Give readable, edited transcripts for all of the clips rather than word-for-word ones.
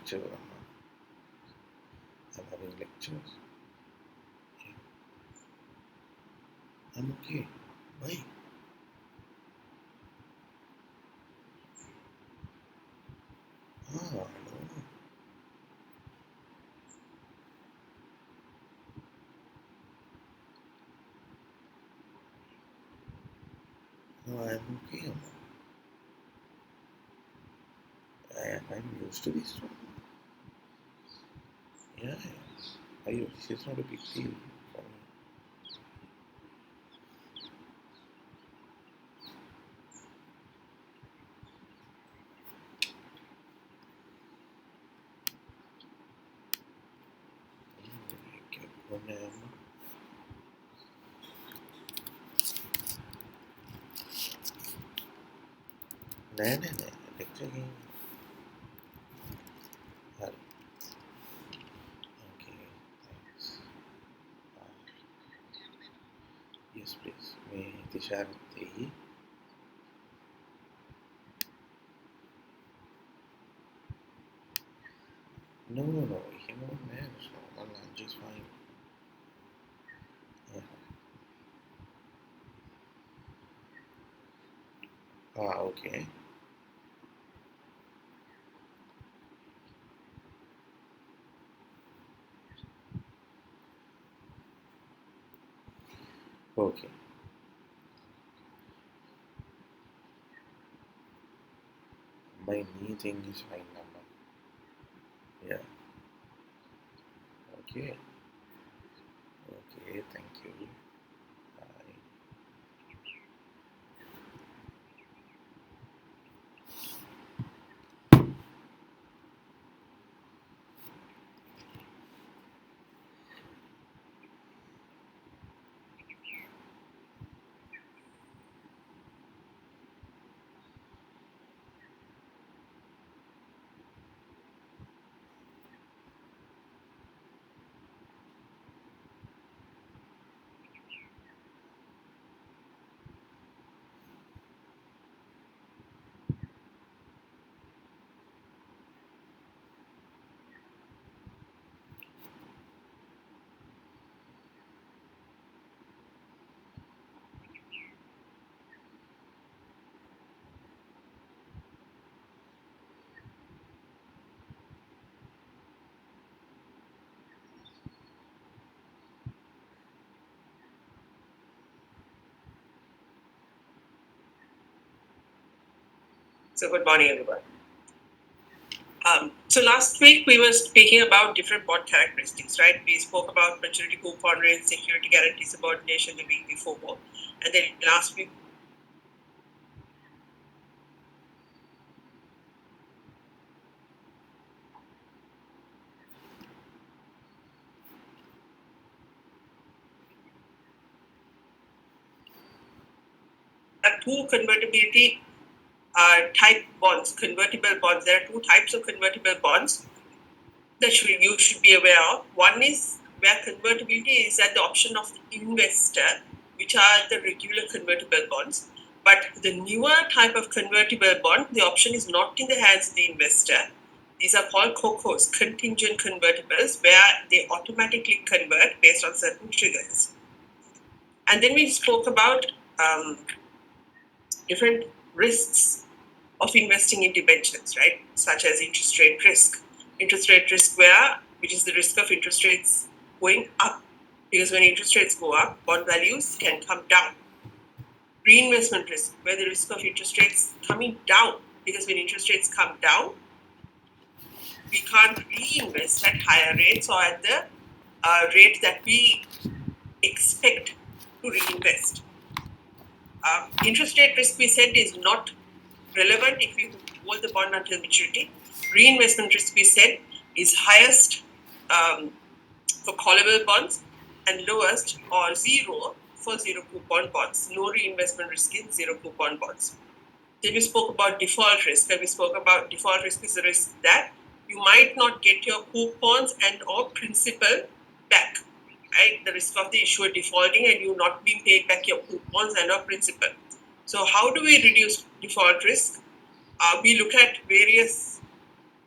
lecture. I'm having lectures. I'm okay. Why? I don't know. No, I'm okay. I'm used to this one. Yeah, it's not a big deal for me. नहीं lecture game. Okay, thanks. Yes, please. मैं इंतजार ही. No, him on man. So one lunch is fine. Yeah. Okay. Okay. My knee thing is fine now. Yeah. Okay. Okay. Thank you. Bye. So good morning, everyone. So last week we were speaking about different bond characteristics, right? We spoke about maturity coupon rate, security guarantee subordination the week before, and then last week. Two convertibility type bonds, convertible bonds. There are two types of convertible bonds that you should be aware of. One is where convertibility is at the option of the investor, which are the regular convertible bonds. But the newer type of convertible bond, the option is not in the hands of the investor. These are called COCOs, contingent convertibles, where they automatically convert based on certain triggers. And then we spoke about different risks of investing in debentures, right? Such as interest rate risk. Interest rate risk which is the risk of interest rates going up. Because when interest rates go up, bond values can come down. Reinvestment risk, where the risk of interest rates coming down. Because when interest rates come down, we can't reinvest at higher rates or at the rate that we expect to reinvest. Interest rate risk, we said, is not relevant if we hold the bond until maturity. Reinvestment risk, we said, is highest for callable bonds and lowest or zero for zero coupon bonds. No reinvestment risk in zero coupon bonds. Then we spoke about default risk, and we spoke about default risk is the risk that you might not get your coupons and or principal back. Right? The risk of the issuer defaulting and you not being paid back your coupons and or principal. So how do we reduce default risk? We look at various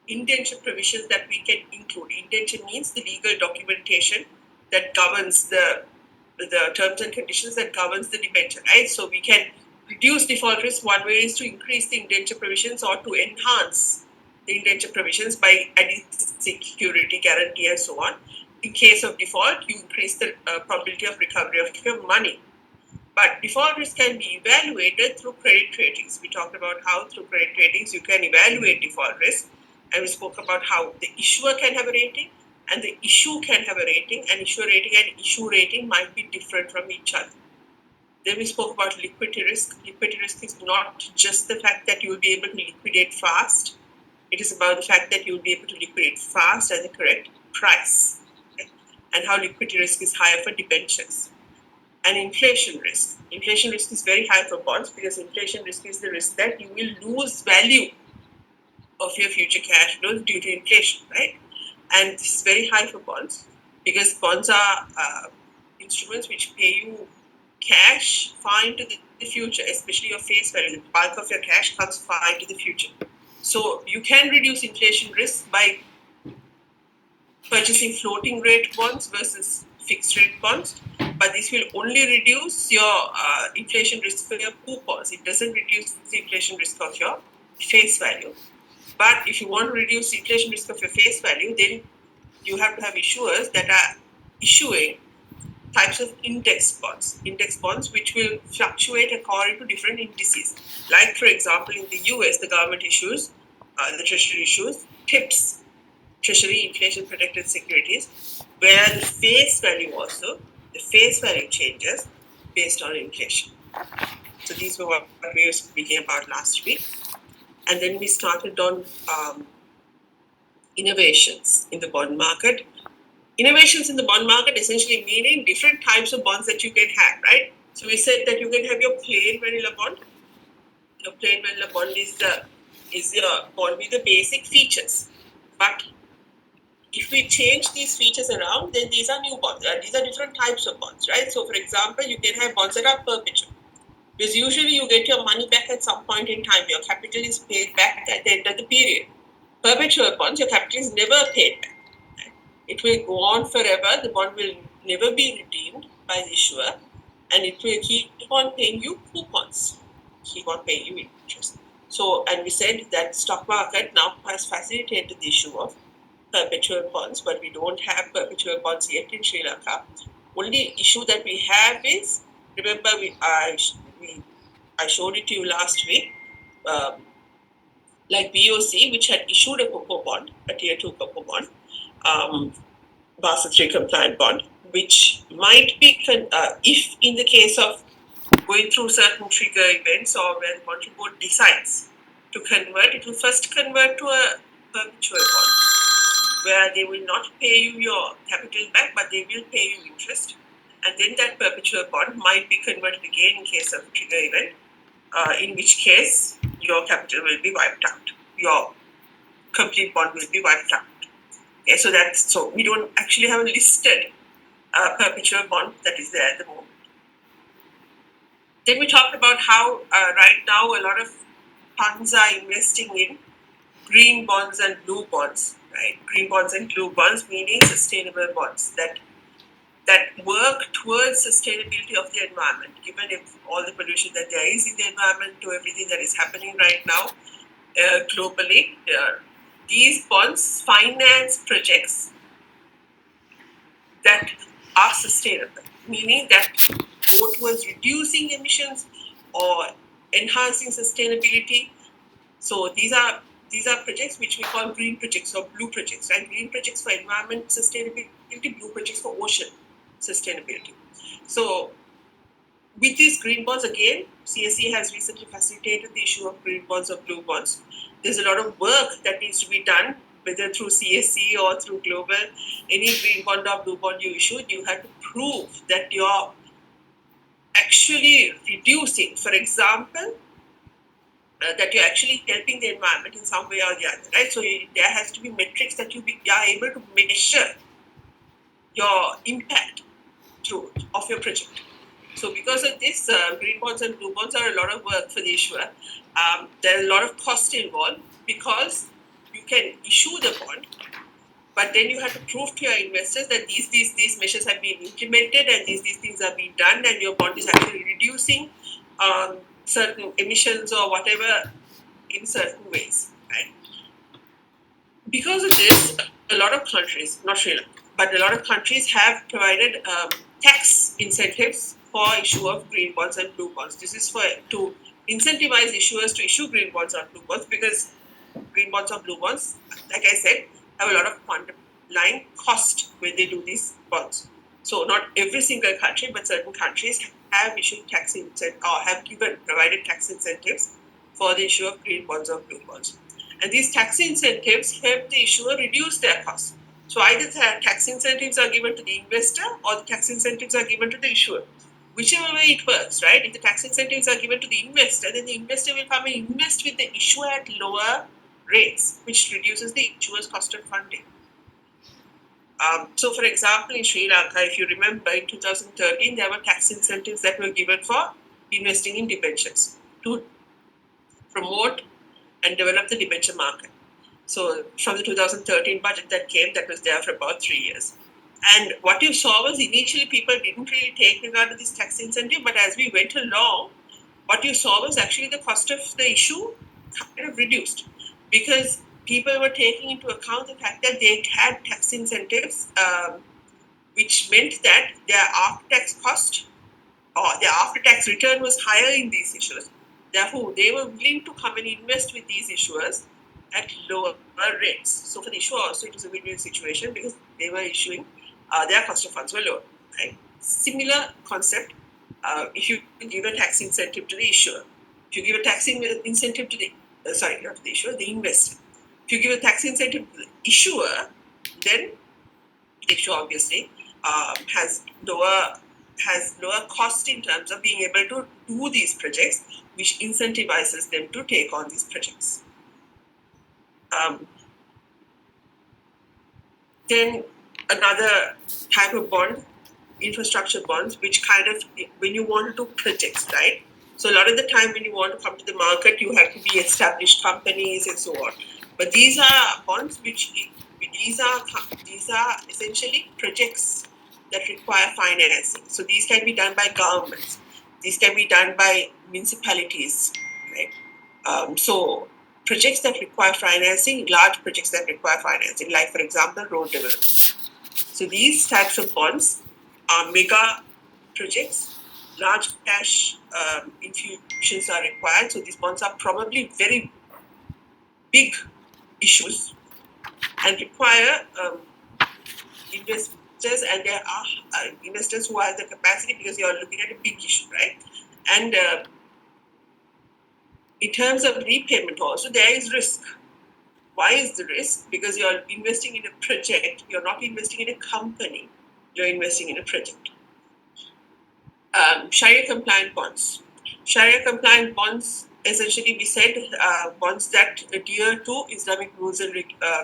indenture provisions that we can include. Indenture means the legal documentation that governs the terms and conditions that governs the debenture, right? So we can reduce default risk. One way is to increase the indenture provisions or to enhance the indenture provisions by adding security, guarantee, and so on. In case of default, you increase the probability of recovery of your money. But default risk can be evaluated through credit ratings. We talked about how through credit ratings you can evaluate default risk, and we spoke about how the issuer can have a rating and the issue can have a rating, and issuer rating and issue rating might be different from each other. Then we spoke about liquidity risk. Liquidity risk is not just the fact that you will be able to liquidate fast. It is about the fact that you will be able to liquidate fast at the correct price, okay? And how liquidity risk is higher for debentures. And inflation risk. Inflation risk is very high for bonds because inflation risk is the risk that you will lose value of your future cash flows due to inflation, right? And this is very high for bonds because bonds are instruments which pay you cash far into the future, especially your face value. The bulk of your cash comes far into the future. So you can reduce inflation risk by purchasing floating rate bonds versus fixed rate bonds, but this will only reduce your inflation risk for your coupons. It doesn't reduce the inflation risk of your face value. But if you want to reduce the inflation risk of your face value, then you have to have issuers that are issuing types of index bonds which will fluctuate according to different indices. Like, for example, in the US, the government issues, the Treasury issues TIPS, Treasury Inflation Protected Securities, where the face value changes based on inflation. So these were what we were speaking about last week. And then we started on innovations in the bond market. Innovations in the bond market essentially meaning different types of bonds that you can have, right? So we said that you can have your plain vanilla bond. Your plain vanilla bond is your bond with the basic features. But if we change these features around, then these are new bonds. These are different types of bonds, right? So, for example, you can have bonds that are perpetual. Because usually you get your money back at some point in time. Your capital is paid back at the end of the period. Perpetual bonds, your capital is never paid back. It will go on forever. The bond will never be redeemed by the issuer. And it will keep on paying you coupons. Keep on paying you interest. So, and we said that stock market now has facilitated the issue of perpetual bonds, but we don't have perpetual bonds yet in Sri Lanka. Only issue that we have is, remember I showed it to you last week, like BOC, which had issued a COCO bond, a tier 2 COCO bond, Basel III compliant bond, which might be, if in the case of going through certain trigger events or where the monetary board decides to convert, it will first convert to a perpetual bond, where they will not pay you your capital back, but they will pay you interest. And then that perpetual bond might be converted again in case of a trigger event, in which case your capital will be wiped out. Your complete bond will be wiped out. Okay, so we don't actually have a listed perpetual bond that is there at the moment. Then we talked about how right now a lot of funds are investing in green bonds and blue bonds, right? Green bonds and blue bonds meaning sustainable bonds that work towards sustainability of the environment, given all the pollution that there is in the environment, to everything that is happening right now globally. These bonds finance projects that are sustainable, meaning that go towards reducing emissions or enhancing sustainability. So these are projects which we call green projects or blue projects, right? Green projects for environment sustainability, blue projects for ocean sustainability. So with these green bonds, again, CSE has recently facilitated the issue of green bonds or blue bonds. There's a lot of work that needs to be done, whether through CSE or through global. Any green bond or blue bond you issue, you have to prove that you're actually reducing, for example, that you're actually helping the environment in some way or the other, right? So there has to be metrics that you are able to measure your impact of your project. So because of this, green bonds and blue bonds are a lot of work for the issuer. There's a lot of cost involved because you can issue the bond, but then you have to prove to your investors that these measures have been implemented and these things are being done, and your bond is actually reducing certain emissions or whatever in certain ways, right? Because of this, a lot of countries, not Sri Lanka, but a lot of countries have provided tax incentives for issue of green bonds and blue bonds. This is to incentivize issuers to issue green bonds or blue bonds, because green bonds or blue bonds, like I said, have a lot of underlying cost when they do these bonds. So not every single country, but certain countries have issued tax incentives or have provided tax incentives for the issue of green bonds or blue bonds. And these tax incentives help the issuer reduce their costs. So either the tax incentives are given to the investor or the tax incentives are given to the issuer. Whichever way it works, right? If the tax incentives are given to the investor, then the investor will come and invest with the issuer at lower rates, which reduces the issuer's cost of funding. So, for example, in Sri Lanka, if you remember, in 2013, there were tax incentives that were given for investing in debentures to promote and develop the debenture market. So, from the 2013 budget that came, that was there for about 3 years. And what you saw was initially people didn't really take regard to this tax incentive, but as we went along, what you saw was actually the cost of the issue kind of reduced, because people were taking into account the fact that they had tax incentives, which meant that their after-tax cost or their after-tax return was higher in these issuers. Therefore, they were willing to come and invest with these issuers at lower rates. So for the issuer also, it was a win-win situation because they were issuing, their cost of funds were lower. Right? Similar concept. If you give a tax incentive to the issuer, if you give a tax incentive to the not to the issuer, the investor. If you give a tax incentive to the issuer, then the issuer obviously has lower cost in terms of being able to do these projects, which incentivizes them to take on these projects. Then another type of bond, infrastructure bonds, which kind of, when you want to do projects, right? So a lot of the time when you want to come to the market, you have to be established companies and so on. But these are bonds these are essentially projects that require financing. So these can be done by governments. These can be done by municipalities, right? So projects that require financing, large projects that require financing, like for example, road development. So these types of bonds are mega projects. Large cash infusions are required. So these bonds are probably very big issues and require investors, and there are investors who have the capacity, because you are looking at a big issue, right? And in terms of repayment also, there is risk. Why is the risk? Because you are investing in a project. You're not investing in a company. You're investing in a project. Sharia compliant bonds. Sharia compliant bonds, essentially we said, bonds that adhere to Islamic rules and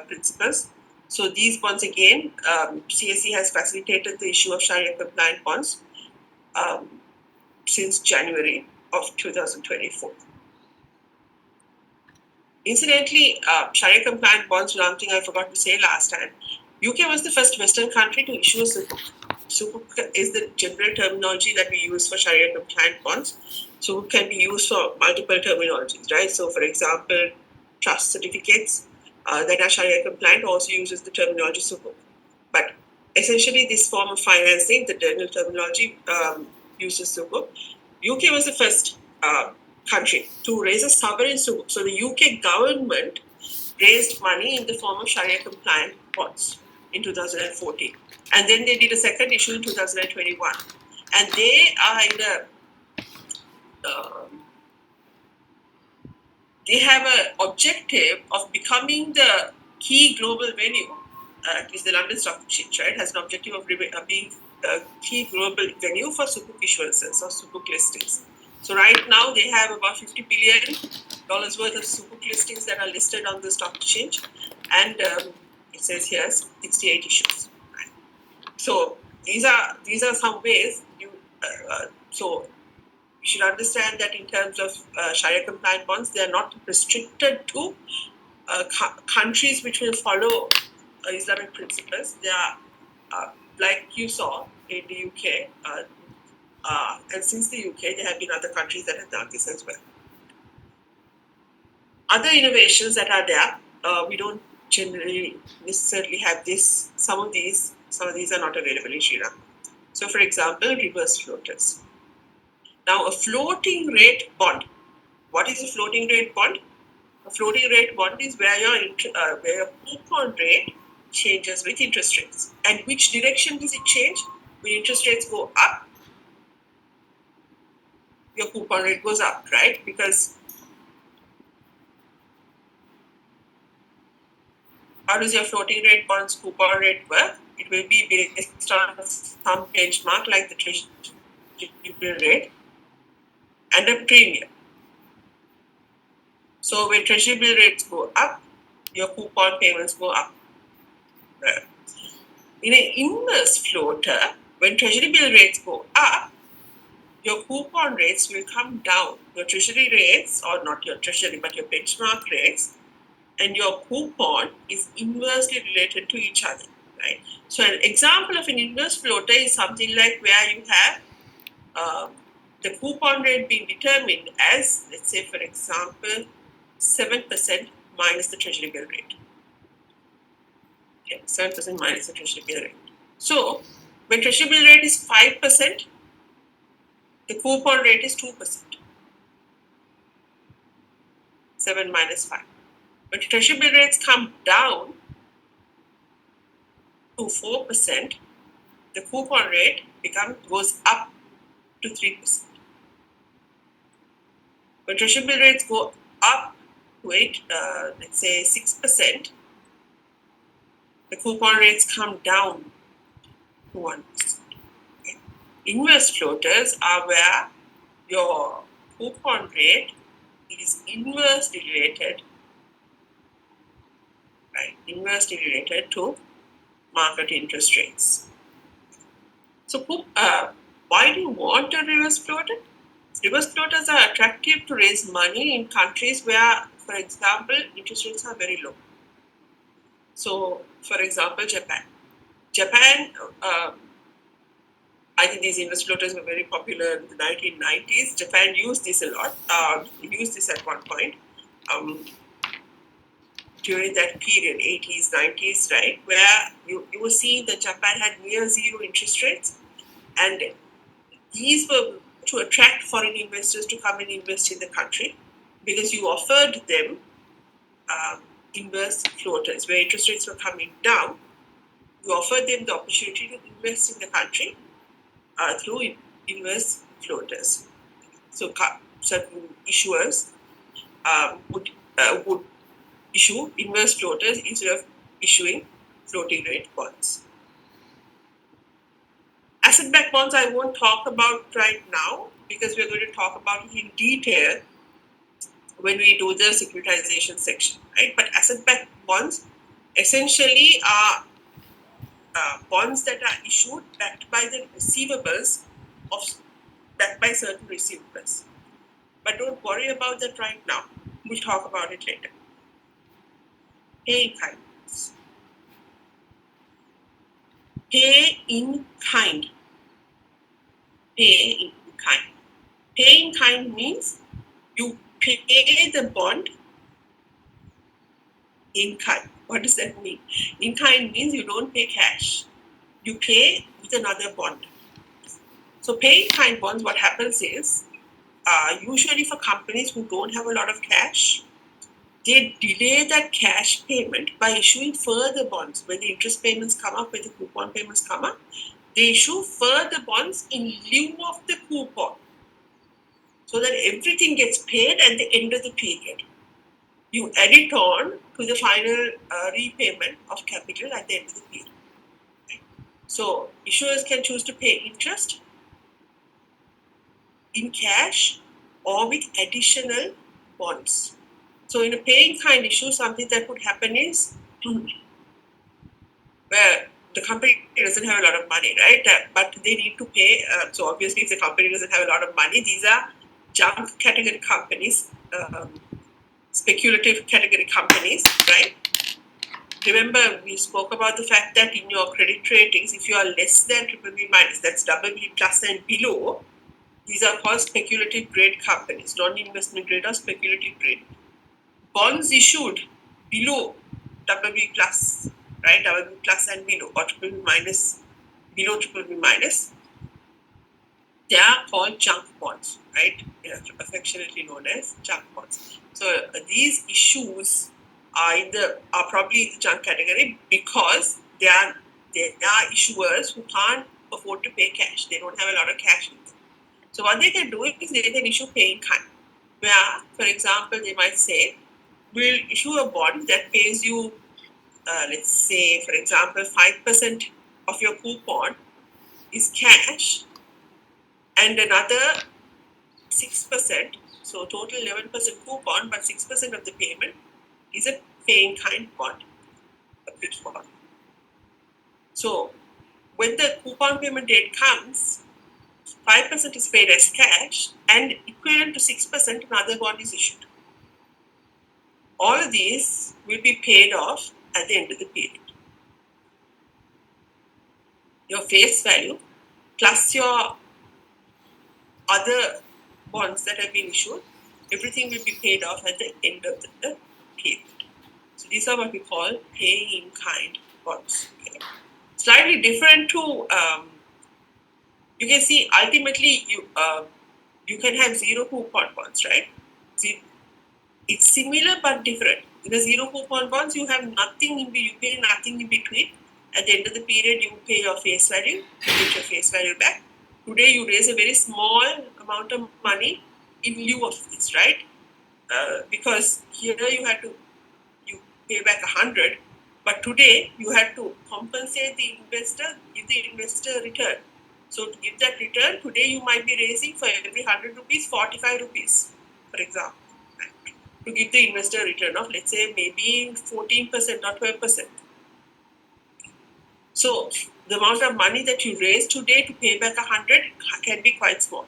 principles. So these bonds again, CSE has facilitated the issue of Sharia compliant bonds since January of 2024. Incidentally, Sharia compliant bonds, one thing I forgot to say last time, UK was the first Western country to issue a sukuk. Sukuk is the general terminology that we use for Sharia compliant bonds. Sukuk can be used for multiple terminologies, right? So, for example, trust certificates that are Sharia compliant also uses the terminology sukuk. But essentially, this form of financing, the general terminology, uses sukuk. UK was the first country to raise a sovereign sukuk. So the UK government raised money in the form of Sharia compliant bonds in 2014. And then they did a second issue in 2021. And they are in a they have an objective of becoming the key global venue, at least the London Stock Exchange, right, has an objective of being a key global venue for sukuk issuances or sukuk listings. So right now they have about $50 billion worth of sukuk listings that are listed on the stock exchange, and it says here 68 issues. Right? So these are some ways so you should understand that in terms of Sharia compliant bonds, they are not restricted to countries which will follow Islamic principles. They are, like you saw in the UK, and since the UK, there have been other countries that have done this as well. Other innovations that are there, we don't generally necessarily have this. Some of these are not available in Sri Lanka. So, for example, reverse floaters. Now, a floating rate bond. What is a floating rate bond? A floating rate bond is where your coupon rate changes with interest rates. And which direction does it change? When interest rates go up, your coupon rate goes up, right? Because how does your floating rate bonds coupon rate work? It will be based on some benchmark like the treasury bill rate and a premium. So when treasury bill rates go up, your coupon payments go up. Right? In an inverse floater, when treasury bill rates go up, your coupon rates will come down. Your treasury rates, or not your treasury, but your benchmark rates, and your coupon is inversely related to each other, right? So an example of an inverse floater is something like where you have the coupon rate being determined as, let's say, for example, 7% minus the treasury bill rate. Okay, 7% minus the treasury bill rate. So when treasury bill rate is 5%, the coupon rate is 2%. 7 minus 5. When treasury bill rates come down to 4%, the coupon rate goes up to 3%. When treasury bill rates go up to let's say 6%, the coupon rates come down to 1%. Okay. Inverse floaters are where your coupon rate is inversely related, right? Inversely related to market interest rates. So, why do you want a reverse floater? Reverse floaters are attractive to raise money in countries where, for example, interest rates are very low. So, for example, Japan. I think these inverse floaters were very popular in the 1990s. Japan used this a lot. Used this at one point during that period, 80s, 90s, right, where you were seeing that Japan had near zero interest rates, and these were to attract foreign investors to come and invest in the country, because you offered them inverse floaters where interest rates were coming down. You offered them the opportunity to invest in the country through inverse floaters. So certain issuers would issue inverse floaters instead of issuing floating rate bonds. Asset-backed bonds I won't talk about right now, because we're going to talk about it in detail when we do the securitization section, right? But asset-backed bonds essentially are bonds that are issued backed by the receivables backed by certain receivables. But don't worry about that right now. We'll talk about it later. Pay in kind. Pay in kind. Pay in kind. Pay in kind means you pay the bond in kind. What does that mean? In kind means you don't pay cash. You pay with another bond. So pay in kind bonds, what happens is, usually for companies who don't have a lot of cash, they delay that cash payment by issuing further bonds. When the interest payments come up, when the coupon payments come up, they issue further bonds in lieu of the coupon, so that everything gets paid at the end of the period. You add it on to the final repayment of capital at the end of the period. So issuers can choose to pay interest in cash or with additional bonds. So in a paying kind issue, something that would happen is where the company doesn't have a lot of money, right? But they need to pay. So obviously, if the company doesn't have a lot of money, these are junk category companies. speculative category companies, right? Remember, we spoke about the fact that in your credit ratings, if you are less than BBB minus, that's BB plus and below, these are called speculative grade companies, non-investment grade or speculative grade. Bonds issued below BB plus, right? BB plus and below, or BBB minus, below BBB minus, they are called junk bonds, right? They are affectionately known as junk bonds. So these issues are probably the junk category because they are issuers who can't afford to pay cash. They don't have a lot of cash with them. So what they can do is they can issue pay in kind, where, for example, they might say, we'll issue a bond that pays you, let's say, for example, 5% of your coupon is cash, and another 6%, so total 11% coupon, but 6% of the payment is a pay in kind bond, a bridge bond. So when the coupon payment date comes, 5% is paid as cash, and equivalent to 6%, another bond is issued. All of these will be paid off at the end of the period. Your face value plus your other bonds that have been issued, everything will be paid off at the end of the period. So these are what we call pay in kind bonds. Okay. Slightly different to, you can see ultimately you can have zero coupon bonds, right? See, it's similar but different. In the zero coupon bonds, you have nothing you pay nothing in between. At the end of the period, you pay your face value, you get your face value back. Today, you raise a very small amount of money in lieu of this, right? Because here you pay back 100, but today you had to compensate the investor, give the investor a return. So to give that return, today you might be raising for every 100 rupees, 45 rupees, for example, right? To give the investor a return of, let's say, maybe 14% or 12%. So the amount of money that you raise today to pay back 100 can be quite small.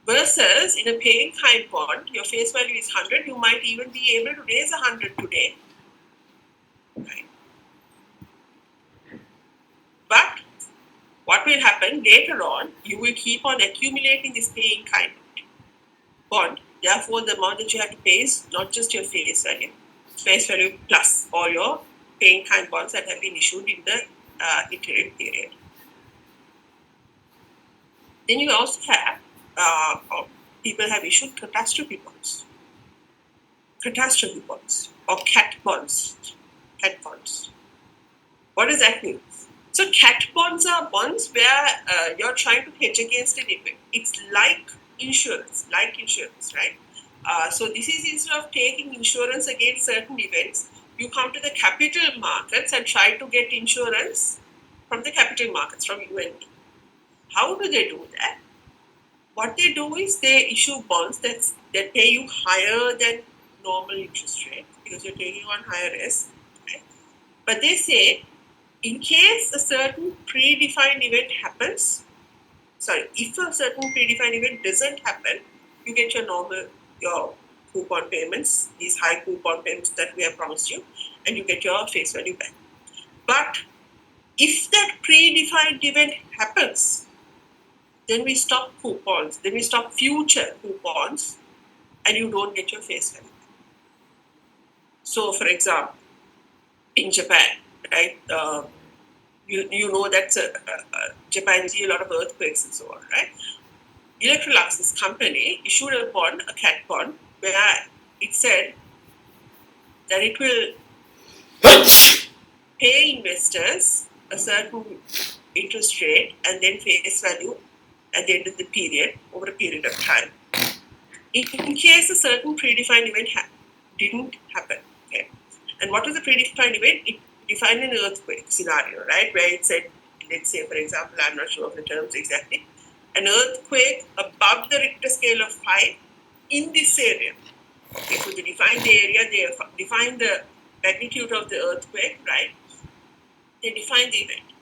Versus in a pay in kind bond, your face value is 100, you might even be able to raise 100 today. Right? But what will happen later on, you will keep on accumulating this pay in kind bond. Therefore, the amount that you have to pay is not just your face value plus all your pay in kind bonds that have been issued in the interim period. Then you also have people have issued catastrophe bonds or cat bonds. Cat bonds. What does that mean? So cat bonds are bonds where you're trying to hedge against an event. It's like insurance, right? So this is, instead of taking insurance against certain events, you come to the capital markets and try to get insurance from the capital markets, from you and me. How do they do that? What they do is they issue bonds that pay you higher than normal interest rate because you're taking on higher risk. Okay? But they say, in case a certain predefined event happens, if a certain predefined event doesn't happen, you get your coupon payments, these high coupon payments that we have promised you, and you get your face value back. But if that predefined event happens, then we stop coupons, then we stop future coupons, and you don't get your face value. So, for example, in Japan, right, you know that Japan is a lot of earthquakes and so on, right? Electrolux, this company, issued a bond, a cat bond, where it said that it will pay investors a certain interest rate and then face value at the end of the period, over a period of time, in case a certain predefined event didn't happen. Okay? And what was the predefined event? It defined an earthquake scenario, right? Where it said, let's say, for example, I'm not sure of the terms exactly, an earthquake above the Richter scale of 5 in this area. Okay, so they define the area, they define the magnitude of the earthquake, right? They define the event.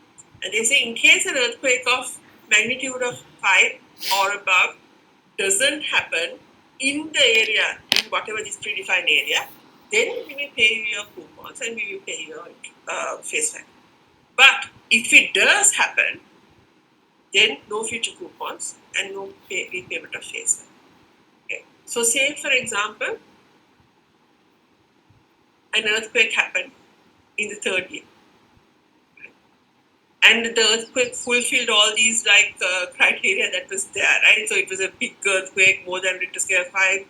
And they say, in case an earthquake of magnitude of 5 or above doesn't happen in the area, in whatever this predefined area, then we will pay you your coupons and we will pay your face value. But if it does happen, then no future coupons and no repayment of face value. Okay. So say, for example, an earthquake happened in the third year. And the earthquake fulfilled all these criteria that was there, right? So it was a big earthquake, more than Richter scale 5,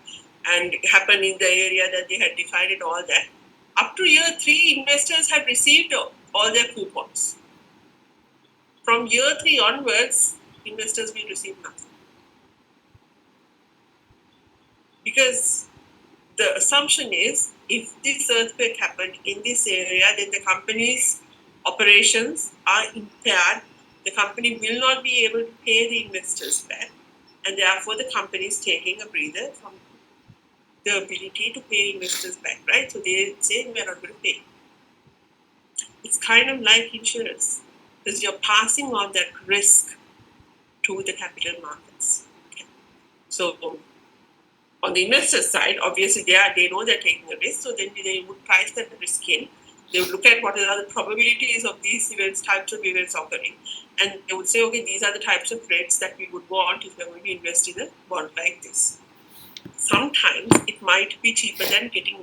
and it happened in the area that they had defined and all that. Up to year 3, investors had received all their coupons. From year 3 onwards, investors will receive nothing. Because the assumption is, if this earthquake happened in this area, then the company's operations are impaired. The company will not be able to pay the investors back, and therefore the company is taking a breather from the ability to pay investors back, right? So they say, we're not going to pay. It's kind of like insurance, because you're passing on that risk to the capital markets. Okay. So on the investor side, obviously they know they're taking a risk, so then they would price that risk in. They would look at what are the probabilities of these types of events occurring, and they would say, okay, these are the types of rates that we would want if we're going to invest in a bond like this. Sometimes it might be cheaper than getting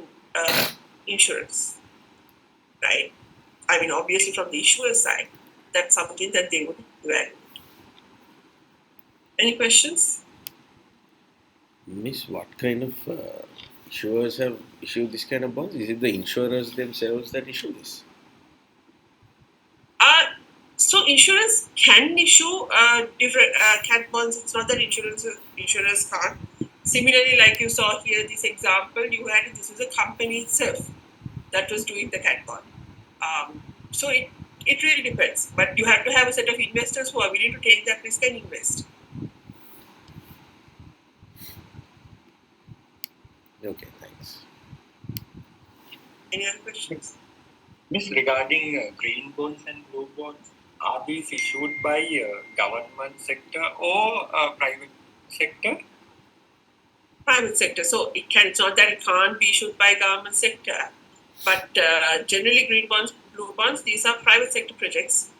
insurance, right? I mean, obviously from the issuer side, that's something that they would evaluate. Any questions? Miss, what kind of issuers have issued this kind of bonds? Is it the insurers themselves that issue this? So insurance can issue different cat bonds. It's not that insurers can't. Similarly, like you saw here, this example this was a company itself that was doing the cat bond. So it really depends. But you have to have a set of investors who are willing to take that risk and invest. Okay, thanks. Any other questions? Miss, regarding green bonds and blue bonds, are these issued by government sector or private sector? Private sector. So it's not that it can't be issued by government sector, but generally green bonds, blue bonds, these are private sector projects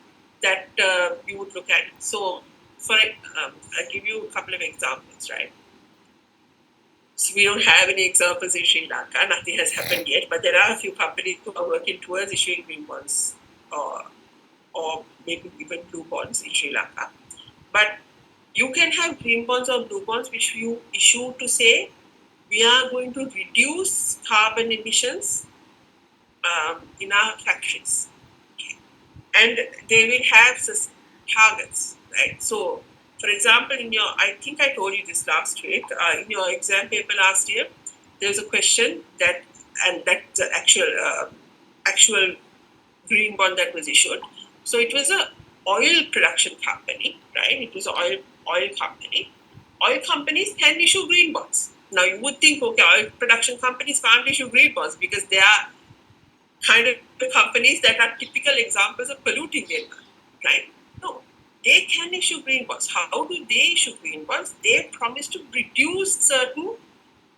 that we would look at. So I'll give you a couple of examples, right? So we don't have any examples in Sri Lanka. Nothing has happened yet, but there are a few companies who are working towards issuing green bonds or maybe even blue bonds in Sri Lanka. But you can have green bonds or blue bonds which you issue to say, we are going to reduce carbon emissions in our factories. Okay. And they will have targets, right? So, for example, I think I told you this last week, in your exam paper last year, there was a question that's the actual green bond that was issued. So it was a oil production company, right? It was an oil company. Oil companies can issue green bonds. Now you would think, okay, oil production companies can't issue green bonds because they are kind of the companies that are typical examples of polluting the environment, right? No, they can issue green bonds. How do they issue green bonds? They promise to reduce certain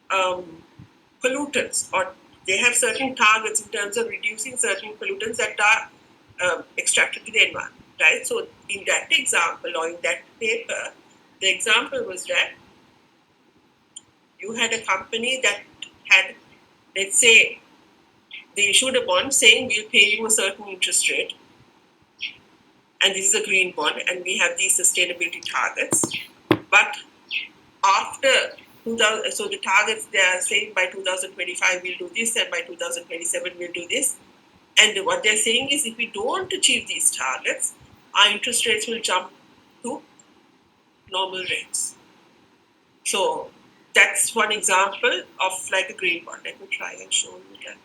pollutants, or they have certain targets in terms of reducing certain pollutants that are extracted to the environment, right? So in that example or in that paper, the example was that you had a company that had, let's say, they issued a bond saying we'll pay you a certain interest rate, and this is a green bond, and we have these sustainability targets. But after 2000, so the targets, they are saying by 2025 we'll do this, and by 2027 we'll do this. And what they're saying is, if we don't achieve these targets, our interest rates will jump to normal rates. So that's one example of like a green bond. Let me try and show you that.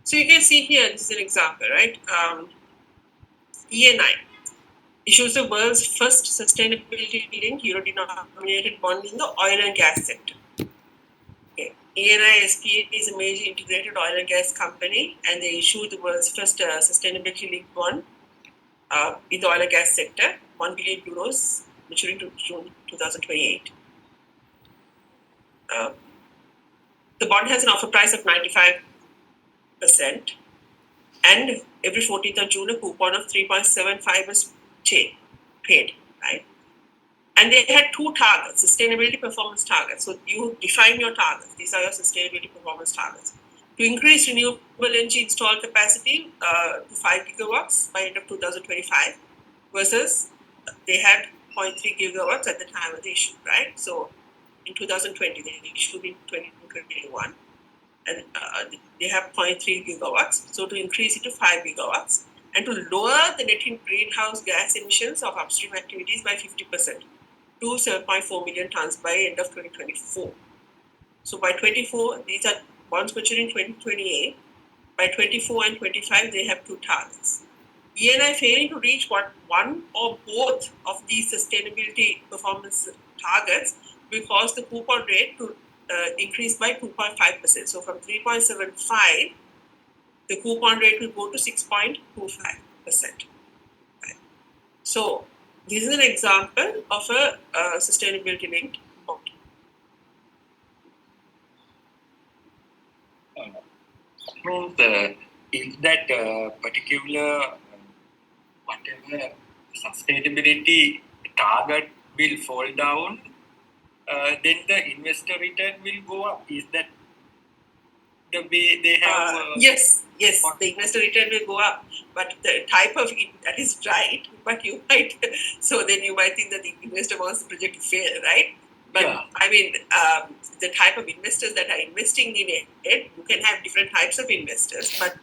So you can see here, this is an example, right? ENI issues the world's first sustainability-linked euro-denominated bond in the oil and gas sector. Okay. ENI SPA is a major integrated oil and gas company, and they issued the world's first sustainability-linked bond in the oil and gas sector, 1 billion euros, maturing to June 2028. The bond has an offer price of 95%, and every 14th of June, a coupon of 3.75 was paid, right? And they had two targets, sustainability performance targets. So you define your targets. These are your sustainability performance targets. To increase renewable energy installed capacity to 5 gigawatts by end of 2025 versus they had 0.3 gigawatts at the time of the issue, right? So in 2020, they issued in 2021, and they have 0.3 gigawatts. So to increase it to 5 gigawatts and to lower the net greenhouse gas emissions of upstream activities by 50% to 7.4 million tons by end of 2024. So by 24, these are bonds maturing 2028. By 24 and 25, they have two targets. ENI failing to reach one or both of these sustainability performance targets will cause the coupon rate to increase by 2.5%. So from 3.75, the coupon rate will go to 6.25%. Right. So this is an example of a sustainability linked bond. Means if that particular whatever sustainability target will fall down, then the investor return will go up. Is that the way they have? Yes, the investor return will go up, but the type of that is right. But you might then you might think that the investor wants the project to fail, right? But Yeah. I mean, the type of investors that are investing in it, you can have different types of investors, but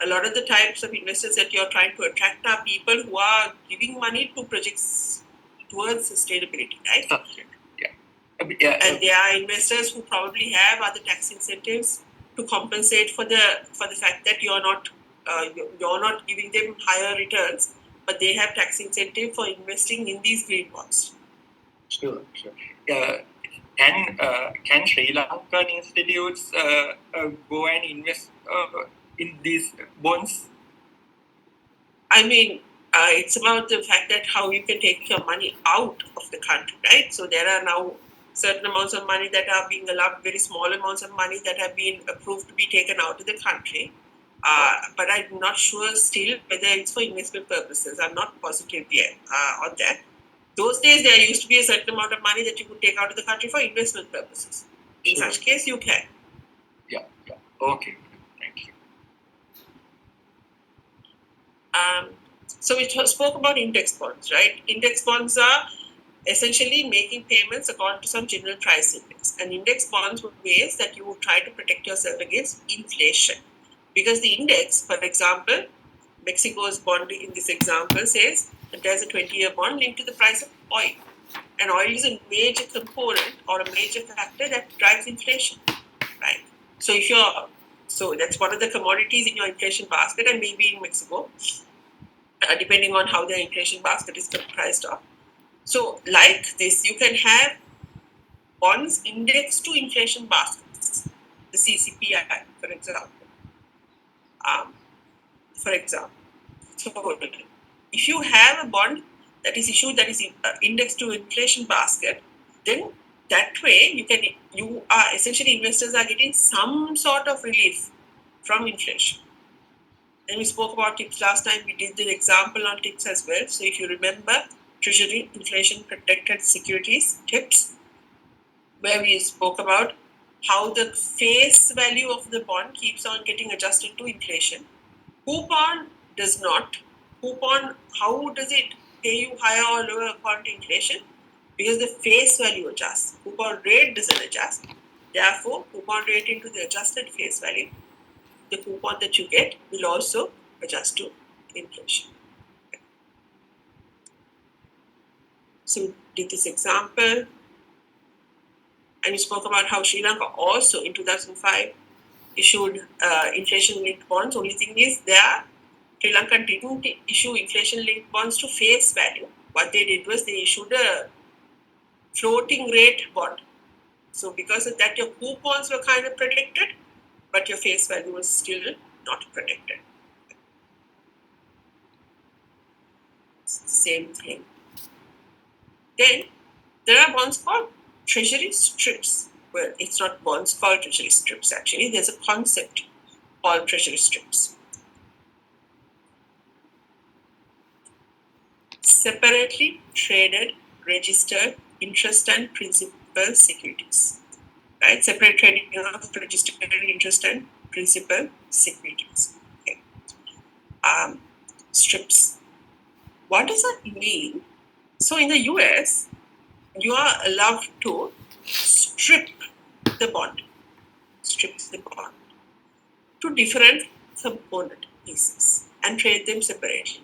a lot of the types of investors that you're trying to attract are people who are giving money to projects towards sustainability, right? Yeah. And there are investors who probably have other tax incentives to compensate for the fact that you're not giving them higher returns, but they have tax incentive for investing in these green bonds. Sure. Can Sri Lankan institutes go and invest in these bonds? I mean, it's about the fact that how you can take your money out of the country, right? So there are now certain amounts of money that are being allowed, very small amounts of money that have been approved to be taken out of the country. But I'm not sure still whether it's for investment purposes. I'm not positive yet on that. Those days, there used to be a certain amount of money that you could take out of the country for investment purposes. In Sure. such case, you can. Yeah. Okay. Thank you. So we spoke about index bonds, right? Index bonds are essentially making payments according to some general price index. And index bonds were ways that you would try to protect yourself against inflation. Because the index, for example, Mexico's bond in this example says that there's a 20-year bond linked to the price of oil. And oil is a major component or a major factor that drives inflation, right? So that's one of the commodities in your inflation basket, and maybe in Mexico, depending on how their inflation basket is comprised of. So like this, you can have bonds indexed to inflation baskets, the CCPI, for example. So if you have a bond that is issued that is indexed to inflation basket, then that way you are essentially investors are getting some sort of relief from inflation. And we spoke about tips last time. We did the example on tips as well. So if you remember, Treasury inflation protected securities tips, where we spoke about how the face value of the bond keeps on getting adjusted to inflation. Coupon does not. Coupon, how does it pay you higher or lower according to inflation? Because the face value adjusts. Coupon rate doesn't adjust. Therefore, coupon rate into the adjusted face value, the coupon that you get will also adjust to inflation. So we did this example, and we spoke about how Sri Lanka also in 2005 issued inflation-linked bonds. Only thing is Sri Lanka didn't issue inflation-linked bonds to face value. What they did was they issued a floating rate bond. So because of that, your coupons were kind of protected, but your face value was still not protected. It's the same thing. Then there are bonds called treasury strips. Well, it's not bonds called treasury strips actually. There's a concept called treasury strips. Separately traded, registered interest and principal securities. Right? Separate trading of registered interest and principal securities. Okay. Strips. What does that mean? So in the US, you are allowed to strip the bond to different component pieces and trade them separately.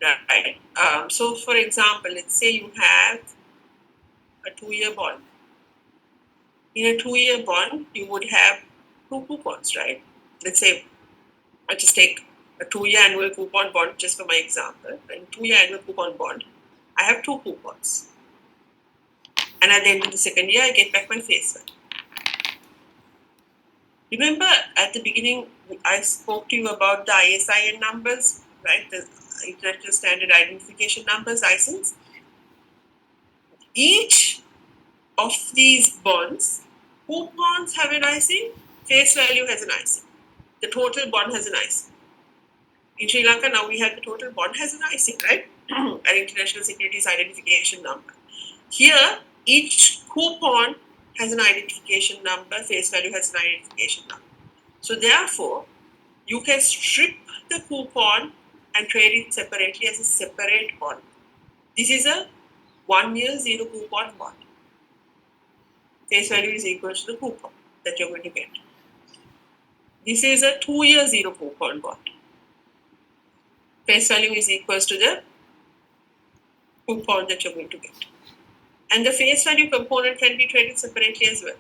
Right? So for example, let's say you have a 2-year bond. In a 2-year bond, you would have two coupons, right? Let's say I just take a 2-year annual coupon bond just for my example. In 2-year annual coupon bond, I have two coupons. And at the end of the second year, I get back my face value. Remember at the beginning, I spoke to you about the ISIN numbers, right? The International Standard Identification Numbers, ISINs. Each of these bonds, coupons have an ISIN, face value has an ISIN. The total bond has an ISIN. In Sri Lanka, now we have the total bond has an ISIN, right? An International Securities Identification Number. Here, each coupon has an identification number, face value has an identification number. So therefore, you can strip the coupon and trade it separately as a separate bond. This is a 1-year zero coupon bond. Face value is equal to the coupon that you're going to get. This is a 2-year zero coupon bond. Face value is equal to the coupon that you're going to get. And the face value component can be traded separately as well.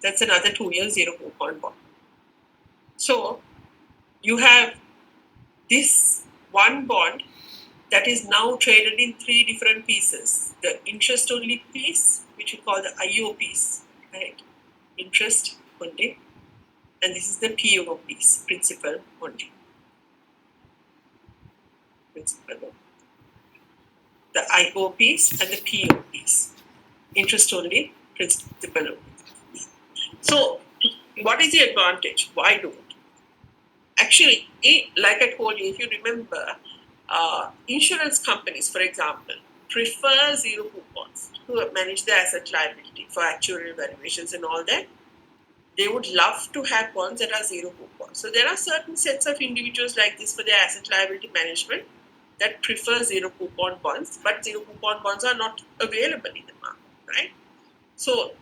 That's another 2-year zero coupon bond. So you have this one bond that is now traded in 3 different pieces. The interest only piece, which we call the IO piece, right? Interest only. And this is the PO piece, principal only. Principal only. The IO piece and the PO piece. Interest only, principal only. So, what is the advantage? Why do it? Actually, like I told you, if you remember, insurance companies, for example, prefer zero coupons to manage their asset liability for actuarial valuations and all that. They would love to have bonds that are zero coupons. So there are certain sets of individuals like this for their asset liability management that prefer zero coupon bonds, but zero coupon bonds are not available in the market, right? So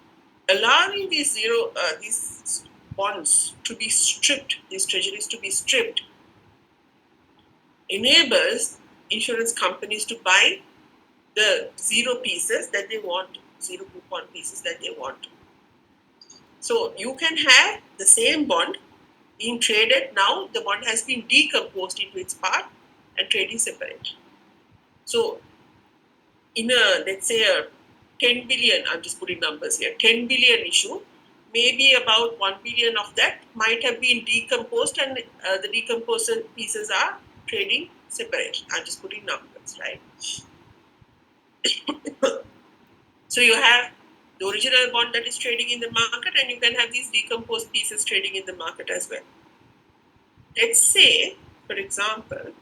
allowing these bonds to be stripped, these treasuries to be stripped, enables insurance companies to buy the zero pieces that they want, zero coupon pieces that they want. So you can have the same bond being traded. Now the bond has been decomposed into its part and trading separate. So in a, let's say a 10 billion, I'm just putting numbers here, 10 billion issue, maybe about 1 billion of that might have been decomposed and the decomposed pieces are trading separate. I'm just putting numbers, right? So you have the original bond that is trading in the market and you can have these decomposed pieces trading in the market as well. Let's say, for example,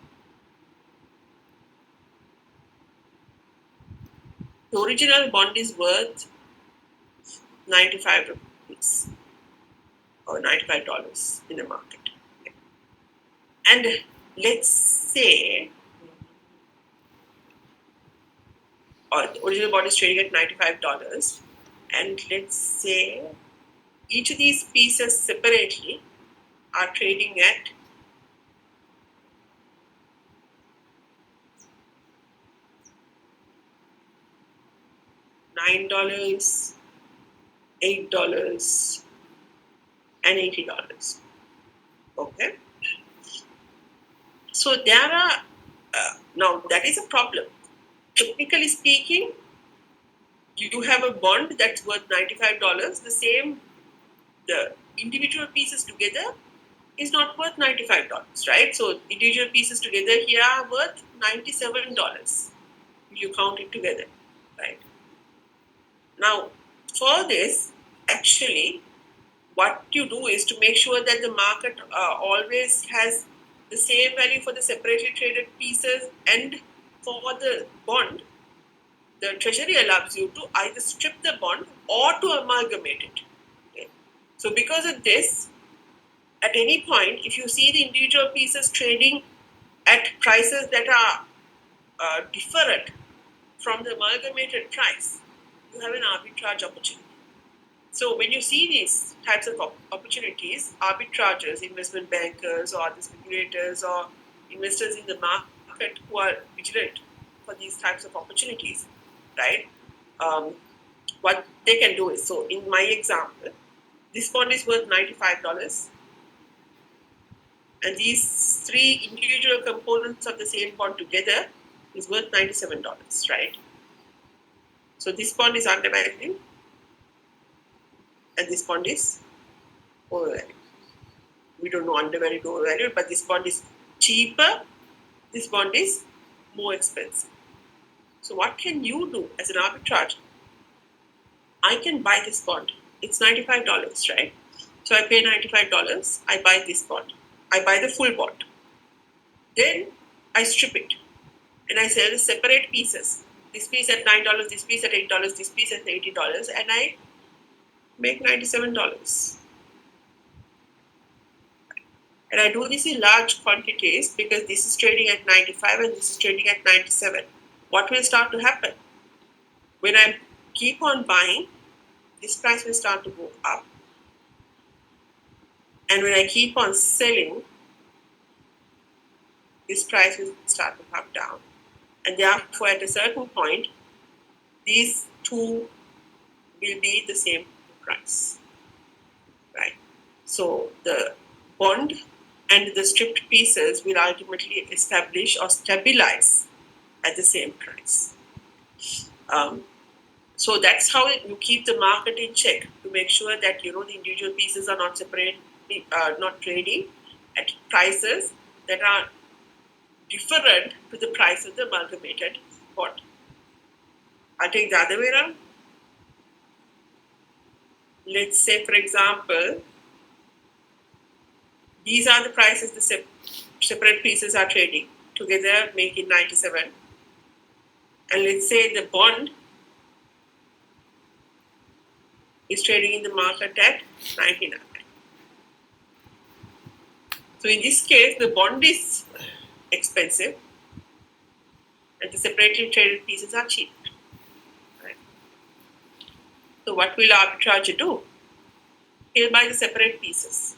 the original bond is worth 95 rupees or $95 in the market. And let's say the original bond is trading at $95 and let's say each of these pieces separately are trading at $9, $8, and $80. Okay. So there are now that is a problem. Technically speaking, you have a bond that's worth $95. The individual pieces together is not worth $95, right? So individual pieces together here are worth $97. You count it together, right? Now, for this, actually, what you do is to make sure that the market always has the same value for the separately traded pieces and for the bond. The treasury allows you to either strip the bond or to amalgamate it. Okay? So, because of this, at any point, if you see the individual pieces trading at prices that are different from the amalgamated price, you have an arbitrage opportunity. So when you see these types of opportunities, arbitragers, investment bankers or other speculators or investors in the market who are vigilant for these types of opportunities, right? What they can do is, so in my example, this bond is worth $95, and these three individual components of the same bond together is worth $97, right? So this bond is undervalued, and this bond is overvalued. We don't know undervalued or overvalued, but this bond is cheaper, this bond is more expensive. So what can you do as an arbitrage? I can buy this bond. It's $95, right? So I pay $95, I buy this bond. I buy the full bond. Then I strip it and I sell the separate pieces. This piece at $9, this piece at $8, this piece at $80, and I make $97. And I do this in large quantities because this is trading at 95 and this is trading at 97. What will start to happen? When I keep on buying, this price will start to go up. And when I keep on selling, this price will start to come down. And therefore, at a certain point, these two will be the same price, right? So the bond and the stripped pieces will ultimately establish or stabilize at the same price. So that's how you keep the market in check to make sure that the individual pieces are not not trading at prices that are different to the price of the amalgamated bond. I'll take the other way around. Let's say, for example, these are the prices the separate pieces are trading together, making 97. And let's say the bond is trading in the market at 99. So in this case, the bond is expensive and the separately traded pieces are cheap. Right? So what will arbitrager do? He'll buy the separate pieces.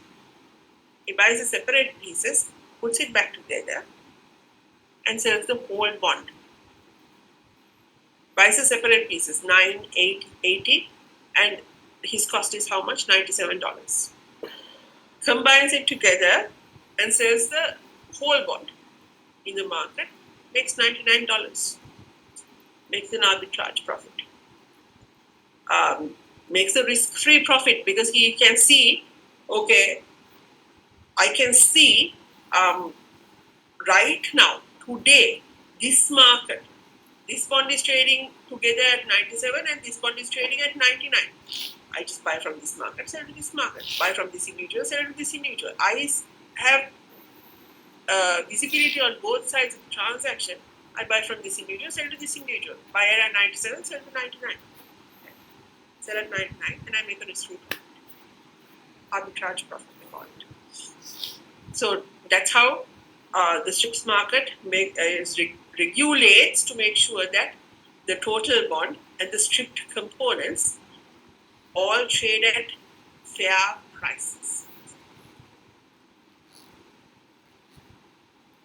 He buys the separate pieces, puts it back together, and sells the whole bond. Buys the separate pieces, 9, 8, 80, and his cost is how much? $97. Combines it together and sells the whole bond in the market, makes $99. Makes an arbitrage profit. Makes a risk-free profit because he can see, okay, I can see right now, today, this market, this bond is trading together at 97 and this bond is trading at 99. I just buy from this market, sell to this market. Buy from this individual, sell to this individual. I have visibility on both sides of the transaction. I buy from this individual, sell to this individual. Buy at 97, sell to 99. Sell at 99 and I make a risk-free profit. Arbitrage profit, we call it. So that's how the strips market regulates to make sure that the total bond and the stripped components all trade at fair prices.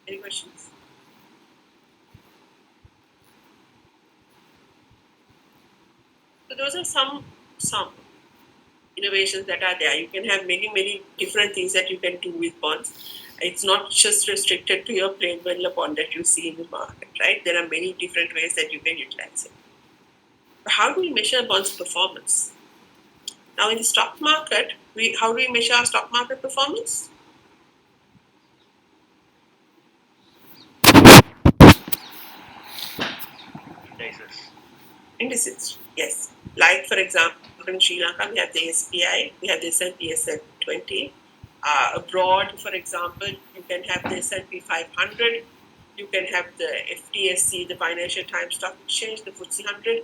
Any questions? So those are some. innovations that are there. You can have many different things that you can do with bonds. It's not just restricted to your plain vanilla bond that you see in the market, right? There are many different ways that you can utilize it. But how do we measure bonds performance? Now in the stock market, how do we measure our stock market performance? Indices, yes. Like for example, in Sri Lanka, we have the SPI, we have the S&P 20. Abroad, for example, you can have the S&P 500, you can have the FTSE, the Financial Times Stock Exchange, the FTSE 100,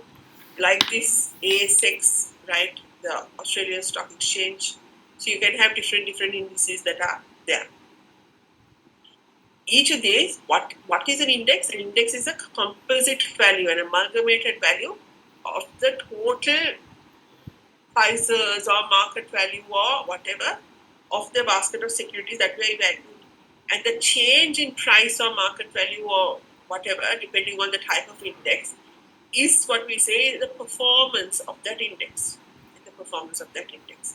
like this ASX, right, the Australian Stock Exchange. So you can have different indices that are there. Each of these, what is an index? An index is a composite value, an amalgamated value of the total prices or market value or whatever of the basket of securities that we are evaluating. And the change in price or market value or whatever, depending on the type of index, is what we say the performance of that index. The performance of that index.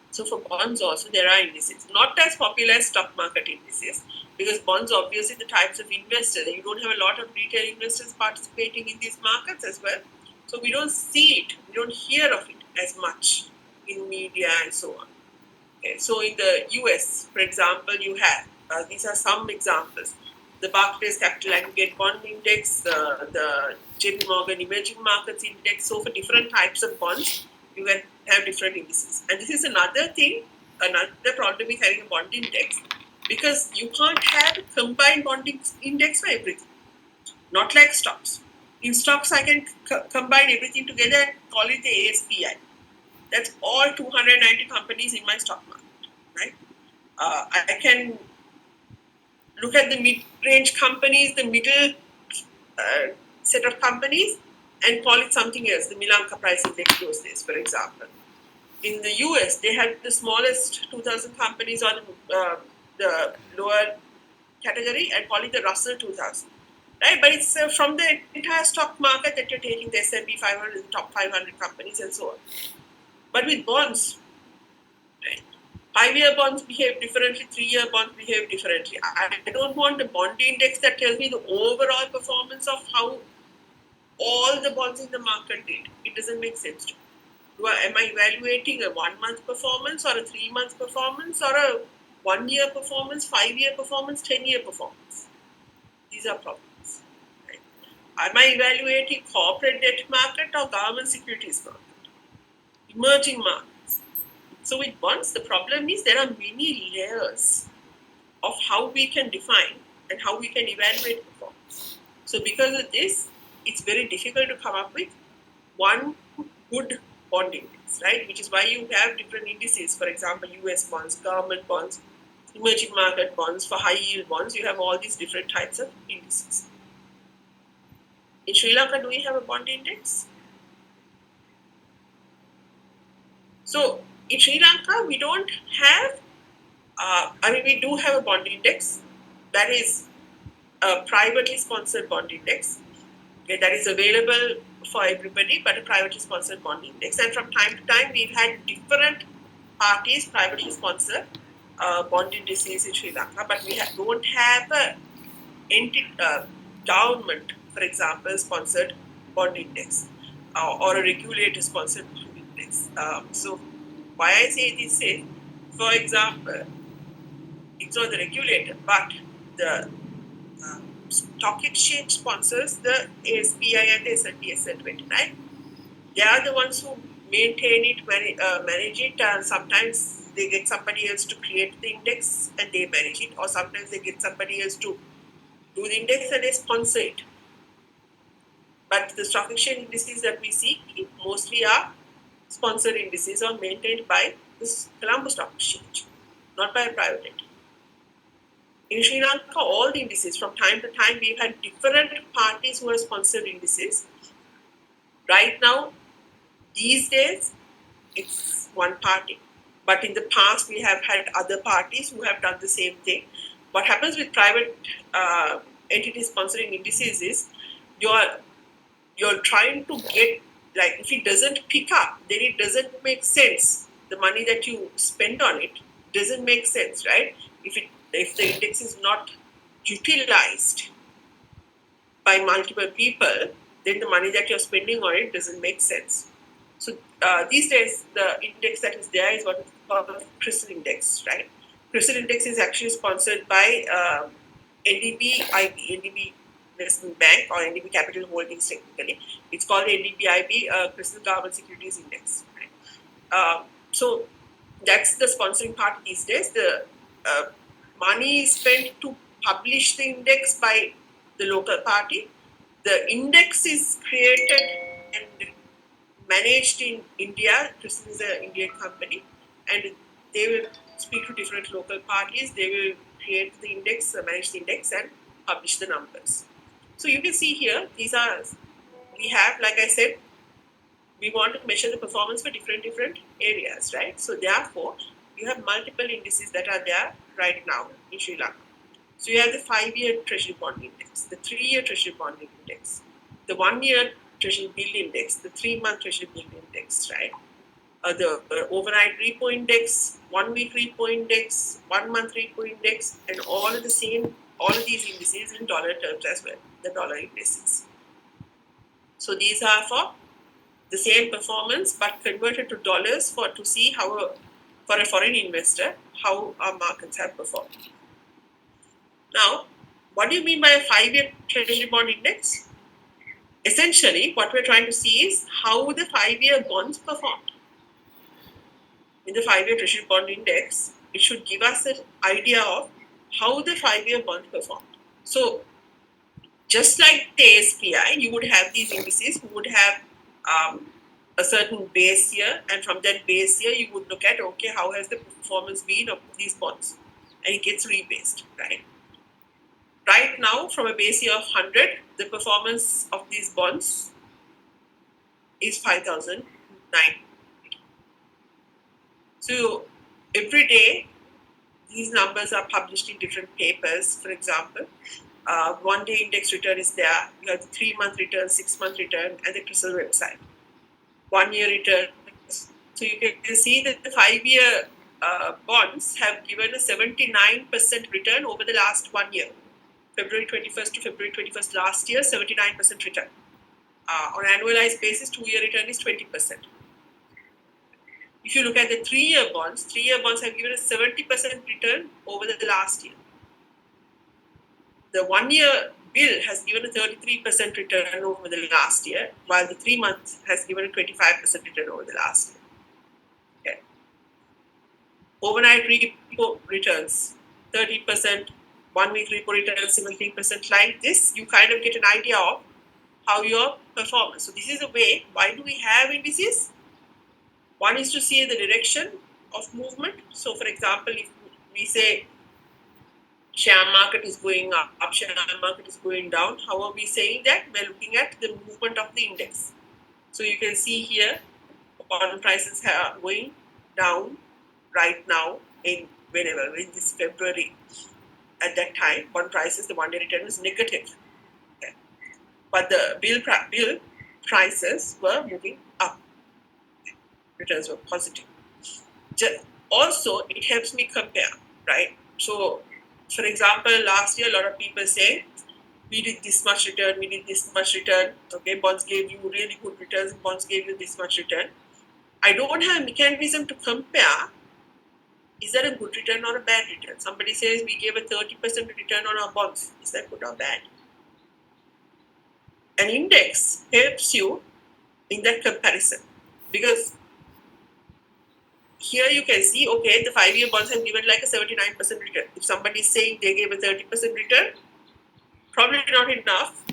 So for bonds also there are indices, not as popular as stock market indices, because bonds obviously the types of investors. You don't have a lot of retail investors participating in these markets as well. So we don't see it, we don't hear of it as much in media and so on. Okay, so in the US, for example, you have, these are some examples, the Barclays Capital Aggregate Bond Index, the JP Morgan Emerging Markets Index. So for different types of bonds, you can have different indices. And this is another thing, another problem with having a bond index, because you can't have a combined bond index for everything. Not like stocks. In stocks, I can combine everything together and call it the ASPI. That's all 290 companies in my stock market, right? I can look at the mid-range companies, the middle set of companies, and call it something else, the Milanka Price Index those days, for example. In the US, they had the smallest 2,000 companies on the lower category and call it the Russell 2000. Right, but it's from the entire stock market that you're taking the S&P 500, the top 500 companies, and so on. But with bonds, right, 5-year bonds behave differently, 3-year bonds behave differently. I don't want a bond index that tells me the overall performance of how all the bonds in the market did. It doesn't make sense to me. Am I evaluating a 1-month performance or a 3-month performance or a 1-year performance, 5-year performance, 10-year performance? These are problems. Am I evaluating corporate debt market or government securities market? Emerging markets. So with bonds, the problem is there are many layers of how we can define and how we can evaluate performance. So because of this, it's very difficult to come up with one good bond index, right? Which is why you have different indices. For example, US bonds, government bonds, emerging market bonds, for high yield bonds, you have all these different types of indices. In Sri Lanka, do we have a bond index? So in Sri Lanka, we don't have, we do have a bond index that is a privately sponsored bond index, okay, that is available for everybody, but a privately sponsored bond index. And from time to time, we've had different parties privately sponsor bond indices in Sri Lanka, but we don't have a government, for example, sponsored bond index or a regulator sponsored bond index. So why I say this is, for example, it's not the regulator, but the stock exchange sponsors the ASPI and the S&P 20. They are the ones who maintain it, manage it, and sometimes they get somebody else to create the index and they manage it, or sometimes they get somebody else to do the index and they sponsor it. But the stock exchange indices that we see mostly are sponsored indices or maintained by this Colombo Stock Exchange, not by a private entity. In Sri Lanka, all the indices, from time to time, we've had different parties who have sponsored indices. Right now, these days, it's one party. But in the past, we have had other parties who have done the same thing. What happens with private entities sponsoring indices is you're trying to get like if it doesn't pick up, then it doesn't make sense. The money that you spend on it doesn't make sense, right? If the index is not utilized by multiple people, then the money that you're spending on it doesn't make sense. So these days, the index that is there is what is called the Crystal Index, right? Crystal Index is actually sponsored by NDB Investment Bank or NDB Capital Holdings technically. It's called NDBIB Crystal Government Securities Index. Right? So that's the sponsoring part these days. The money is spent to publish the index by the local party. The index is created and managed in India. Crystal is an Indian company, and they will speak to different local parties. They will create the index, manage the index, and publish the numbers. So you can see here, we have, like I said, we want to measure the performance for different areas, right? So therefore, you have multiple indices that are there right now in Sri Lanka. So you have the 5-year Treasury Bond Index, the 3-year Treasury Bond Index, the 1-year Treasury Bill Index, the 3-month Treasury Bill Index, right? The overnight repo index, 1-week repo index, 1-month repo index, and all of these indices in dollar terms as well, the dollar indices. So these are for the same performance but converted to dollars to see how for a foreign investor how our markets have performed. Now, what do you mean by a 5-year Treasury Bond Index? Essentially, what we're trying to see is how the 5-year bonds performed. In the 5-year Treasury Bond Index, it should give us an idea of how the 5-year bond performed. So, just like the SPI, you would have these indices who would have a certain base year, and from that base year, you would look at, okay, how has the performance been of these bonds? And it gets rebased, right? Right now, from a base year of 100, the performance of these bonds is 5,009. So every day, these numbers are published in different papers. For example, 1-day index return is there. You have the 3-month return, 6-month return, and the Crystal website. 1-year return. So you can see that the 5-year bonds have given a 79% return over the last 1 year. February 21st to February 21st last year, 79% return. On an annualized basis, 2-year return is 20%. If you look at the 3-year bonds have given a 70% return over the last year. The 1-year bill has given a 33% return over the last year, while the 3-month has given a 25% return over the last year. Okay. Overnight repo returns, 30%, 1-week repo returns, 17%. Like this, you kind of get an idea of how your performance. So this is a way, why do we have indices? One is to see the direction of movement. So for example, if we say share market is going up, share market is going down, how are we saying that? We're looking at the movement of the index. So you can see here, bond prices are going down right now in this February. At that time, bond prices, the 1-day return was negative. Okay. But the bill prices were moving up. Returns were positive. Also, it helps me compare, right? So, for example, last year, a lot of people say, we did this much return, we did this much return, okay, bonds gave you really good returns, bonds gave you this much return. I don't have a mechanism to compare, is that a good return or a bad return? Somebody says we gave a 30% return on our bonds, is that good or bad? An index helps you in that comparison, because here you can see, okay, the 5-year bonds have given like a 79% return. If somebody is saying they gave a 30% return, probably not enough,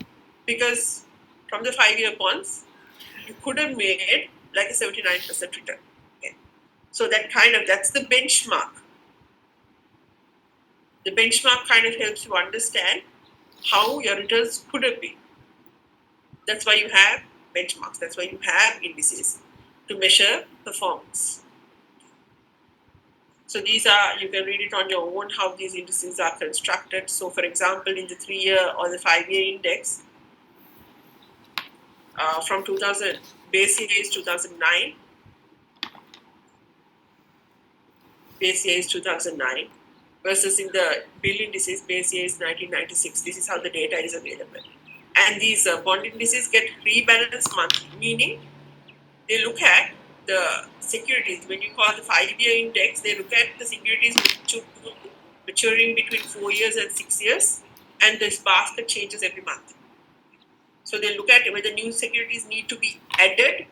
because from the 5-year bonds, you could have made like a 79% return. Okay. So that's the benchmark. The benchmark kind of helps you understand how your returns could have been. That's why you have benchmarks. That's why you have indices to measure performance. So these are, you can read it on your own how these indices are constructed. So for example, in the 3-year or the 5-year index, from 2000, base year is 2009. Base year is 2009 versus in the bill indices, base year is 1996. This is how the data is available. And these bond indices get rebalanced monthly, meaning they look at the securities. When you call the 5-year index, they look at the securities maturing between 4 years and 6 years, and this basket changes every month. So they look at whether new securities need to be added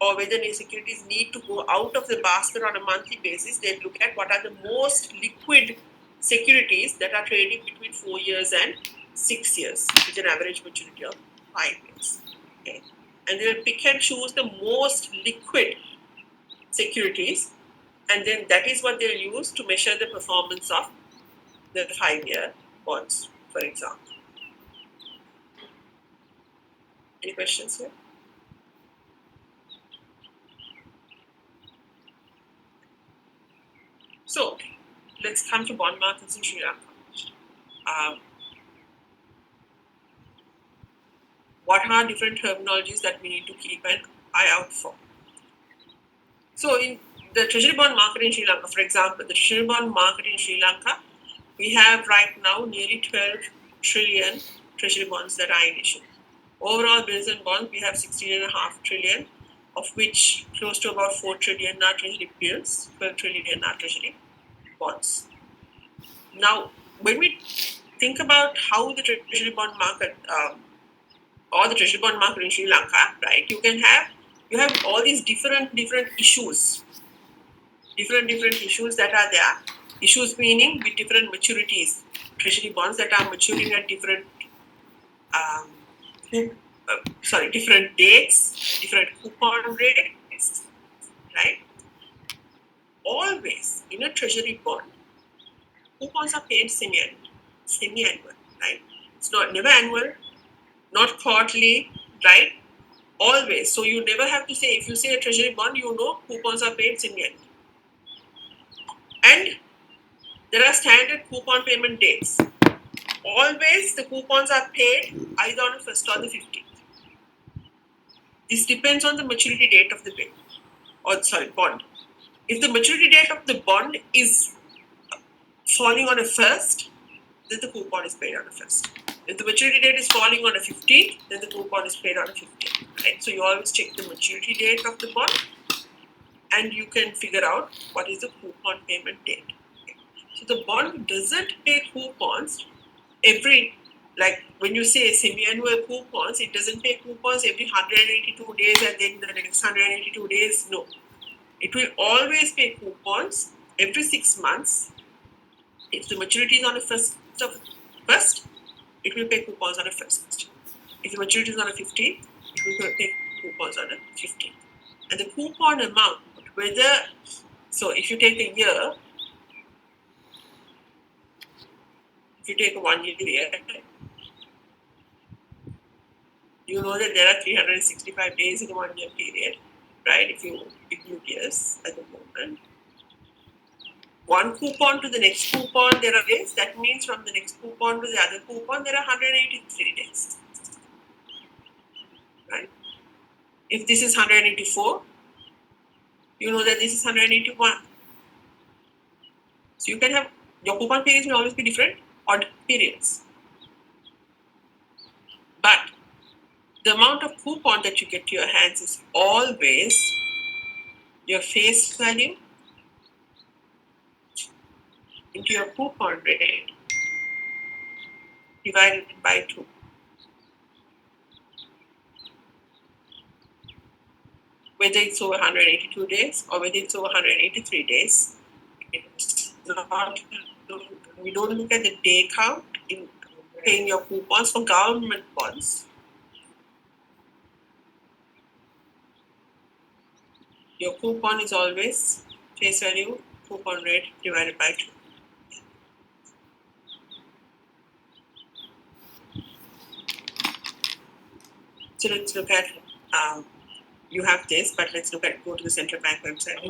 or whether new securities need to go out of the basket on a monthly basis. They look at what are the most liquid securities that are trading between 4 years and 6 years, with an average maturity of 5 years. Okay. And they'll pick and choose the most liquid securities, and then that is what they'll use to measure the performance of the 5-year bonds, for example. Any questions here? So let's come to bond markets in Sri Lanka. What are different terminologies that we need to keep an eye out for? So in the treasury bond market in Sri Lanka, for example, the treasury bond market in Sri Lanka, we have right now nearly 12 trillion treasury bonds that are in issue. Overall bills and bonds, we have 16.5 trillion, of which close to about 4 trillion are treasury bills, 12 trillion are treasury bonds. Now, when we think about how the treasury bond market or the treasury bond market in Sri Lanka, right, you have all these different issues, different issues that are there. Issues meaning with different maturities, treasury bonds that are maturing at different different dates, different coupon rates, right? Always in a treasury bond, coupons are paid semi-annual, right? It's never annual, not quarterly, right? Always. So you never have to say, if you say a treasury bond, you know coupons are paid semi-annual. And there are standard coupon payment dates. Always the coupons are paid either on the 1st or the 15th. This depends on the maturity date of the bond. If the maturity date of the bond is falling on a 1st, then the coupon is paid on a 1st. If the maturity date is falling on a 15th, then the coupon is paid on a 15th. Right? So you always check the maturity date of the bond, and you can figure out what is the coupon payment date. Okay. So the bond doesn't pay coupons like when you say semi-annual coupons, it doesn't pay coupons every 182 days and then the next 182 days. No. It will always pay coupons every 6 months. If the maturity is on the 1st, it will pay coupons on the 1st. If the maturity is on the 15th, it will pay coupons on the 15th. And the coupon amount, so if you take a year, if you take a 1 year period, you know that there are 365 days in a 1 year period, right? If you include years at the moment. One coupon to the next coupon, there are days. That means from the next coupon to the other coupon, there are 183 days. Right? If this is 184, you know that this is 181. So you can have, your coupon periods will always be different, odd periods. But the amount of coupon that you get to your hands is always your face value into your coupon rate divided by 2. Whether it's over 182 days or whether it's over 183 days, we don't look at the day count in paying your coupons for government bonds. Your coupon is always face value, coupon rate divided by 2. So let's look at, you have this, but let's go to the central bank website.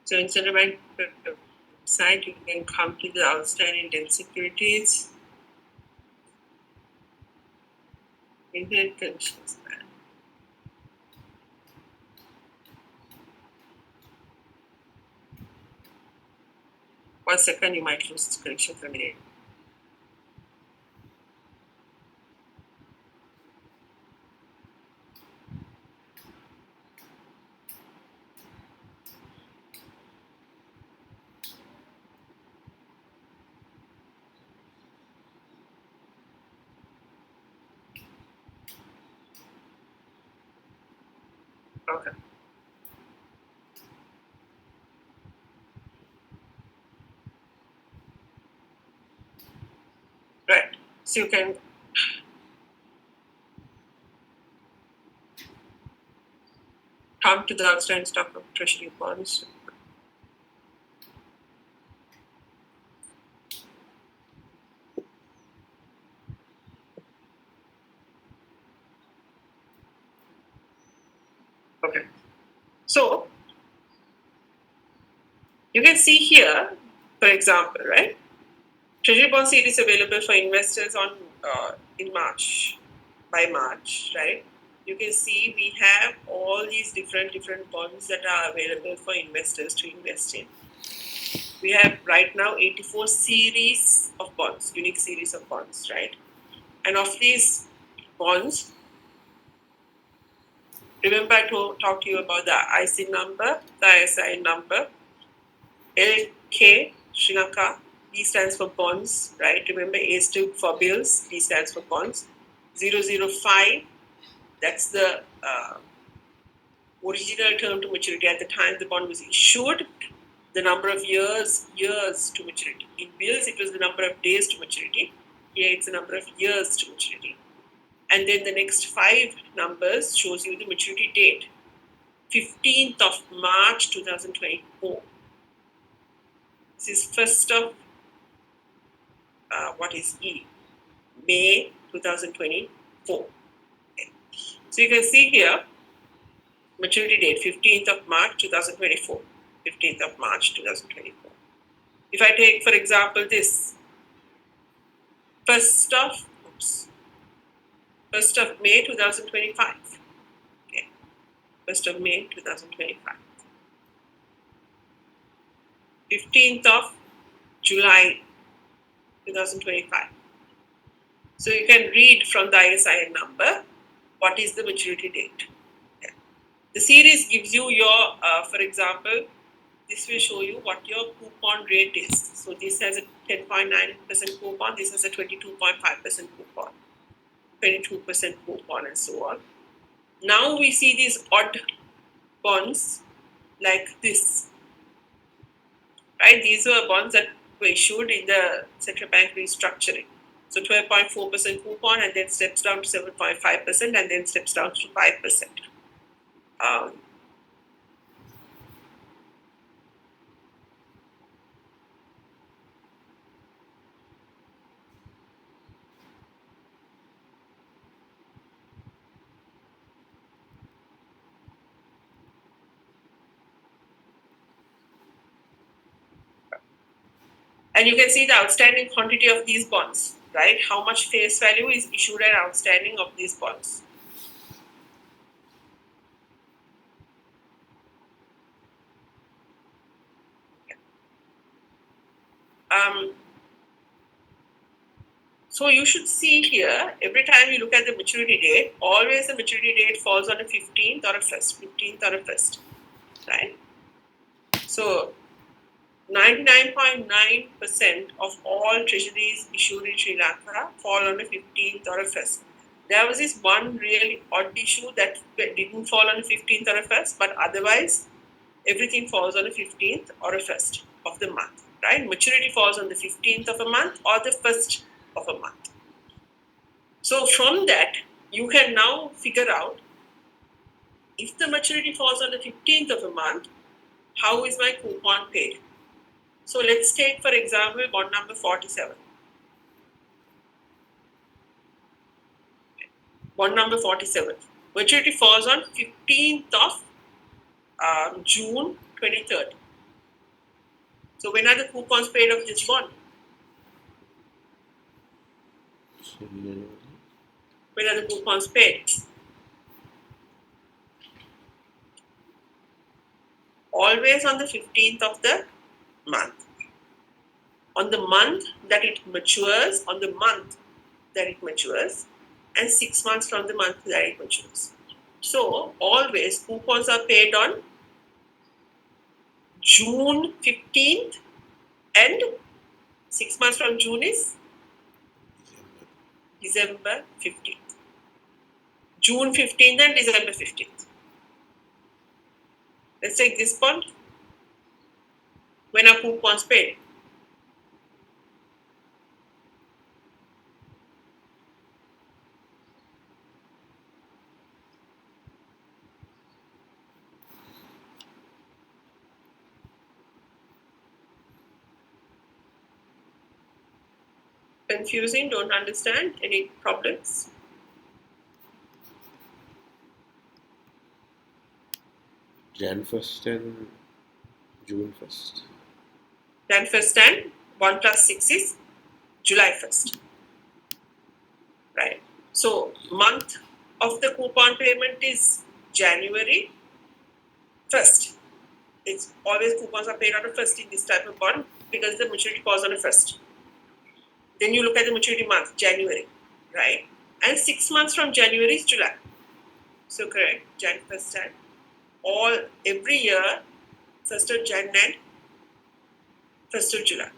So in central bank website, you can come to the outstanding debt securities. Internet connections. 1 second, you might lose connection for a minute. Okay. Right. So you can come to the outstanding stock of treasury bonds. Okay. So you can see here, for example, right? Treasury bond series available for investors on in March, by March, right? You can see we have all these different bonds that are available for investors to invest in. We have right now 84 series of bonds, unique series of bonds, right? And of these bonds, remember I talked to you about the IC number, the ISI number, LK, Sri Lanka, B stands for bonds, right? Remember A stood for bills, B stands for bonds. 005, that's the original term to maturity at the time the bond was issued. The number of years to maturity. In bills, it was the number of days to maturity. Here, it's the number of years to maturity. And then the next 5 numbers shows you the maturity date. 15th of March 2024. This is 1st of what is E? May 2024. Okay. So you can see here, maturity date 15th of March 2024. 15th of March 2024. If I take, for example, this 1st of May 2025. Okay. 1st of May 2025. 15th of July 2025. So you can read from the ISIN number what is the maturity date. Okay. The series gives you your, for example, this will show you what your coupon rate is. So this has a 10.9% coupon, this has a 22.5% coupon, 22% coupon, and so on. Now we see these odd bonds like this, right? These were bonds that were issued in the central bank restructuring. So 12.4% coupon and then steps down to 7.5% and then steps down to 5%. And you can see the outstanding quantity of these bonds, right? How much face value is issued and outstanding of these bonds. So you should see here, every time you look at the maturity date, always the maturity date falls on a 15th or a 1st, right? So 99.9% of all treasuries issued in Sri Lanka fall on a 15th or a 1st. There was this one really odd issue that didn't fall on a 15th or a 1st, but otherwise everything falls on the 15th or a 1st of the month, right? Maturity falls on the 15th of a month or the 1st of a month. So from that, you can now figure out if the maturity falls on the 15th of a month, how is my coupon paid? So let's take, for example, bond number 47. Bond number 47. Maturity falls on 15th of June 23rd. So when are the coupons paid of this bond? So, yeah. When are the coupons paid? Always on the 15th of the month. On the month that it matures, and 6 months from the month that it matures. So always coupons are paid on June 15th, and 6 months from June is December 15th. June 15th and December 15th. Let's take this bond. When are coupons paid? Confusing? Don't understand? Any problems? Jan 1st and June 1st. Jan 1st and 1 plus 6 is July 1st. Right. So month of the coupon payment is January 1st. It's always coupons are paid on the 1st in this type of bond because the maturity falls on the 1st. Then you look at the maturity month, January, right? And 6 months from January is July. So correct, Jan 1st and every year, 1st of Jan and 1st of July.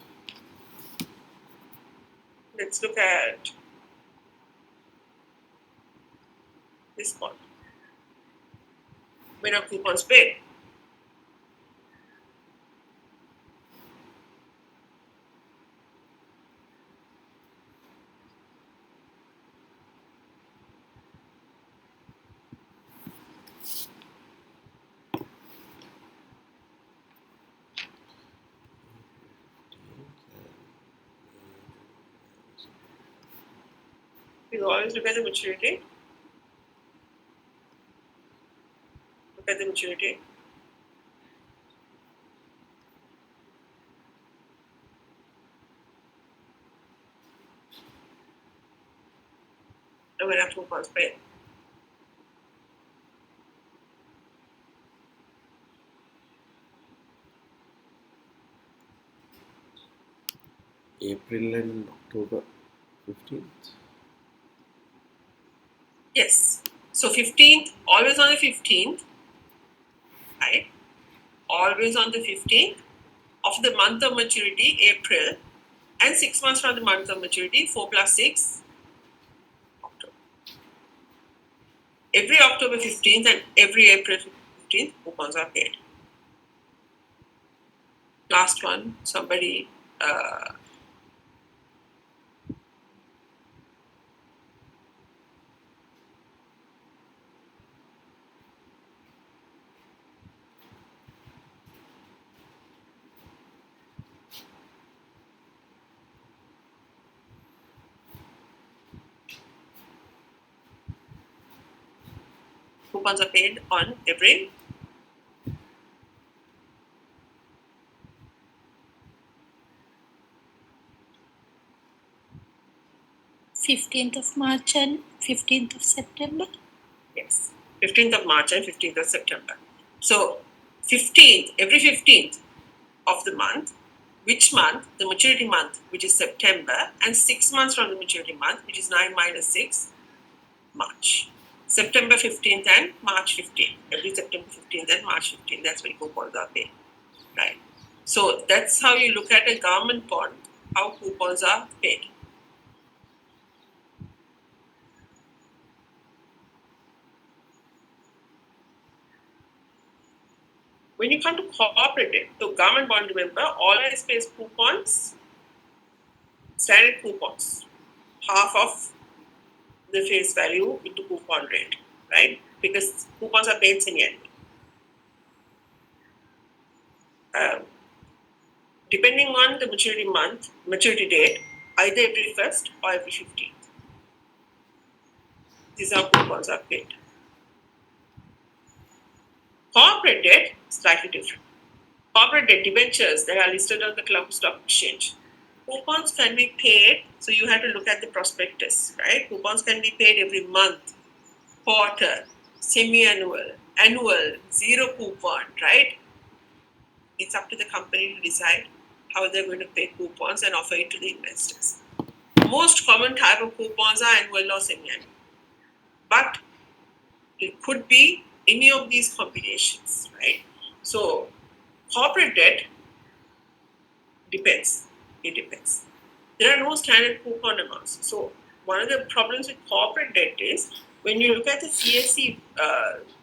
Let's look at this bond. When are coupons paid? We always look at the maturity. Look at the maturity. And when are coupons paid? April and October 15th. Yes. So 15th, always on the 15th, right? Always on the 15th of the month of maturity, April, and 6 months from the month of maturity, 4 plus 6, October. Every October 15th and every April 15th, coupons are paid. Last one, somebody coupons are paid on every 15th of March and 15th of September. Yes, 15th of March and 15th of September. So 15th, every 15th of the month, which month? The maturity month, which is September, and 6 months from the maturity month, which is 9 minus 6, March. September 15th and March 15th. Every September 15th and March 15th, that's when coupons are paid. Right. So that's how you look at a government bond, how coupons are paid. When you come to cooperative, so government bond, remember, always pays coupons, standard coupons, half of the face value into coupon rate, right? Because coupons are paid semi-annually. Depending on the maturity date, either every 1st or every 15th. These are coupons are paid. Corporate debt, slightly different. corporate debt debentures that are listed on the Colombo Stock Exchange. Coupons can be paid, so you have to look at the prospectus, right? Coupons can be paid every month, quarter, semi-annual, annual, zero coupon, right? It's up to the company to decide how they're going to pay coupons and offer it to the investors. Most common type of coupons are annual or semi-annual, but it could be any of these combinations, right? So corporate debt depends. It depends. There are no standard coupon amounts. So one of the problems with corporate debt is when you look at the CSE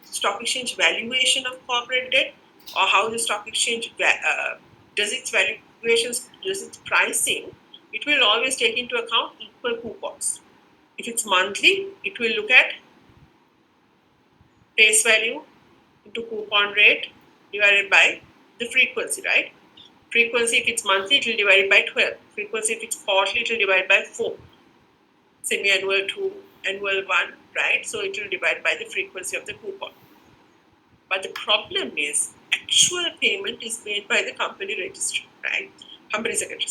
stock exchange valuation of corporate debt, or how the stock exchange does its valuations, does its pricing, it will always take into account equal coupons. If it's monthly, it will look at face value into coupon rate divided by the frequency, right? Frequency, if it's monthly, it will divide it by 12. Frequency, if it's quarterly, it will divide by 4. Semi-annual 2, annual 1, right? So it will divide by the frequency of the coupon. But the problem is, actual payment is made by the company registry, right? Company secretary.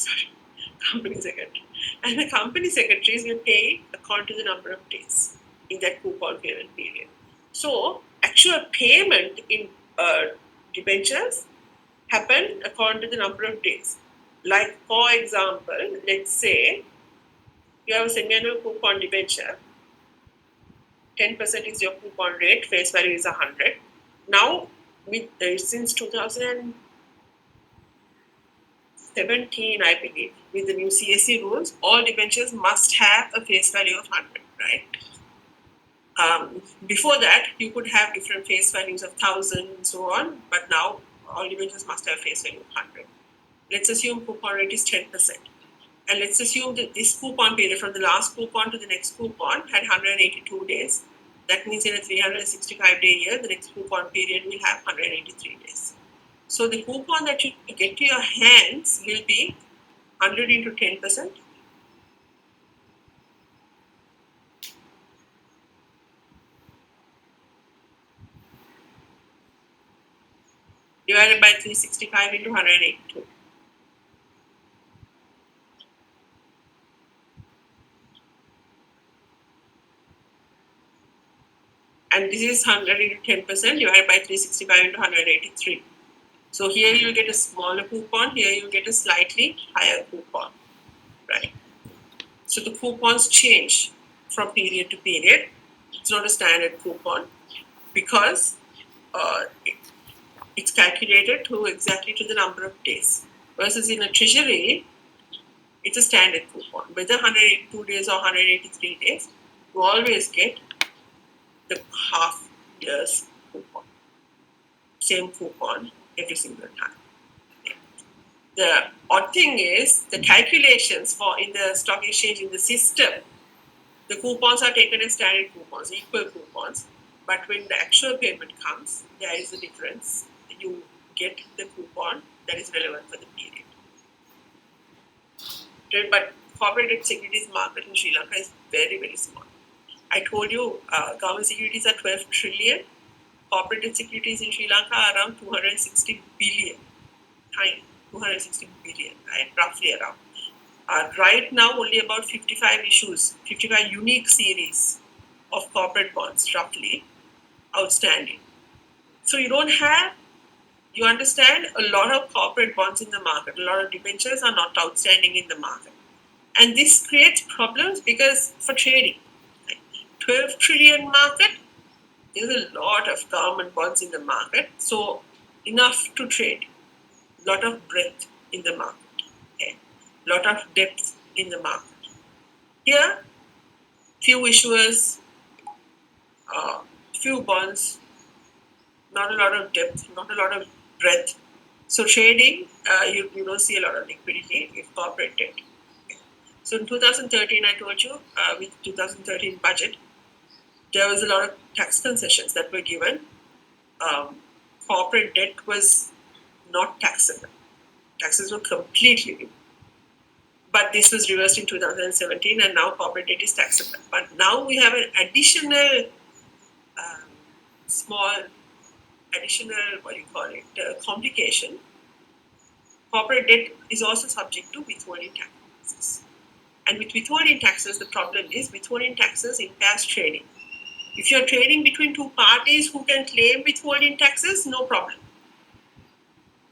And the company secretaries will pay according to the number of days in that coupon payment period. So actual payment in debentures happen according to the number of days. Like, for example, let's say you have a semi-annual coupon debenture, 10% is your coupon rate, face value is 100. Now, since 2017, I believe, with the new CSE rules, all debentures must have a face value of 100, right? Before that, you could have different face values of 1,000 and so on, but now all debentures must have a face value of 100. Let's assume coupon rate is 10%. And let's assume that this coupon period, from the last coupon to the next coupon, had 182 days. That means in a 365-day year, the next coupon period will have 183 days. So the coupon that you get to your hands will be 100 into 10%. Divided by 365 into 182. And this is 100 into 10% divided by 365 into 183. So here you will get a smaller coupon, here you will get a slightly higher coupon, right? So the coupons change from period to period. It's not a standard coupon because it's calculated exactly to the number of days. Versus in a treasury, it's a standard coupon. Whether 182 days or 183 days, you always get the half year's coupon. Same coupon every single time. The odd thing is the calculations for in the stock exchange in the system, the coupons are taken as standard coupons, equal coupons. But when the actual payment comes, there is a difference. You get the coupon that is relevant for the period. But corporate debt securities market in Sri Lanka is very, very small. I told you government securities are 12 trillion. Corporate debt securities in Sri Lanka are around 260 billion. Tiny, 260 billion, right? Roughly around. Right now, only about 55 unique series of corporate bonds, roughly, outstanding. So you understand, a lot of corporate bonds in the market, a lot of debentures are not outstanding in the market. And this creates problems because for trading, 12 trillion market, there's a lot of government bonds in the market, so enough to trade. Lot of breadth in the market, okay? Lot of depth in the market. Here, few issuers, few bonds, not a lot of depth, not a lot of breadth. So trading, you don't see a lot of liquidity with corporate debt. Okay. So in 2013, I told you, with 2013 budget, there was a lot of tax concessions that were given. Corporate debt was not taxable. Taxes were completely removed. But this was reversed in 2017, and now corporate debt is taxable. But now we have an additional complication, corporate debt is also subject to withholding taxes. And with withholding taxes, the problem is withholding taxes impairs trading. If you're trading between two parties who can claim withholding taxes, no problem.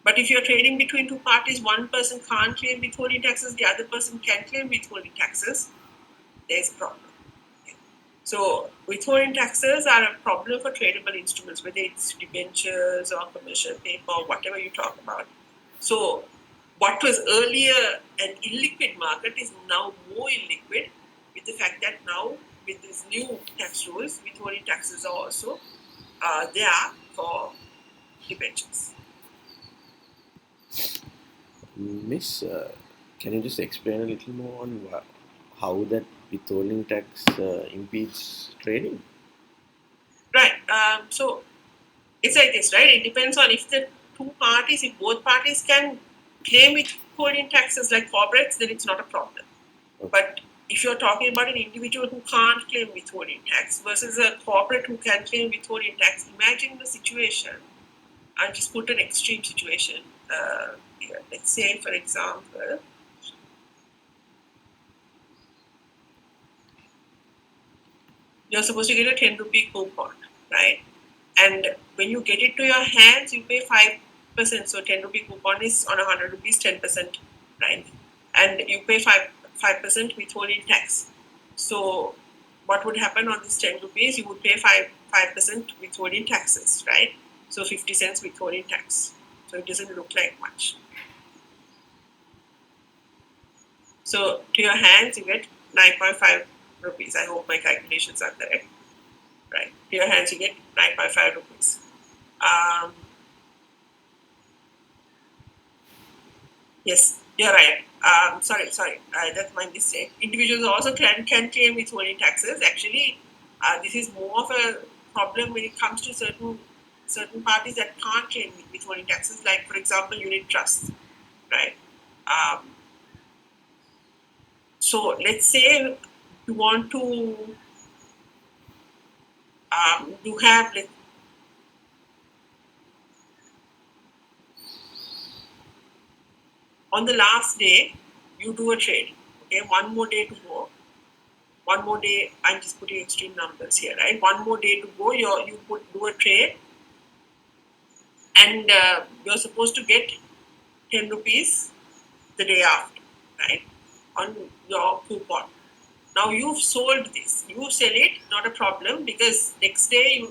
But if you're trading between two parties, one person can't claim withholding taxes, the other person can claim withholding taxes, there's a problem. So withholding taxes are a problem for tradable instruments, whether it's debentures or commercial paper or whatever you talk about. So what was earlier an illiquid market is now more illiquid, with the fact that now with these new tax rules, withholding taxes are also there for debentures. Miss, can you just explain a little more on how that withholding tax impedes trading? Right. So it's like this, right? It depends on if the two parties, if both parties can claim withholding taxes like corporates, then it's not a problem. Okay. But if you're talking about an individual who can't claim withholding tax versus a corporate who can claim withholding tax, imagine the situation. I'll just put an extreme situation here. Let's say, for example, you're supposed to get a 10 rupee coupon, right? And when you get it to your hands, you pay 5%. So 10 rupee coupon is on 100 rupees, 10%, right? And you pay 5% withholding tax. So what would happen on this 10 rupees? You would pay 5% withholding taxes, right? So 50 cents withholding tax. So it doesn't look like much. So to your hands, you get 9.5 rupees. I hope my calculations are correct. Right. To your hands, you get 9.5 rupees. Yes, you're right. Sorry, that's my mistake. Individuals also can claim withholding taxes. Actually, this is more of a problem when it comes to certain parties that can't claim withholding taxes, like, for example, unit trusts, right? So let's say you want to you have on the last day you do a trade. Okay, one more day to go. One more day, I'm just putting extreme numbers here, right? One more day to go, you do a trade, and you're supposed to get 10 rupees the day after, right? On your coupon. Now you've sold this, you sell it, not a problem, because next day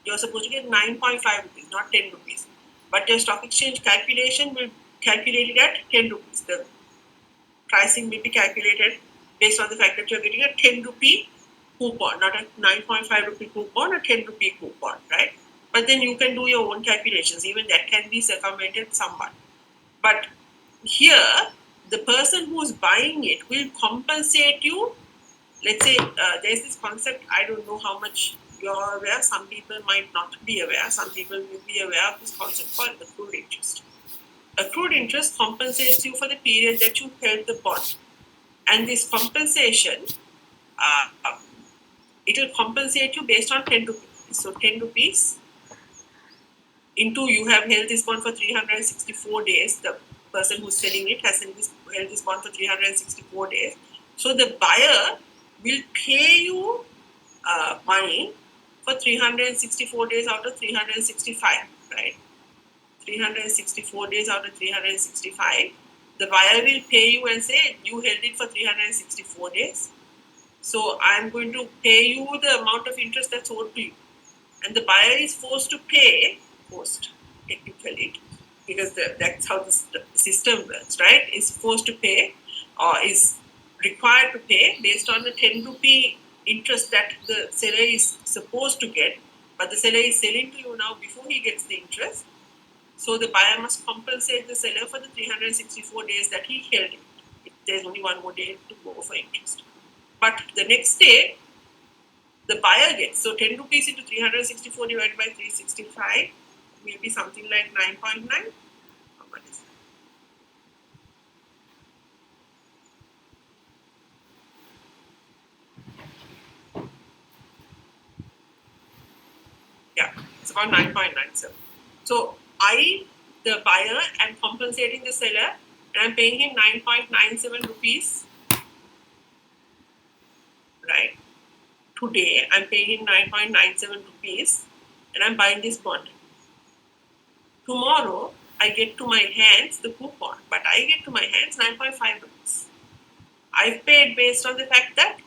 you're supposed to get 9.5 rupees, not 10 rupees. But your stock exchange calculation will calculate it at 10 rupees. The pricing may be calculated based on the fact that you're getting a 10 rupee coupon, not a 9.5 rupee coupon, a 10 rupee coupon, right? But then you can do your own calculations. Even that can be circumvented somewhat. But here, the person who's buying it will compensate you. Let's say there's this concept, I don't know how much you're aware, some people might not be aware, some people will be aware of this concept called accrued interest. Accrued interest compensates you for the period that you held the bond. And this compensation, it will compensate you based on 10 rupees. So 10 rupees into you have held this bond for 364 days. The person who's selling it has held this bond for 364 days. So the buyer will pay you money for 364 days out of 365, right? 364 days out of 365. The buyer will pay you and say, you held it for 364 days. So I'm going to pay you the amount of interest that's owed to you. And the buyer is forced to pay, technically, because that's how the system works, right? Is forced to pay or is required to pay based on the 10 rupee interest that the seller is supposed to get. But the seller is selling to you now before he gets the interest. So the buyer must compensate the seller for the 364 days that he held it. There's only one more day to go for interest. But the next day, the buyer gets, so 10 rupees into 364 divided by 365 will be something like 9.9. How much is that? Yeah, it's about 9.97. So I the buyer, I'm compensating the seller, and I'm paying him 9.97 rupees. Right? Today, I'm paying him 9.97 rupees, and I'm buying this bond. Tomorrow, I get to my hands the coupon, but I get to my hands 9.5 rupees. I've paid based on the fact that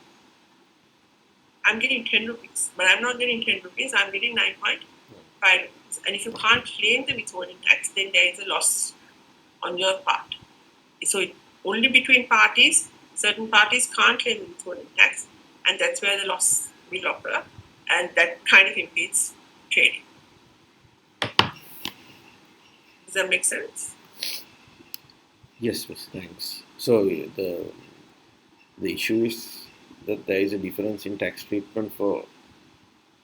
I'm getting 10 rupees, but I'm not getting 10 rupees, I'm getting 9.5 rupees. And if you can't claim the withholding tax, then there is a loss on your part. So only between parties, certain parties can't claim the withholding tax, and that's where the loss will occur, and that kind of impedes trading. Does that make sense? Yes, miss. Thanks. So the issue is that there is a difference in tax treatment for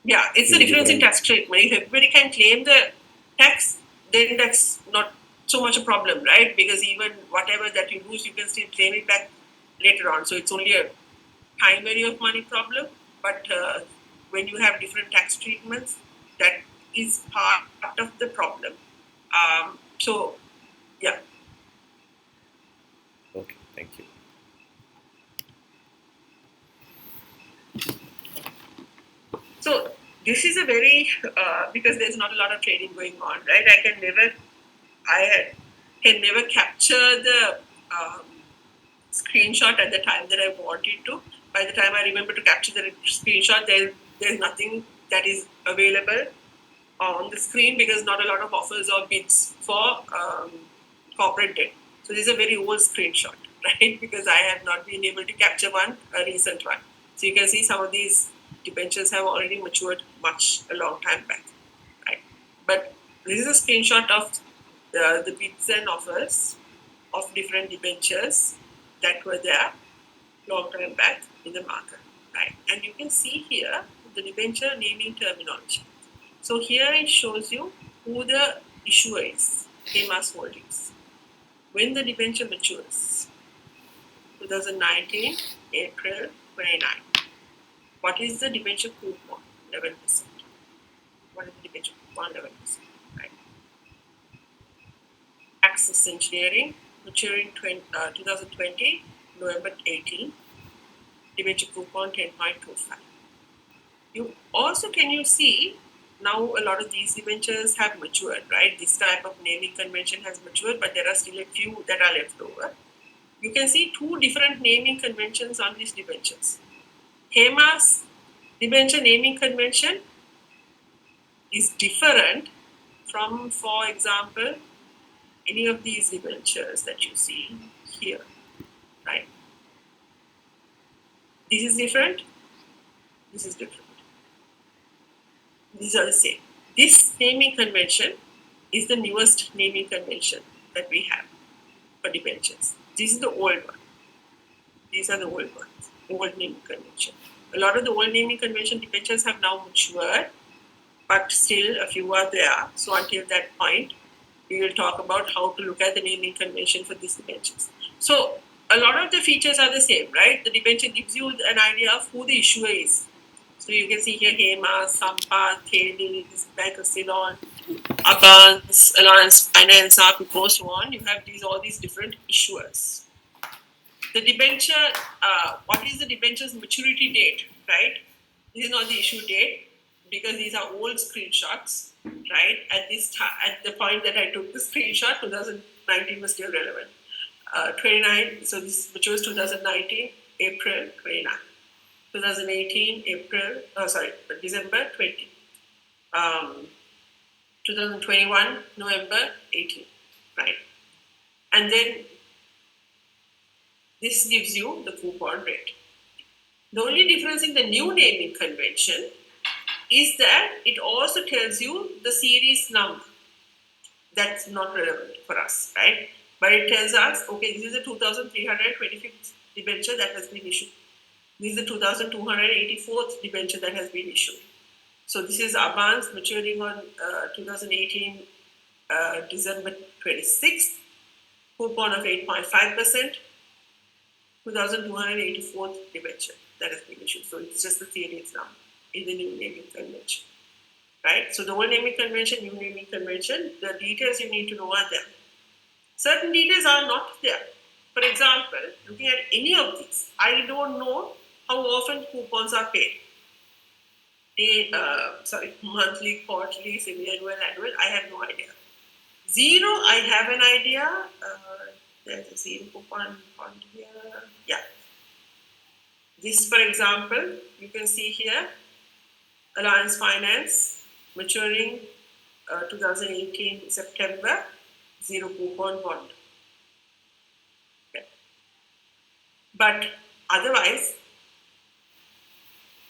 Yeah, it's the difference in tax treatment. If everybody can claim the tax, then that's not so much a problem, right? Because even whatever that you lose, you can still claim it back later on. So it's only a time value of money problem. But when you have different tax treatments, that is part of the problem. So, yeah. Okay, thank you. So this is a very because there's not a lot of trading going on, right? I can never capture the screenshot at the time that I wanted to. By the time I remember to capture the screenshot, there's nothing that is available on the screen because not a lot of offers or bids for corporate debt. So this is a very old screenshot, right? Because I have not been able to capture a recent one. So you can see some of these debentures have already matured a long time back, right? But this is a screenshot of the bids and offers of different debentures that were there long time back in the market, right? And you can see here the debenture naming terminology. So here it shows you who the issuer is, Hemas Holdings. When the debenture matures, 2019, April 29. What is the debenture coupon? 11%. What is the debenture coupon? 11%. Right. Access Engineering, maturing 2020, November 18. Debenture coupon 10.25. You also can you see now a lot of these debentures have matured, right? This type of naming convention has matured, but there are still a few that are left over. You can see two different naming conventions on these debentures. HEMA's debenture naming convention is different from, for example, any of these debentures that you see here, right? This is different. This is different. These are the same. This naming convention is the newest naming convention that we have for debentures. This is the old one. These are the old ones, old naming convention. A lot of the old naming convention debentures have now matured, but still a few are there. So until that point, we will talk about how to look at the naming convention for these debentures. So a lot of the features are the same, right? The debenture gives you an idea of who the issuer is. So you can see here HEMA, Sampath, KD, Bank of Ceylon, Abans, Alliance Finance, APICO, so on. You have all these different issuers. The debenture, what is the debenture's maturity date, right? This is not the issue date because these are old screenshots, right? At the point that I took the screenshot, 2019 was still relevant. 29, so this matures 2019, April 29. 2018, December 20. 2021, November 18, right? And then this gives you the coupon rate. The only difference in the new naming convention is that it also tells you the series number. That's not relevant for us, right? But it tells us, okay, this is the 2325th debenture that has been issued. This is the 2284th debenture that has been issued. So this is Abans maturing on 2018 December 26th, coupon of 8.5%, 2284th debenture that has been issued. So it's just the series number in the new naming convention. right? So the old naming convention, new naming convention, the details you need to know are there. Certain details are not there. For example, looking at any of these, I don't know how often coupons are paid. Monthly, quarterly, semi-annual, annual, I have no idea. Zero, I have an idea. There's a zero coupon on here. Yeah. This, for example, you can see here, Alliance Finance, maturing 2018 September, zero coupon bond. Okay. But otherwise,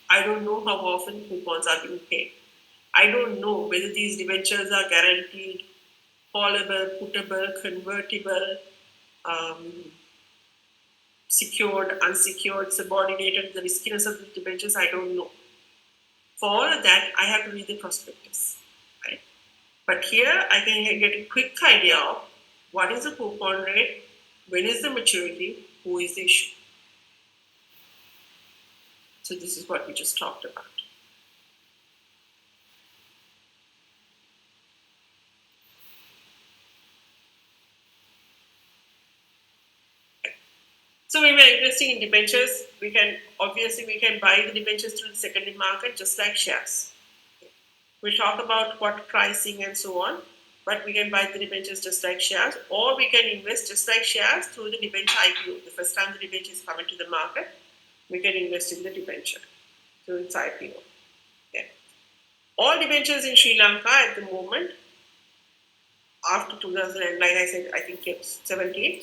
I don't know how often coupons are being paid. I don't know whether these debentures are guaranteed, callable, puttable, convertible, secured, unsecured, subordinated, the riskiness of the debentures, I don't know. For all of that, I have to read the prospectus. Right? But here, I can get a quick idea of what is the coupon rate, when is the maturity, who is the issue. So this is what we just talked about. So when we're investing in debentures, we can buy the debentures through the secondary market just like shares. We'll talk about what pricing and so on, but we can buy the debentures just like shares, or we can invest just like shares through the debenture IPO. The first time the debenture is coming to the market, we can invest in the debenture through its IPO. Okay. All debentures in Sri Lanka at the moment, after 2000, like I said, I think it's 17,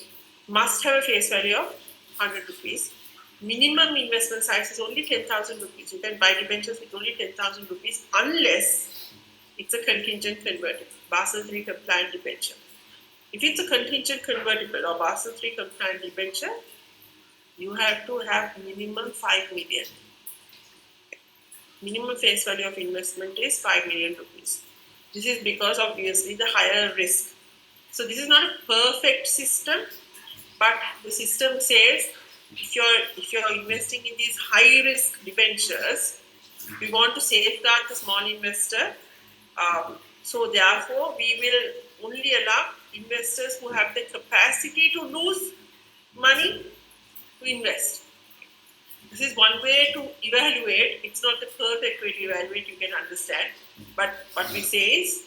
must have a face value of 100 rupees. Minimum investment size is only 10,000 rupees. You can buy debentures with only 10,000 rupees unless it's a contingent convertible, Basel III compliant debenture. If it's a contingent convertible or Basel III compliant debenture, you have to have minimum 5 million. Minimum face value of investment is 5 million rupees. This is because obviously the higher risk. So this is not a perfect system, but the system says if you're investing in these high risk debentures, we want to safeguard the small investor. So therefore, we will only allow investors who have the capacity to lose money to invest. This is one way to evaluate. It's not the perfect way to evaluate, you can understand. But what we say is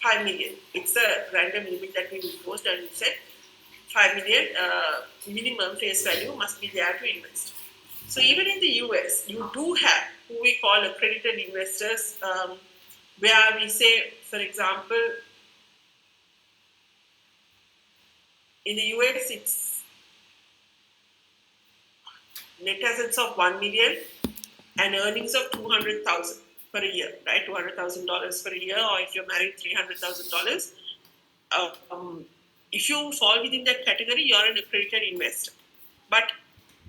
5 million. It's a random limit that we imposed, and we said 5 million minimum face value must be there to invest. So even in the US, you do have who we call accredited investors, where we say, for example, in the US, it's net assets of 1 million and earnings of 200,000 per year, right? $200,000 per year, or if you're married, $300,000. If you fall within that category, you're an accredited investor. But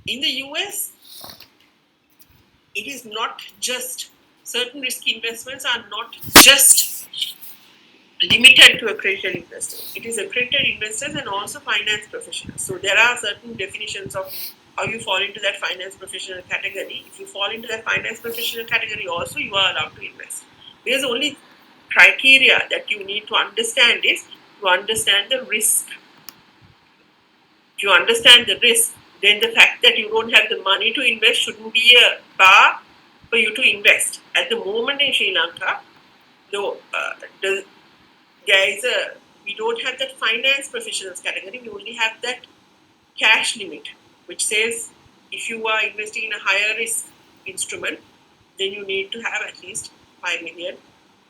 in the US, it is not just certain risky investments are not just limited to accredited investors. It is accredited investors and also finance professionals. So there are certain definitions of how you fall into that finance professional category. If you fall into that finance professional category also, you are allowed to invest. There's only criteria that you need to understand is to understand the risk. If you understand the risk, then the fact that you don't have the money to invest shouldn't be a bar for you to invest. At the moment in Sri Lanka, we don't have that finance professionals category. We only have that cash limit, which says if you are investing in a higher risk instrument, then you need to have at least 5 million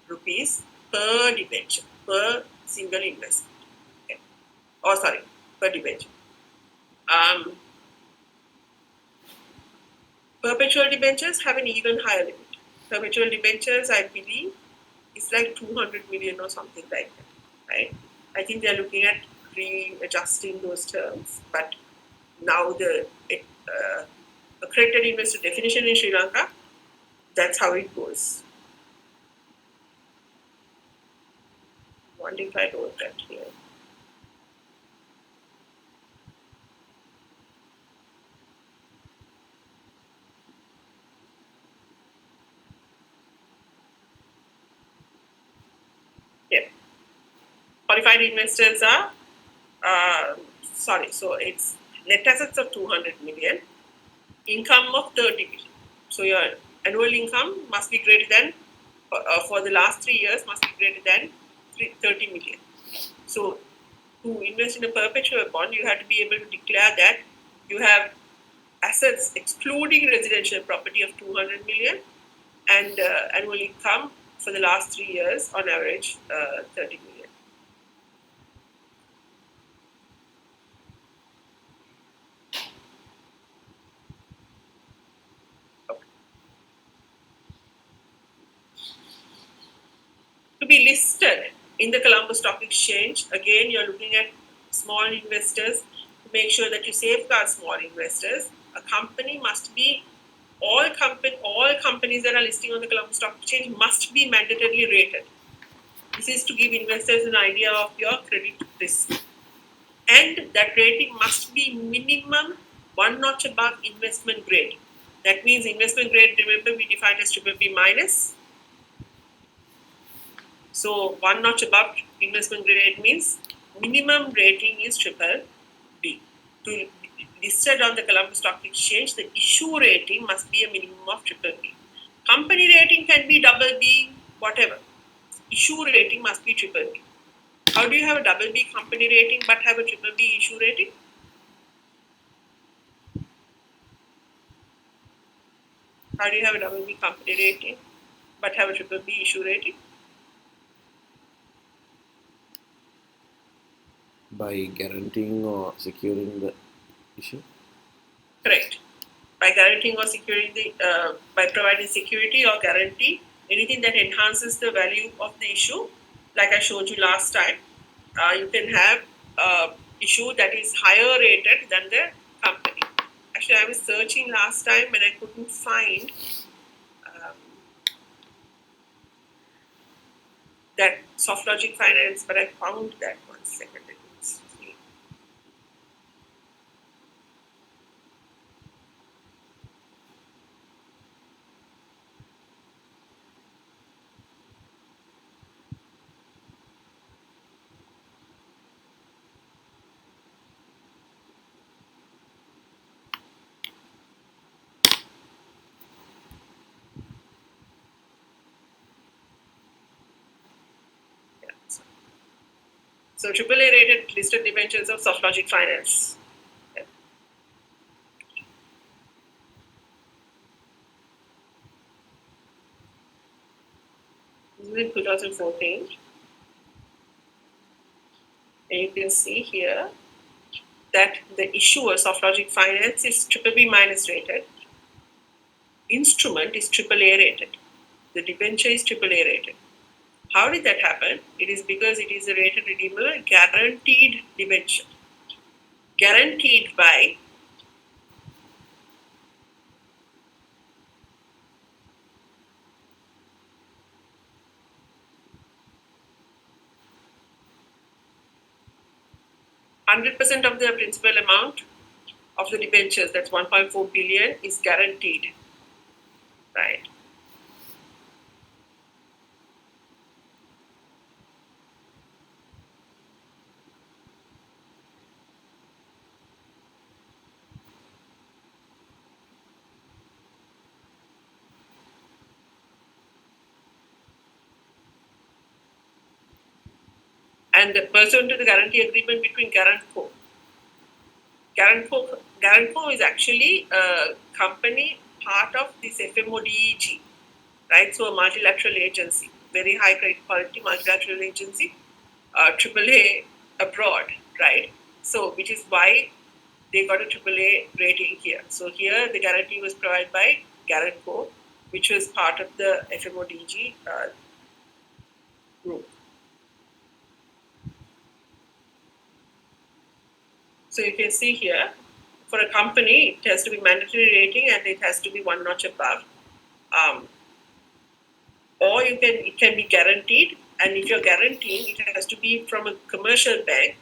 rupees per debenture, per single investment. Okay. Per debenture. Perpetual debentures have an even higher limit. Perpetual debentures, I believe, is like 200 million or something like that, right? I think they're looking at readjusting those terms, but now the accredited investor definition in Sri Lanka, that's how it goes. I wonder if I wrote that here. qualified investors are, so it's net assets of 200 million, income of 30 million. So your annual income must be greater than, for the last 3 years, must be greater than 30 million. So to invest in a perpetual bond, you have to be able to declare that you have assets excluding residential property of 200 million and annual income for the last 3 years on average 30 million. Okay. To be listed in the Colombo Stock Exchange, again, you're looking at small investors to make sure that you safeguard small investors. A company must be, all companies that are listing on the Colombo Stock Exchange must be mandatorily rated. This is to give investors an idea of your credit risk. And that rating must be minimum one notch above investment grade. That means investment grade, remember, we defined as BBB minus. So one notch above investment grade means minimum rating is BBB. To be listed on the Colombo Stock Exchange, the issue rating must be a minimum of BBB. Company rating can be BB, whatever. Issue rating must be BBB. How do you have a BB company rating but have a BBB issue rating? How do you have a BB company rating but have a BBB issue rating? By guaranteeing or securing the issue? Correct. By guaranteeing or securing by providing security or guarantee, anything that enhances the value of the issue, like I showed you last time, you can have issue that is higher rated than the company. Actually, I was searching last time and I couldn't find that Soft Logic Finance, but I found that 1 second. So AAA rated listed debentures of Soft Logic Finance. Yeah. This is in 2014. And you can see here that the issuer, Soft Logic Finance, is BBB minus rated. Instrument is AAA rated. The debenture is AAA rated. How did that happen? It is because it is a rated redeemable guaranteed debenture. Guaranteed by 100% of the principal amount of the debentures, that's 1.4 billion, is guaranteed, right? And pursuant to the guarantee agreement between Guarantor. Guarantor is actually a company part of this FMODEG, right? So a multilateral agency, very high credit quality multilateral agency, AAA abroad, right? So which is why they got a AAA rating here. So here the guarantee was provided by Guarantor, which was part of the FMODEG group. So you can see here, for a company, it has to be mandatory rating and it has to be one notch above. Or it can be guaranteed, and if you're guaranteeing, it has to be from a commercial bank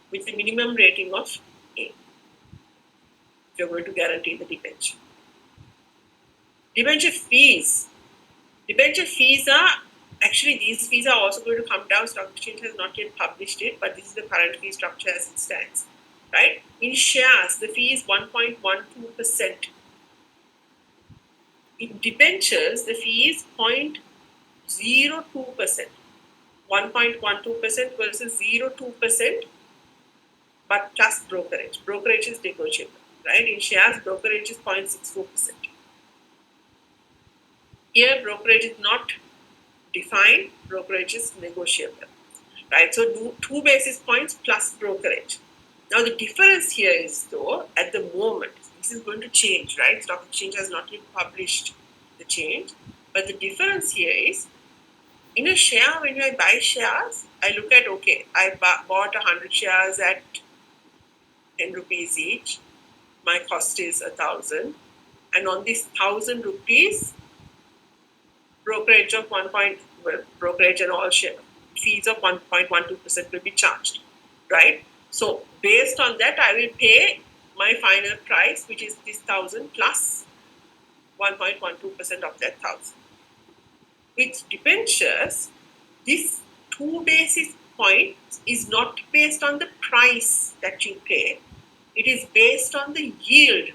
with a minimum rating of A. If you're going to guarantee the debenture. Debenture fees. Debenture fees are Actually, these fees are also going to come down. Stock Exchange has not yet published it, but this is the current fee structure as it stands. Right? In shares, the fee is 1.12%. In debentures, the fee is 0.02%. 1.12% versus 0.2%, but plus brokerage. Brokerage is negotiable. Right? In shares, brokerage is 0.64%. Here, brokerage is not defined, brokerage is negotiable. Right? So, do 2 basis points plus brokerage. Now, the difference here is, though, at the moment, this is going to change, right? Stock Exchange has not yet published the change. But the difference here is, in a share, when I buy shares, I look at, okay, I bought 100 shares at 10 rupees each. My cost is 1,000. And on this 1,000 rupees, brokerage of brokerage and all share fees of 1.12% will be charged, right? So based on that, I will pay my final price, which is this 1,000 plus 1.12% of that 1,000. With debentures, this 2 basis points is not based on the price that you pay. It is based on the yield.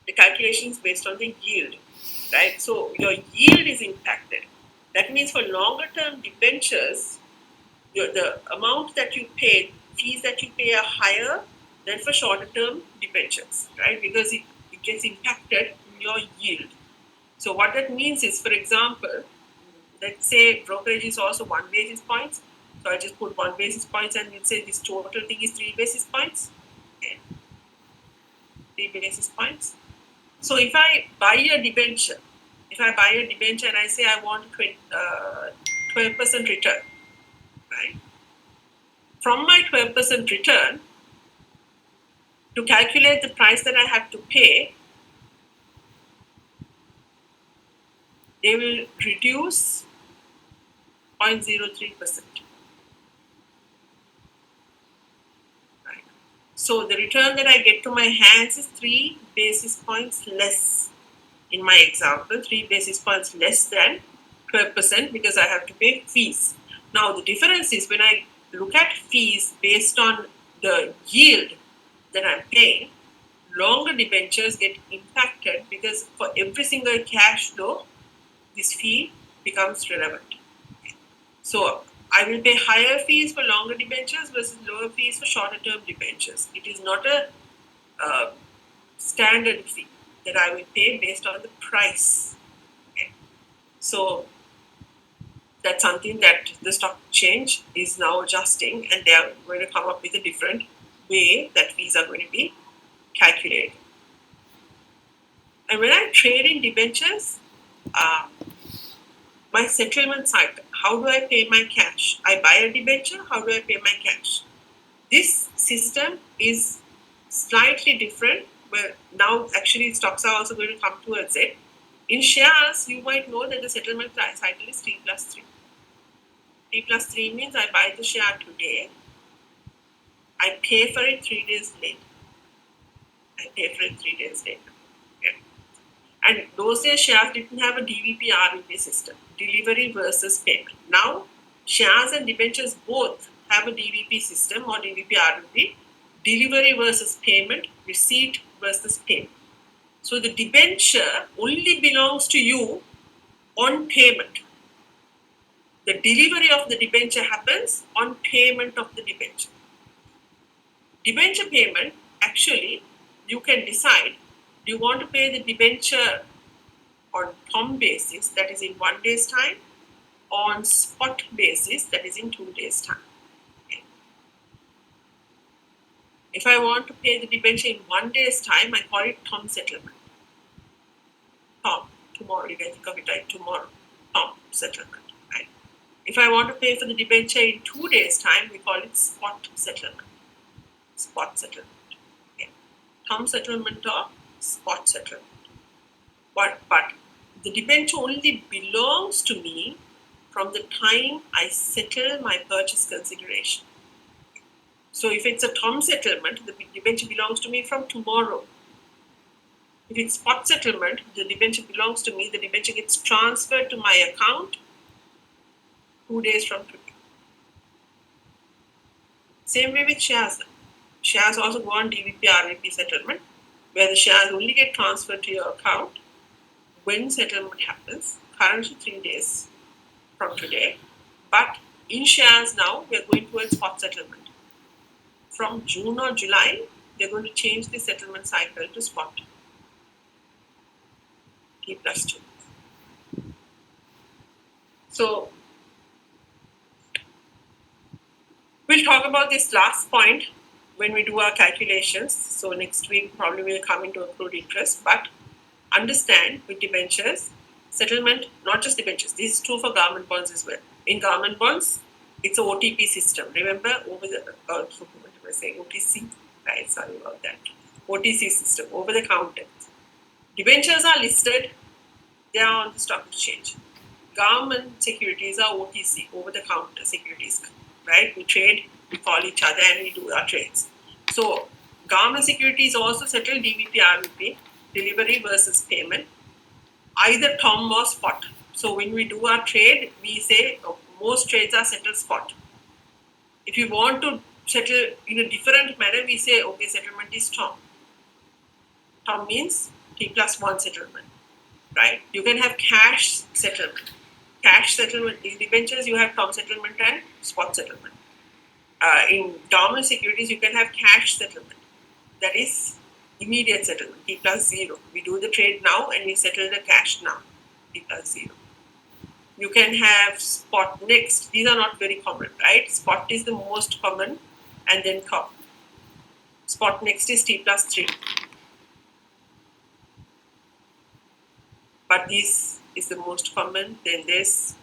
The calculation is based on the yield, right? So your yield is impacted. That means for longer term debentures, the amount that you pay, fees that you pay are higher than for shorter term debentures, right? Because it gets impacted in your yield. So what that means is, for example, let's say brokerage is also 1 basis points. So I just put 1 basis points and we'll say this total thing is 3 basis points. Okay. 3 basis points. So if I buy a debenture, and I say I want 12% return, right? From my 12% return, to calculate the price that I have to pay, they will reduce 0.03%. Right? So the return that I get to my hands is 3 basis points less. In my example, 3 basis points less than 12% because I have to pay fees. Now the difference is when I look at fees based on the yield that I'm paying, longer debentures get impacted because for every single cash flow, this fee becomes relevant. So I will pay higher fees for longer debentures versus lower fees for shorter term debentures. It is not a standard fee that I will pay based on the price. Okay. So that's something that the stock exchange is now adjusting, and they are going to come up with a different way that fees are going to be calculated. And when I trade in debentures, my settlement cycle, how do I pay my cash? I buy a debenture, how do I pay my cash? This system is slightly different, where now actually stocks are also going to come towards it. In shares, you might know that the settlement cycle is T plus 3. T plus 3 means I buy the share today, I pay for it 3 days later. Okay. And those days shares didn't have a DVP RVP system, delivery versus payment. Now, shares and debentures both have a DVP system or DVP RVP, delivery versus payment, receipt versus payment. So the debenture only belongs to you on payment. The delivery of the debenture happens on payment of the debenture. Debenture payment, actually, you can decide, do you want to pay the debenture on thumb basis, that is in 1 day's time, or on spot basis, that is in 2 days' time. Okay. If I want to pay the debenture in 1 day's time, I call it thumb settlement. Thumb, tomorrow, you can think of it like tomorrow, thumb settlement. Right? If I want to pay for the debenture in 2 days' time, we call it spot settlement. Spot settlement. Okay. Thumb settlement or spot settlement. But the debenture only belongs to me from the time I settle my purchase consideration. So if it's a thumb settlement, the debenture belongs to me from tomorrow. If it's spot settlement, the debenture belongs to me, the debenture gets transferred to my account 2 days from today. Same way with shares. Shares also go on DVP RVP settlement, where the shares only get transferred to your account when settlement happens, currently 3 days from today. But in shares now, we are going towards spot settlement. From June or July, they're going to change the settlement cycle to spot. T+2. So we'll talk about this last point when we do our calculations. So next week probably we'll come into accrued interest, but understand with debentures, settlement, not just debentures, this is true for government bonds as well. In government bonds, it's a OTP system. Remember, over the, what am I saying, OTC, right? Sorry about that. OTC system, over the counter. Debentures are listed, they are on the stock exchange. Government securities are OTC, over the counter securities, right? We trade, we call each other and we do our trades. So government securities also settle DVP, RVP, delivery versus payment, either term or spot. So when we do our trade, we say most trades are settled spot. If you want to settle in a different manner, we say, okay, settlement is term. Term means T+1 settlement, right? You can have cash settlement. Cash settlement, in debentures, you have term settlement and spot settlement. In government securities, you can have cash settlement. That is immediate settlement, T+0. We do the trade now and we settle the cash now, T+0. You can have spot next. These are not very common, right? Spot is the most common, and then term. Spot next is T+3. But this is the most common. Then there's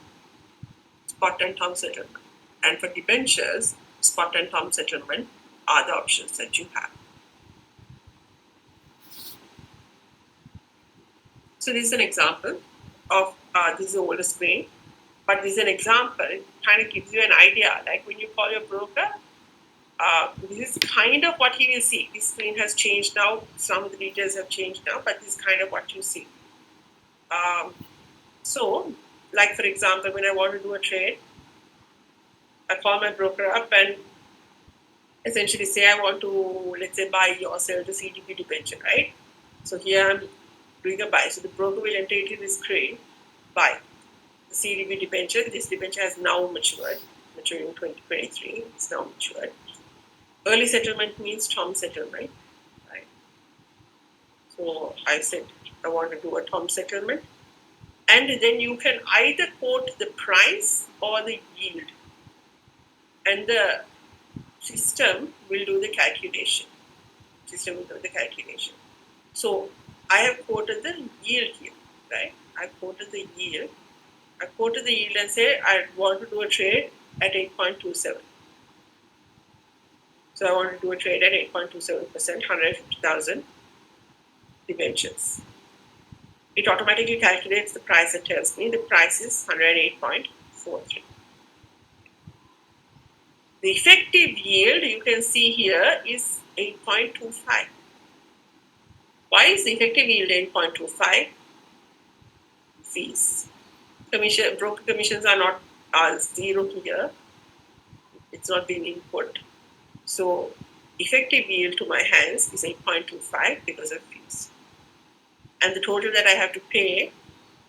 spot and term settlement. And for debentures, spot and term settlement are the options that you have. So this is an example of, this is the older screen, but this is an example. It kind of gives you an idea. Like when you call your broker, this is kind of what he will see. This screen has changed now. Some of the details have changed now, but this is kind of what you see. So, like for example, when I want to do a trade, I call my broker up and essentially say I want to, let's say, buy or sell the CDP debenture, right? So here I'm doing a buy. So the broker will enter into this screen, buy the CDP debenture. This debenture has now matured in 2023. It's now matured. Early settlement means term settlement, right? So I said I want to do a term settlement, and then you can either quote the price or the yield, and the system will do the calculation. So I have quoted the yield here, right? I quoted the yield and say I want to do a trade at 8.27. So I want to do a trade at 8.27%, 150,000 debentures. It automatically calculates the price and tells me the price is 108.43. The effective yield you can see here is 8.25. Why is the effective yield 8.25? Fees. Broker commissions are not zero here. It's not being input. So effective yield to my hands is 8.25 because of fees. And the total that I have to pay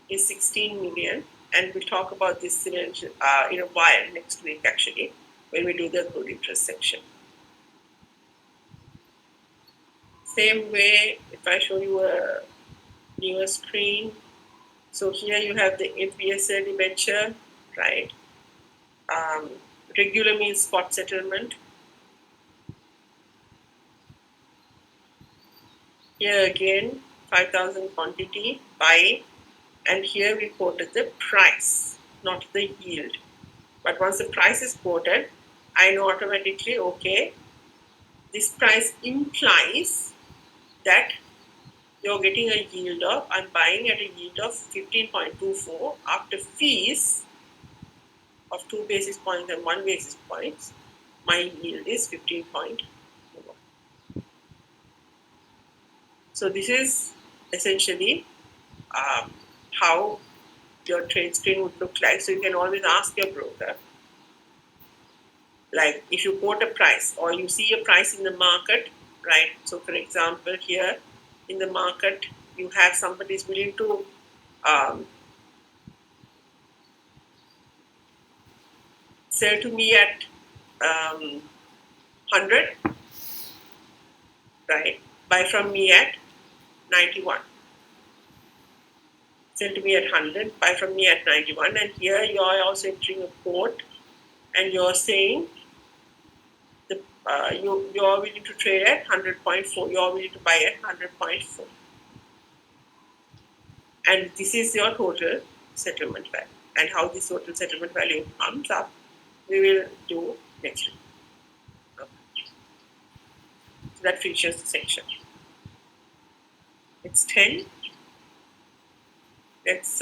is 16 million. And we'll talk about this in a while, next week actually, when we do the accrued interest section. Same way, if I show you a newer screen, so here you have the FBSL debenture, right? Regular means spot settlement. Here again, 5,000 quantity, buy, and here we quoted the price, not the yield. But once the price is quoted, I know automatically, okay, this price implies that you're getting a yield of, I'm buying at a yield of 15.24 after fees of 2 basis points and 1 basis points, my yield is 15.1. So this is essentially how your trade screen would look like. So you can always ask your broker, like if you quote a price or you see a price in the market, right? So for example, here in the market, you have somebody is willing to sell to me at 100, right? Buy from me at 91. Sell to me at 100, buy from me at 91. And here you are also entering a quote and you're saying you're willing to trade at 100.4. You're willing to buy at 100.4. And this is your total settlement value. And how this total settlement value comes up, we will do next week. Okay. So that finishes the section. It's 10. Let's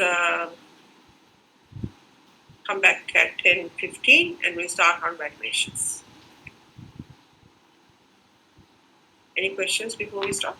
come back at 10:15 and we'll start on valuations. Any questions before we start?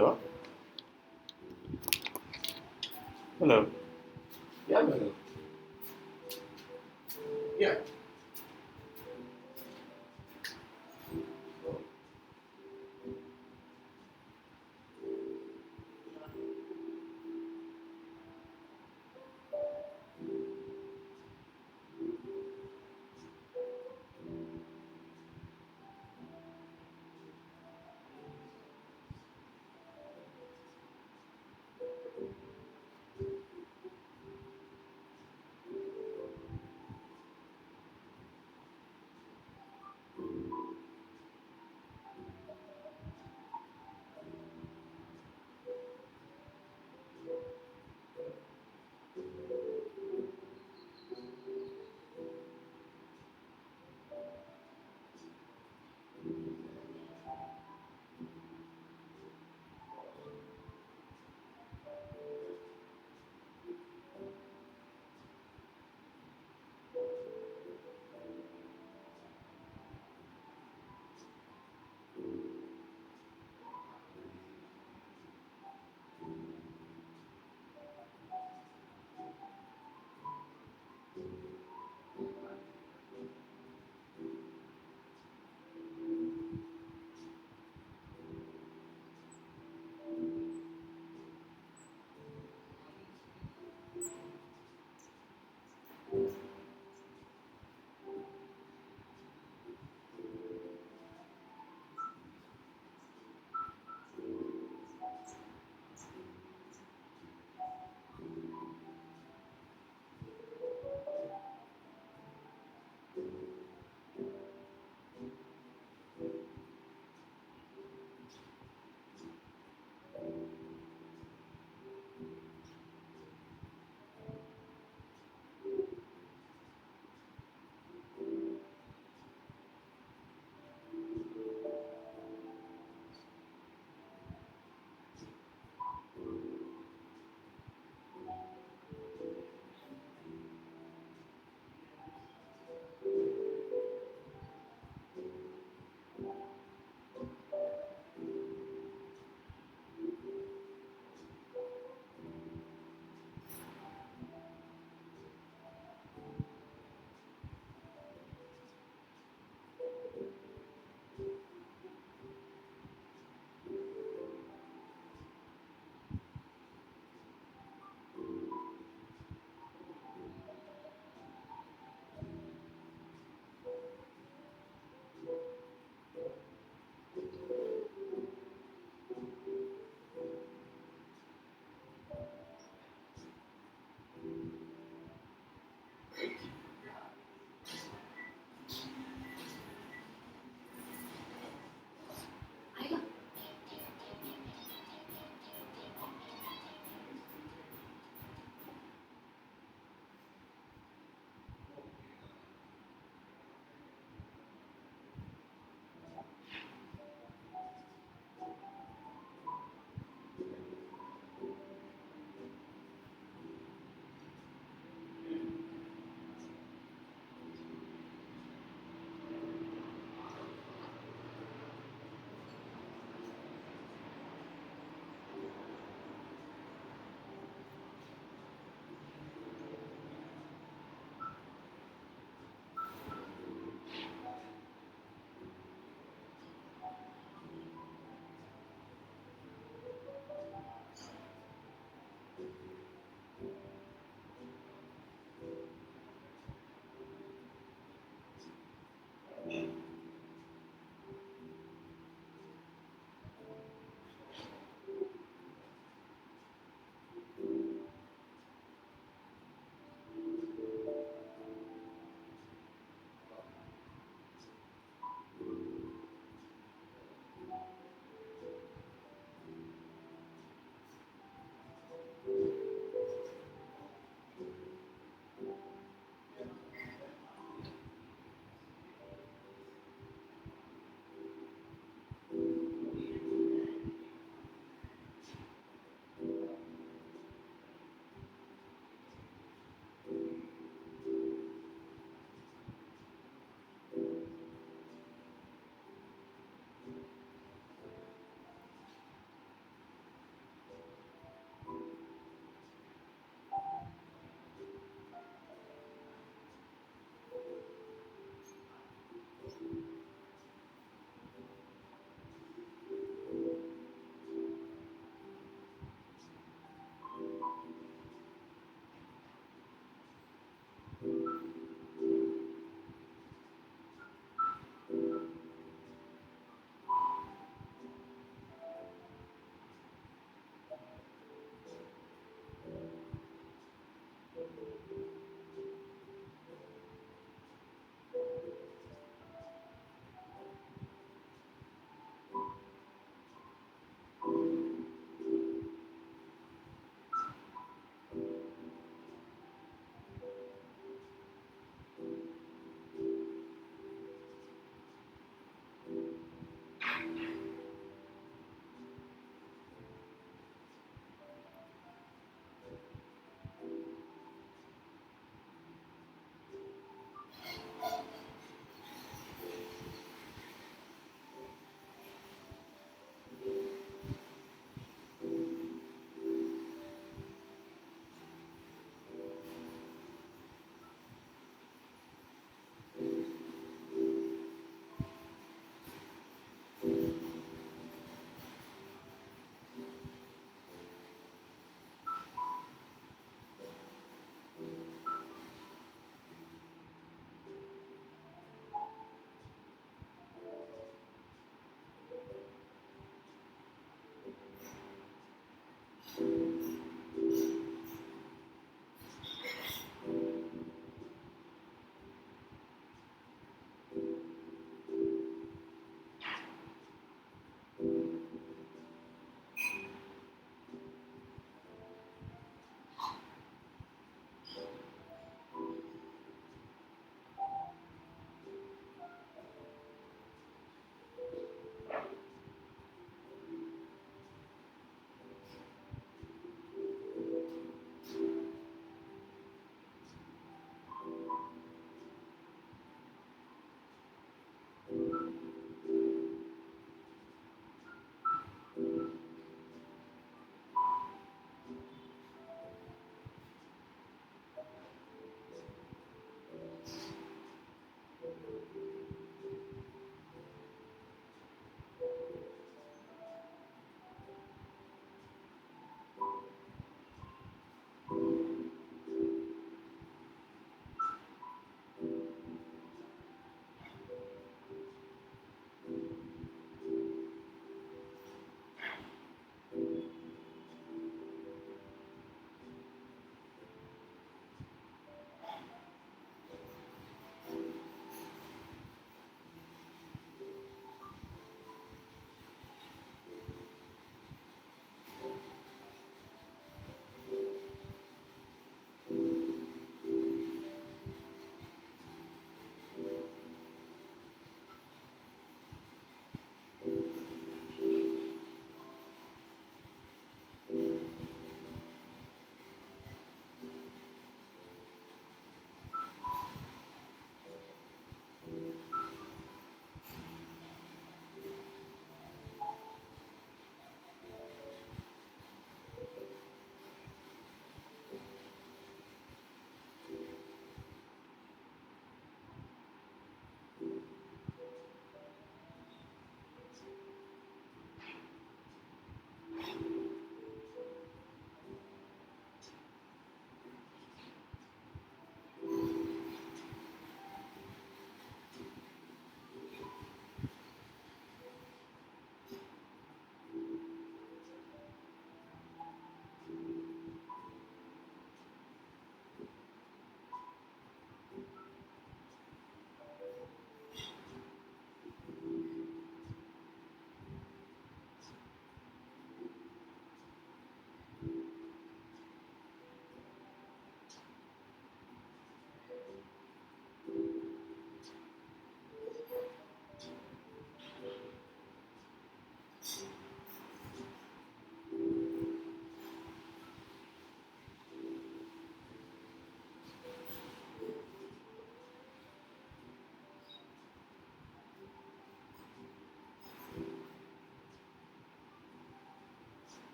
Hello. Hello. Yeah, hello. Yeah.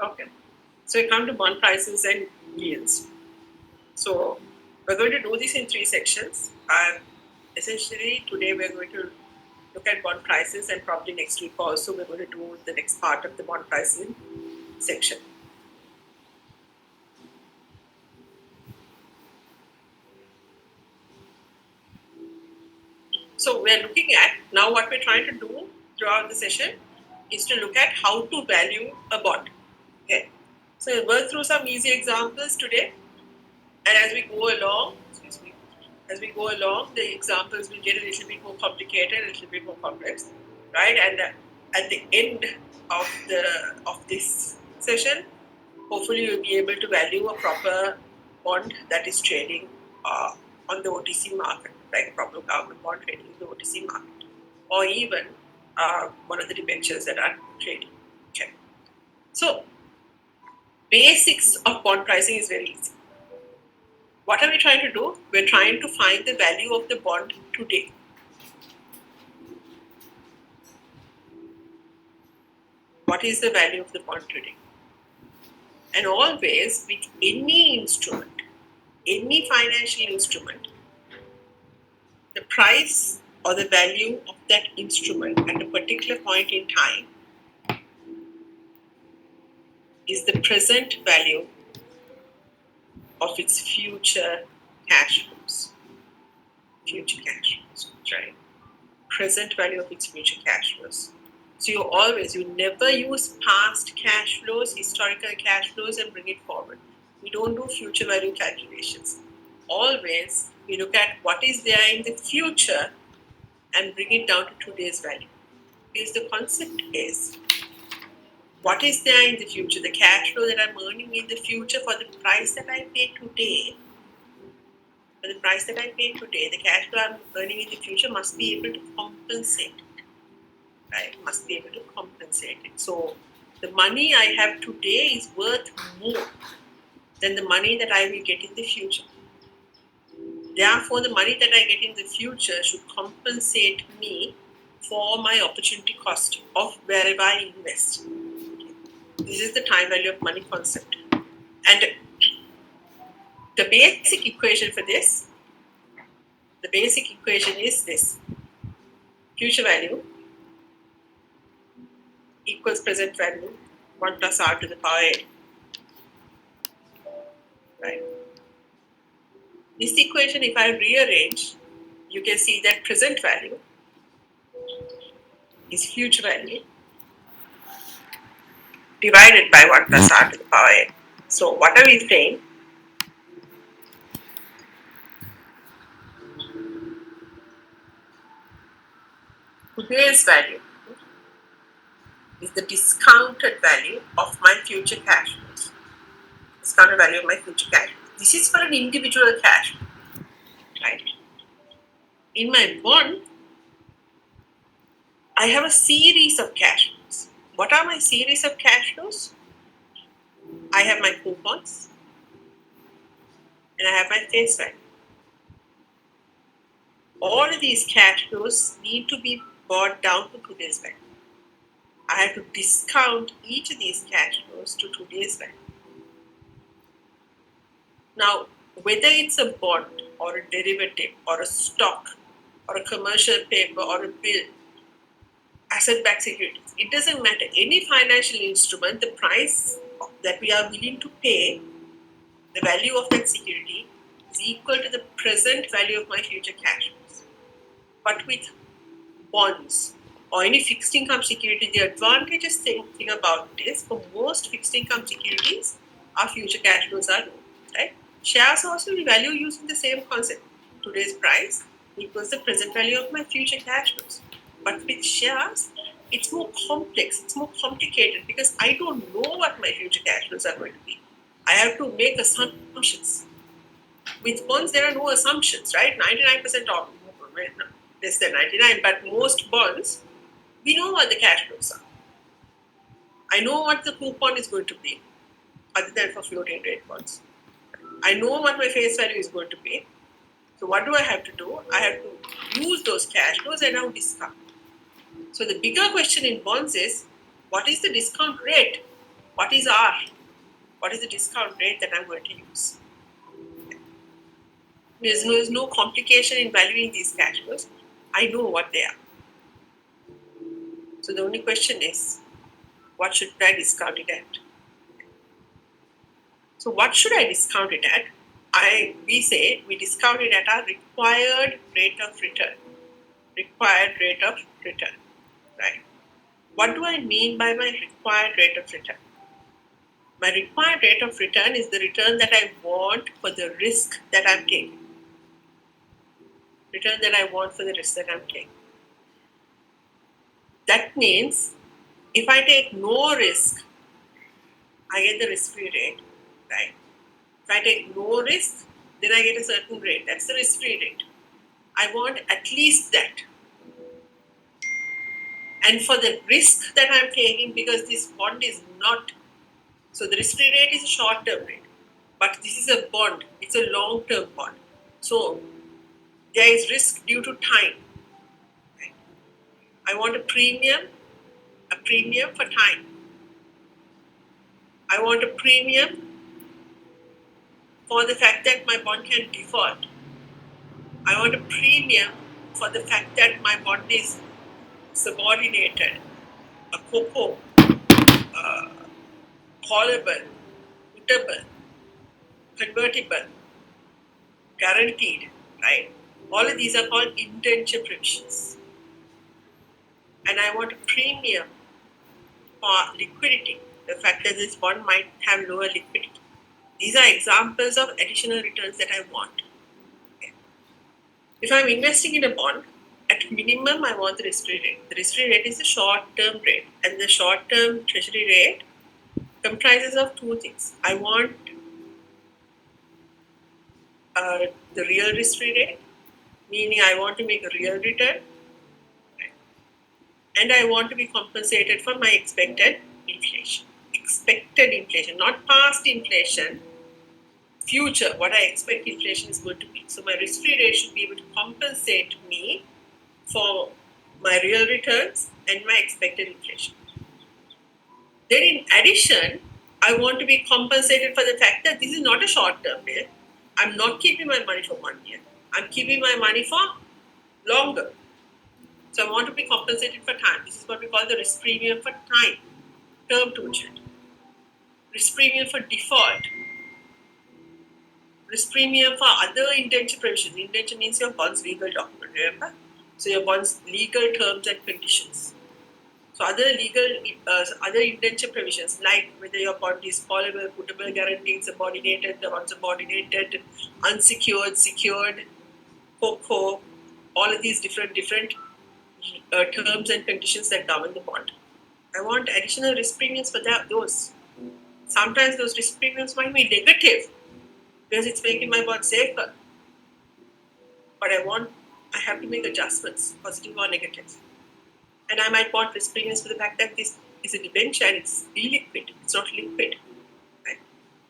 Okay. So we come to bond prices and yields. So we're going to do this in 3 sections. Essentially, today we're going to look at bond prices, and probably next week also we're going to do the next part of the bond pricing section. So we're looking at, now what we're trying to do throughout the session is to look at how to value a bond. Okay. So we'll work through some easy examples today, and as we go along, the examples will get a little bit more complicated, a little bit more complex, right? And at the end of this session, hopefully you'll be able to value a proper bond that is trading on the OTC market, like a proper government bond trading in the OTC market, or even one of the debentures that are trading. Okay. So basics of bond pricing is very easy. What are we trying to do? We're trying to find the value of the bond today. What is the value of the bond today? And always, with any instrument, any financial instrument, the price or the value of that instrument at a particular point in time is the present value of its future cash flows. Future cash flows, right? Present value of its future cash flows. So you never use past cash flows, historical cash flows, and bring it forward. We don't do future value calculations. Always we look at what is there in the future and bring it down to today's value. Because the concept is, what is there in the future, the cash flow that I'm earning in the future for the price that I pay today. For the price that I pay today, the cash flow I'm earning in the future must be able to compensate. Right? Must be able to compensate it. So the money I have today is worth more than the money that I will get in the future. Therefore, the money that I get in the future should compensate me for my opportunity cost of wherever I invest. This is the time value of money concept. And the basic equation for this, is this. Future value equals present value 1 plus r to the power n. Right? This equation, if I rearrange, you can see that present value is future value divided by 1 plus r to the power n. So what are we saying? Today's value is the discounted value of my future cash flows. Discounted value of my future cash flows. This is for an individual cash flow, right? In my bond, I have a series of cash flows. What are my series of cash flows? I have my coupons and I have my face value. All of these cash flows need to be brought down to today's value. I have to discount each of these cash flows to today's value. Now, whether it's a bond or a derivative or a stock or a commercial paper or a bill, asset-backed securities, it doesn't matter. Any financial instrument, the price that we are willing to pay, the value of that security is equal to the present value of my future cash flows. But with bonds or any fixed income security, the advantageous thing about it is, for most fixed income securities, our future cash flows are low, right? Shares also we value using the same concept. Today's price equals the present value of my future cash flows. But with shares, it's more complex, it's more complicated, because I don't know what my future cash flows are going to be. I have to make assumptions. With bonds, there are no assumptions, right? 99% of, less than 99, but most bonds, we know what the cash flows are. I know what the coupon is going to be, other than for floating rate bonds. I know what my face value is going to be. So what do I have to do? I have to use those cash flows and now discount. So the bigger question in bonds is, what is the discount rate? what is R? What is the discount rate that I'm going to use? There's no complication in valuing these cash flows. I know what they are. So the only question is, what should I discount it at? So what should I discount it at? We say we discount it at our required rate of return. Required rate of return, right? What do I mean by my required rate of return? My required rate of return is the return that I want for the risk that I'm taking. Return that I want for the risk that I'm taking. That means if I take no risk, I get the risk-free rate, right? If I take no risk, then I get a certain rate. That's the risk-free rate. I want at least that. And for the risk that I'm taking, because this bond is not, so the risk-free rate is a short-term rate, but this is a bond. It's a long-term bond. So there is risk due to time. Right? I want a premium for time. I want a premium for the fact that my bond can default. I want a premium for the fact that my bond is subordinated, a COCO, callable, puttable, convertible, guaranteed, right? All of these are called indenture provisions. And I want a premium for liquidity, the fact that this bond might have lower liquidity. These are examples of additional returns that I want. Okay. If I'm investing in a bond, at minimum I want the risk-free rate. The risk-free rate is the short-term rate, and the short-term treasury rate comprises of two things. I want the real risk-free rate, meaning I want to make a real return, and I want to be compensated for my expected inflation. Expected inflation, not past inflation, future, what I expect inflation is going to be. So my risk-free rate should be able to compensate me for my real returns and my expected inflation. Then in addition, I want to be compensated for the fact that this is not a short-term deal. I'm not keeping my money for 1 year. I'm keeping my money for longer. So I want to be compensated for time. This is what we call the risk premium for time, term to maturity. Risk premium for default. Risk premium for other indenture provisions. Indenture means your bond's legal document, remember? So your bond's legal terms and conditions. So other indenture provisions, like whether your bond is callable, puttable, guaranteed, subordinated, unsubordinated, unsecured, secured, COCO, all of these different terms and conditions that govern the bond. I want additional risk premiums for those. Sometimes those risk premiums might be negative because it's making my bond safer. But I have to make adjustments, positive or negative. And I might want risk premiums for the fact that this is a debenture and it's illiquid, it's not liquid. Right?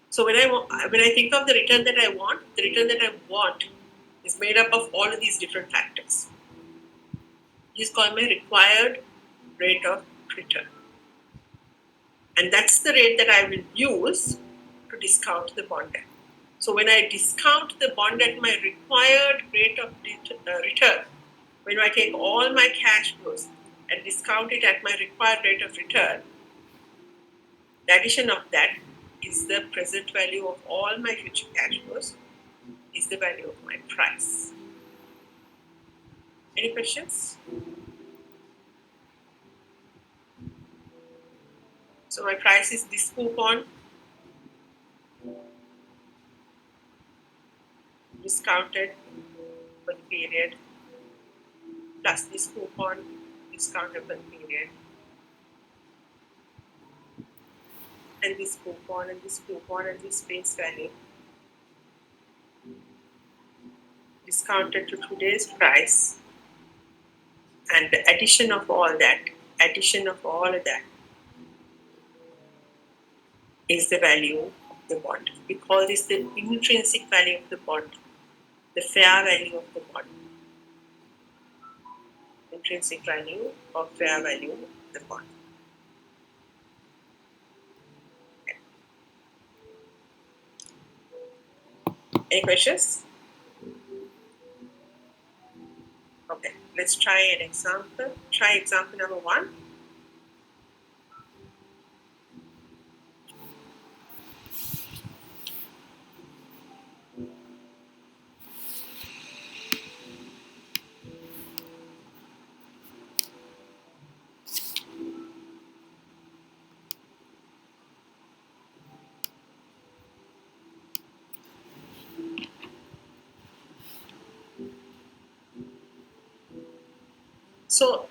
So when I think of the return that I want is made up of all of these different factors. This is called my required rate of return. And that's the rate that I will use to discount the bond at. So when I discount the bond at my required rate of return, when I take all my cash flows and discount it at my required rate of return, the addition of that is the present value of all my future cash flows, is the value of my price. Any questions? So my price is this coupon discounted for the period plus this coupon discounted for the period, and this coupon and this coupon and this face value discounted to today's price, and the addition of all of that is the value of the bond. We call this the intrinsic value of the bond, the fair value of the bond. Intrinsic value or fair value of the bond. Any questions? Okay, let's try an example. Try example number 1. So,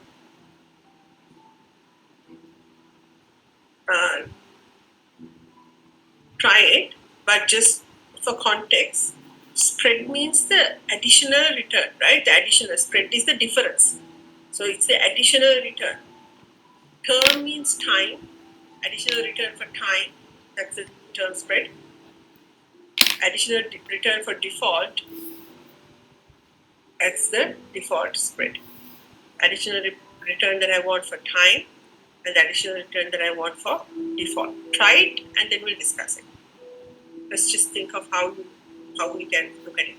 try it, but just for context, spread means the additional return, right? The additional spread is the difference. So it's the additional return. Term means time, additional return for time, that's the term spread. Additional return for default, that's the default spread. Additional return that I want for time, and the additional return that I want for default. Try it, and then we'll discuss it. Let's just think of how we can look at it.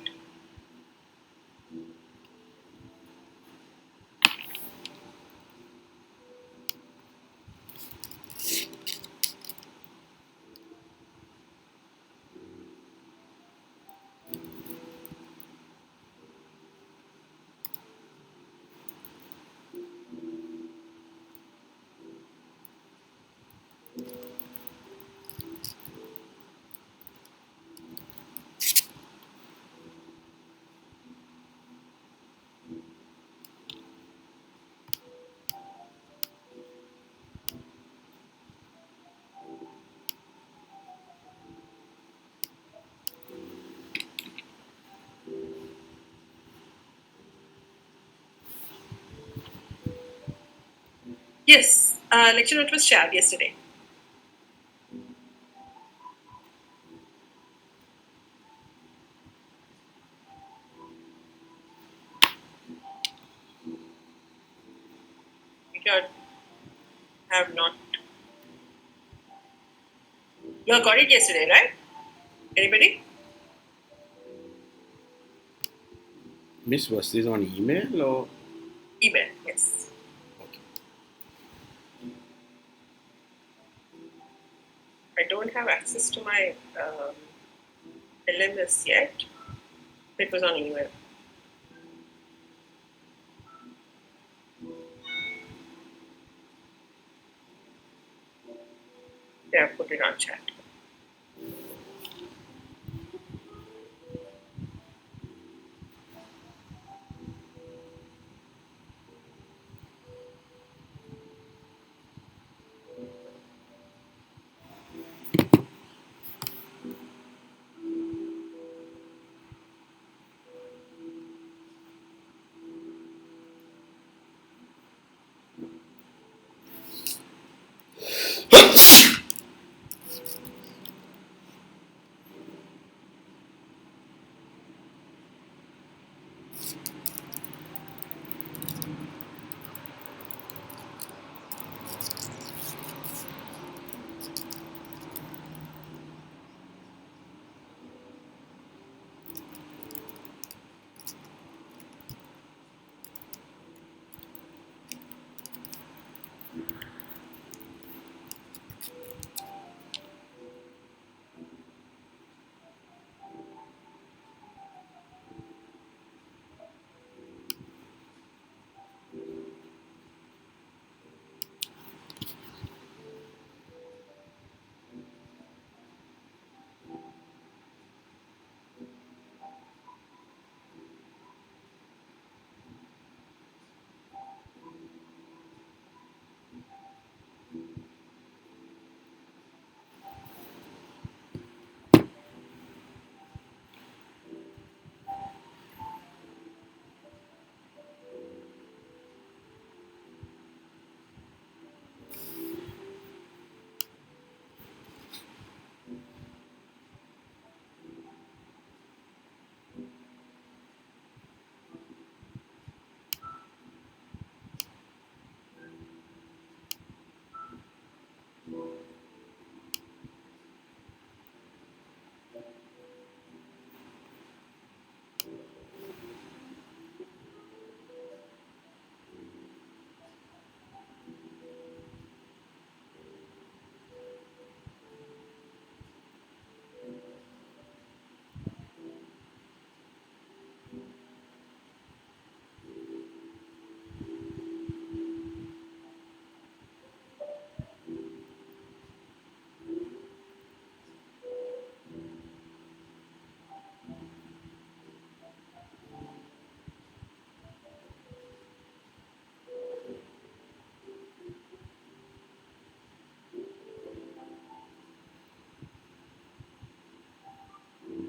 Yes, lecture note was shared yesterday. You have not. You all got it yesterday, right? Anybody? Miss, was this on email or? Email, yes. Okay. I don't have access to my LMS yet. It was on email. Yeah, put it on chat.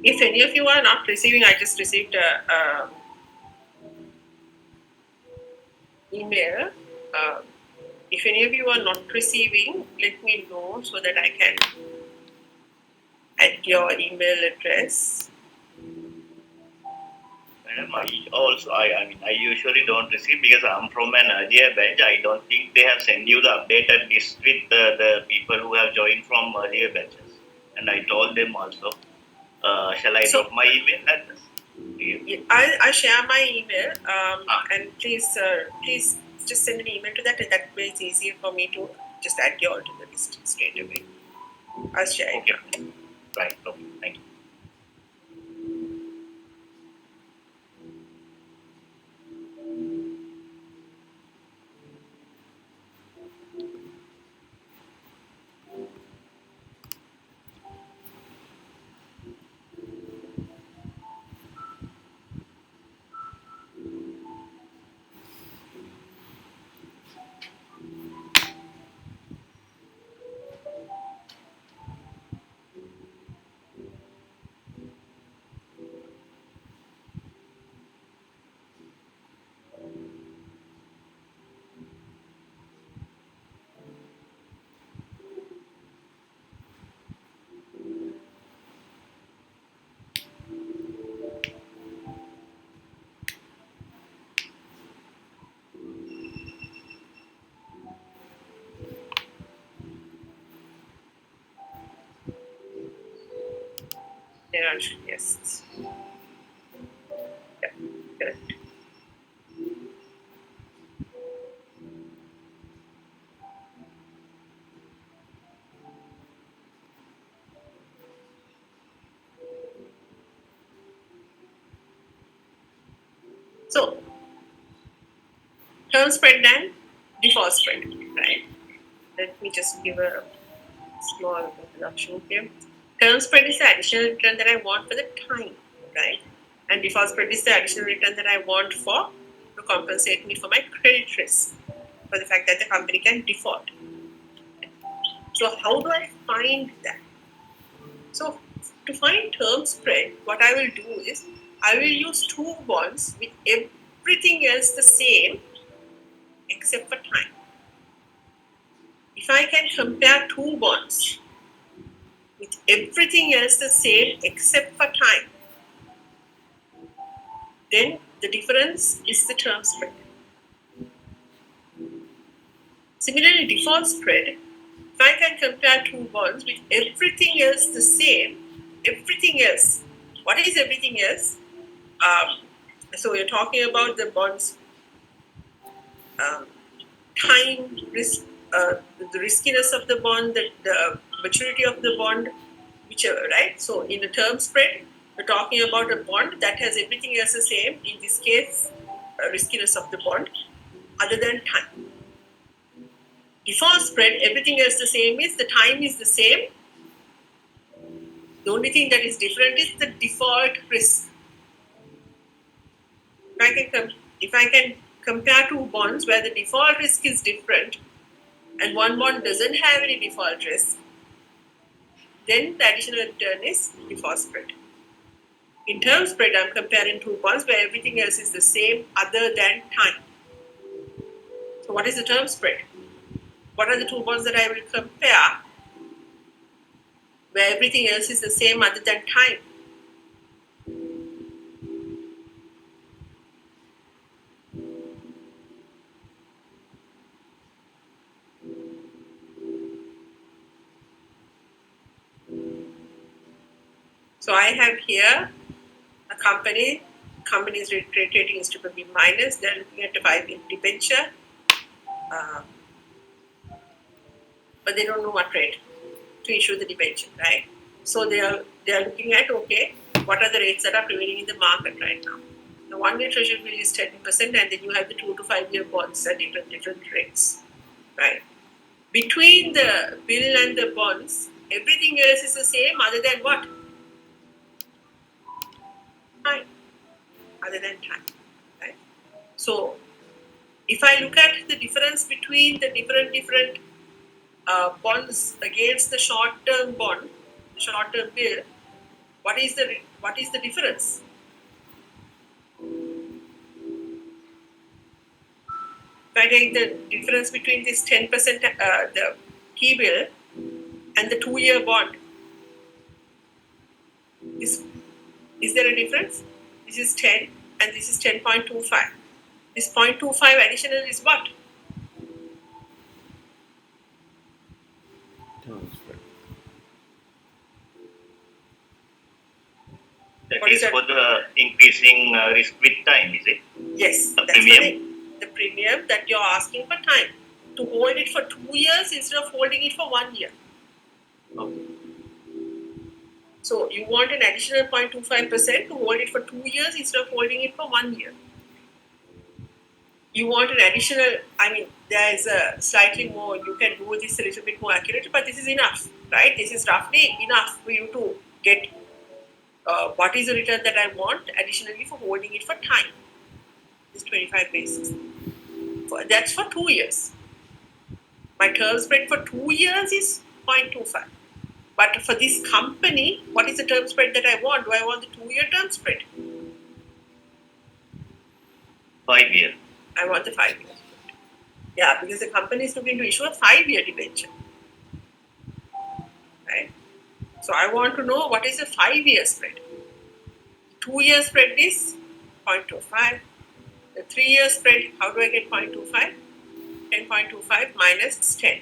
If any of you are not receiving, I just received a email. If any of you are not receiving, let me know so that I can add your email address. Madam, I usually don't receive because I'm from an earlier batch. I don't think they have sent you the updated list with the people who have joined from earlier batches. And I told them also. Shall I drop my email address? I'll share my email and please just send an email to that, and that way it's easier for me to just add you all to the list straight away. I'll share it. Okay. Right. Okay. Thank you. Yeah, yes. Yeah, correct. So, term spread and default spread, right? Let me just give a small introduction here. Term spread is the additional return that I want for the time, right? And default spread is the additional return that I want to compensate me for my credit risk, for the fact that the company can default. So how do I find that? So to find term spread, what I will do is I will use two bonds with everything else the same except for time. If I can compare two bonds with everything else the same except for time, then the difference is the term spread. Similarly, default spread, if I can compare two bonds with everything else the same, everything else, what is everything else? So we're talking about the bonds, time, risk, the riskiness of the bond, the maturity of the bond, whichever, right? So in the term spread, we're talking about a bond that has everything else the same. In this case, riskiness of the bond, other than time. Default spread, everything else the same is the time is the same. The only thing that is different is the default risk. If I can compare two bonds where the default risk is different and one bond doesn't have any default risk, then the additional return is default spread. In term spread, I'm comparing two bonds where everything else is the same other than time. So what is the term spread? What are the two bonds that I will compare where everything else is the same other than time? So I have here a company's rating is BBB minus, they're looking at a 5-year debenture, but they don't know what rate to issue the debenture, right? So they are looking at, okay, what are the rates that are prevailing in the market right now? The 1-year treasury bill is 10%, and then you have the 2 to 5 year bonds at different rates, right? Between the bill and the bonds, everything else is the same other than what? Time. Other than time, right? So if I look at the difference between the different bonds against the short-term bond, the short-term bill, What is the difference? If I take the difference between this 10%, the key bill, and the 2-year bond, is there a difference? This is 10 and this is 10.25. This 0.25 additional is what? Term spread. That What is is that? for the increasing risk with time, is it? Yes, The that's premium. the premium that you're asking for time. To hold it for 2 years instead of holding it for 1 year. Okay. So you want an additional 0.25% to hold it for 2 years instead of holding it for 1 year. You want an additional, there is a slightly more, you can do this a little bit more accurate, but this is enough, right? This is roughly enough for you to get what is the return that I want additionally for holding it for time. This 25 basis. That's for 2 years. My term spread for 2 years is 0.25. But for this company, what is the term spread that I want? Do I want the 2-year term spread? 5 year. I want the 5 years. Yeah, because the company is looking to issue a 5-year debenture. Right? So I want to know what is the 5-year spread. 2-year spread is 0.25. The 3-year spread, how do I get 0.25? 10.25 minus 10.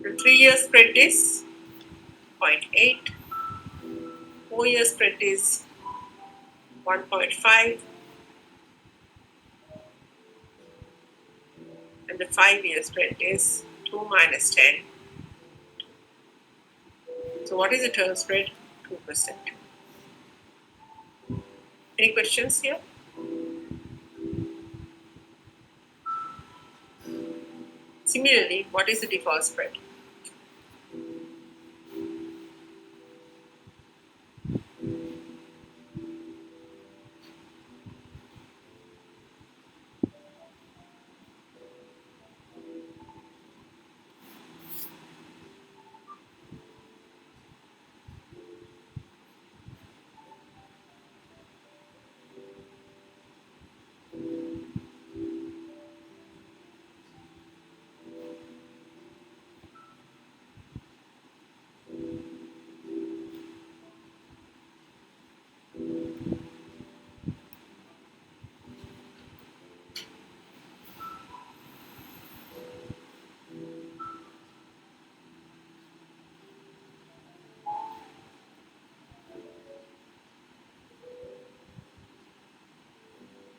The 3-year spread is 0.8. 4-year spread is 1.5. And the 5-year spread is 2 minus 10. So what is the term spread? 2%. Any questions here? Similarly, what is the default spread?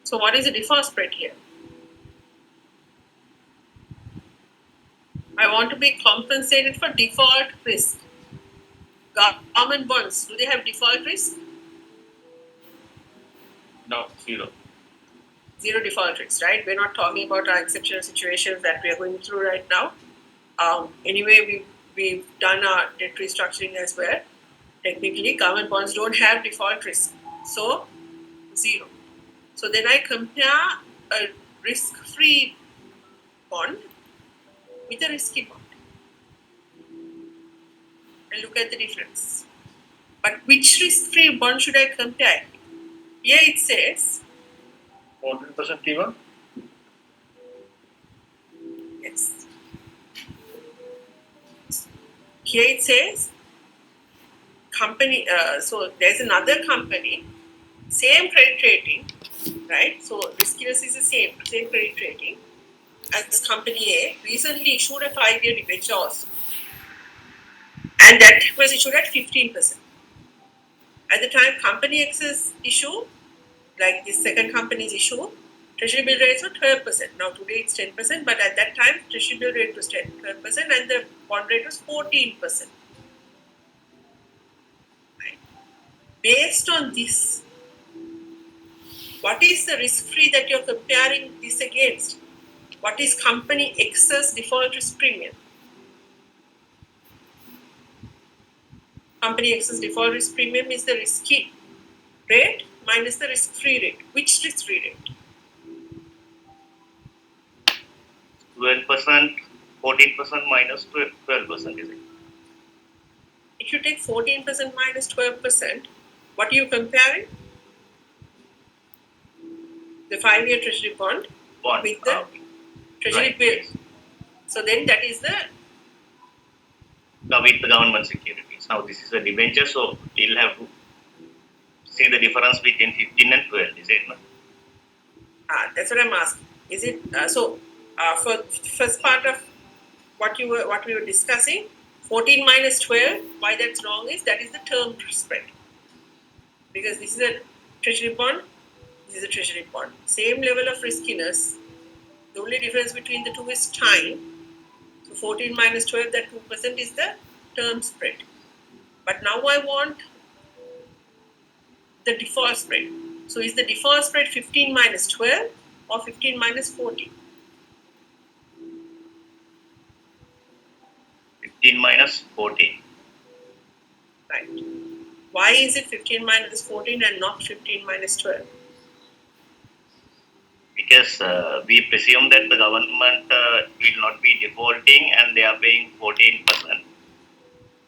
So what is the default spread here? I want to be compensated for default risk. Government bonds, do they have default risk? No, zero. Zero default risk, right? We're not talking about our exceptional situations that we are going through right now. Anyway, we've done our debt restructuring as well. Technically, government bonds don't have default risk. So, zero. So then I compare a risk-free bond with a risky bond and look at the difference. But which risk-free bond should I compare? Here it says, 100% T1? yes. Here it says, company, so there's another company, same credit rating, right? So riskiness is the same credit rating as company A, recently issued a 5-year debenture also. And that was issued at 15%. At the time company X's issue, like this second company's issue, treasury bill rates were 12%. Now today it's 10%, but at that time treasury bill rate was 12% and the bond rate was 14%. Right? Based on this, what is the risk-free that you're comparing this against? What is company X's default risk premium? Company X's default risk premium is the risky rate minus the risk-free rate. Which risk-free rate? 12%, 14% minus 12%, is it? if you take 14% minus 12%, what are you comparing? The 5-year treasury bond with the treasury right, bill. yes. So then that is the With the government securities. Now this is a debenture, so we'll have to see the difference between 15 and 12, is it not? that's what I'm asking. Is it for first part of what we were discussing, 14 minus 12, why that's wrong is that is the term spread. Because this is a treasury bond, this is a treasury bond. Same level of riskiness. The only difference between the two is time. So 14 minus 12, that 2% is the term spread. But now I want the default spread. So is the default spread 15 minus 12 or 15 minus 14? 15 minus 14. Right. Why is it 15 minus 14 and not 15 minus 12? Because we presume that the government will not be defaulting and they are paying 14%.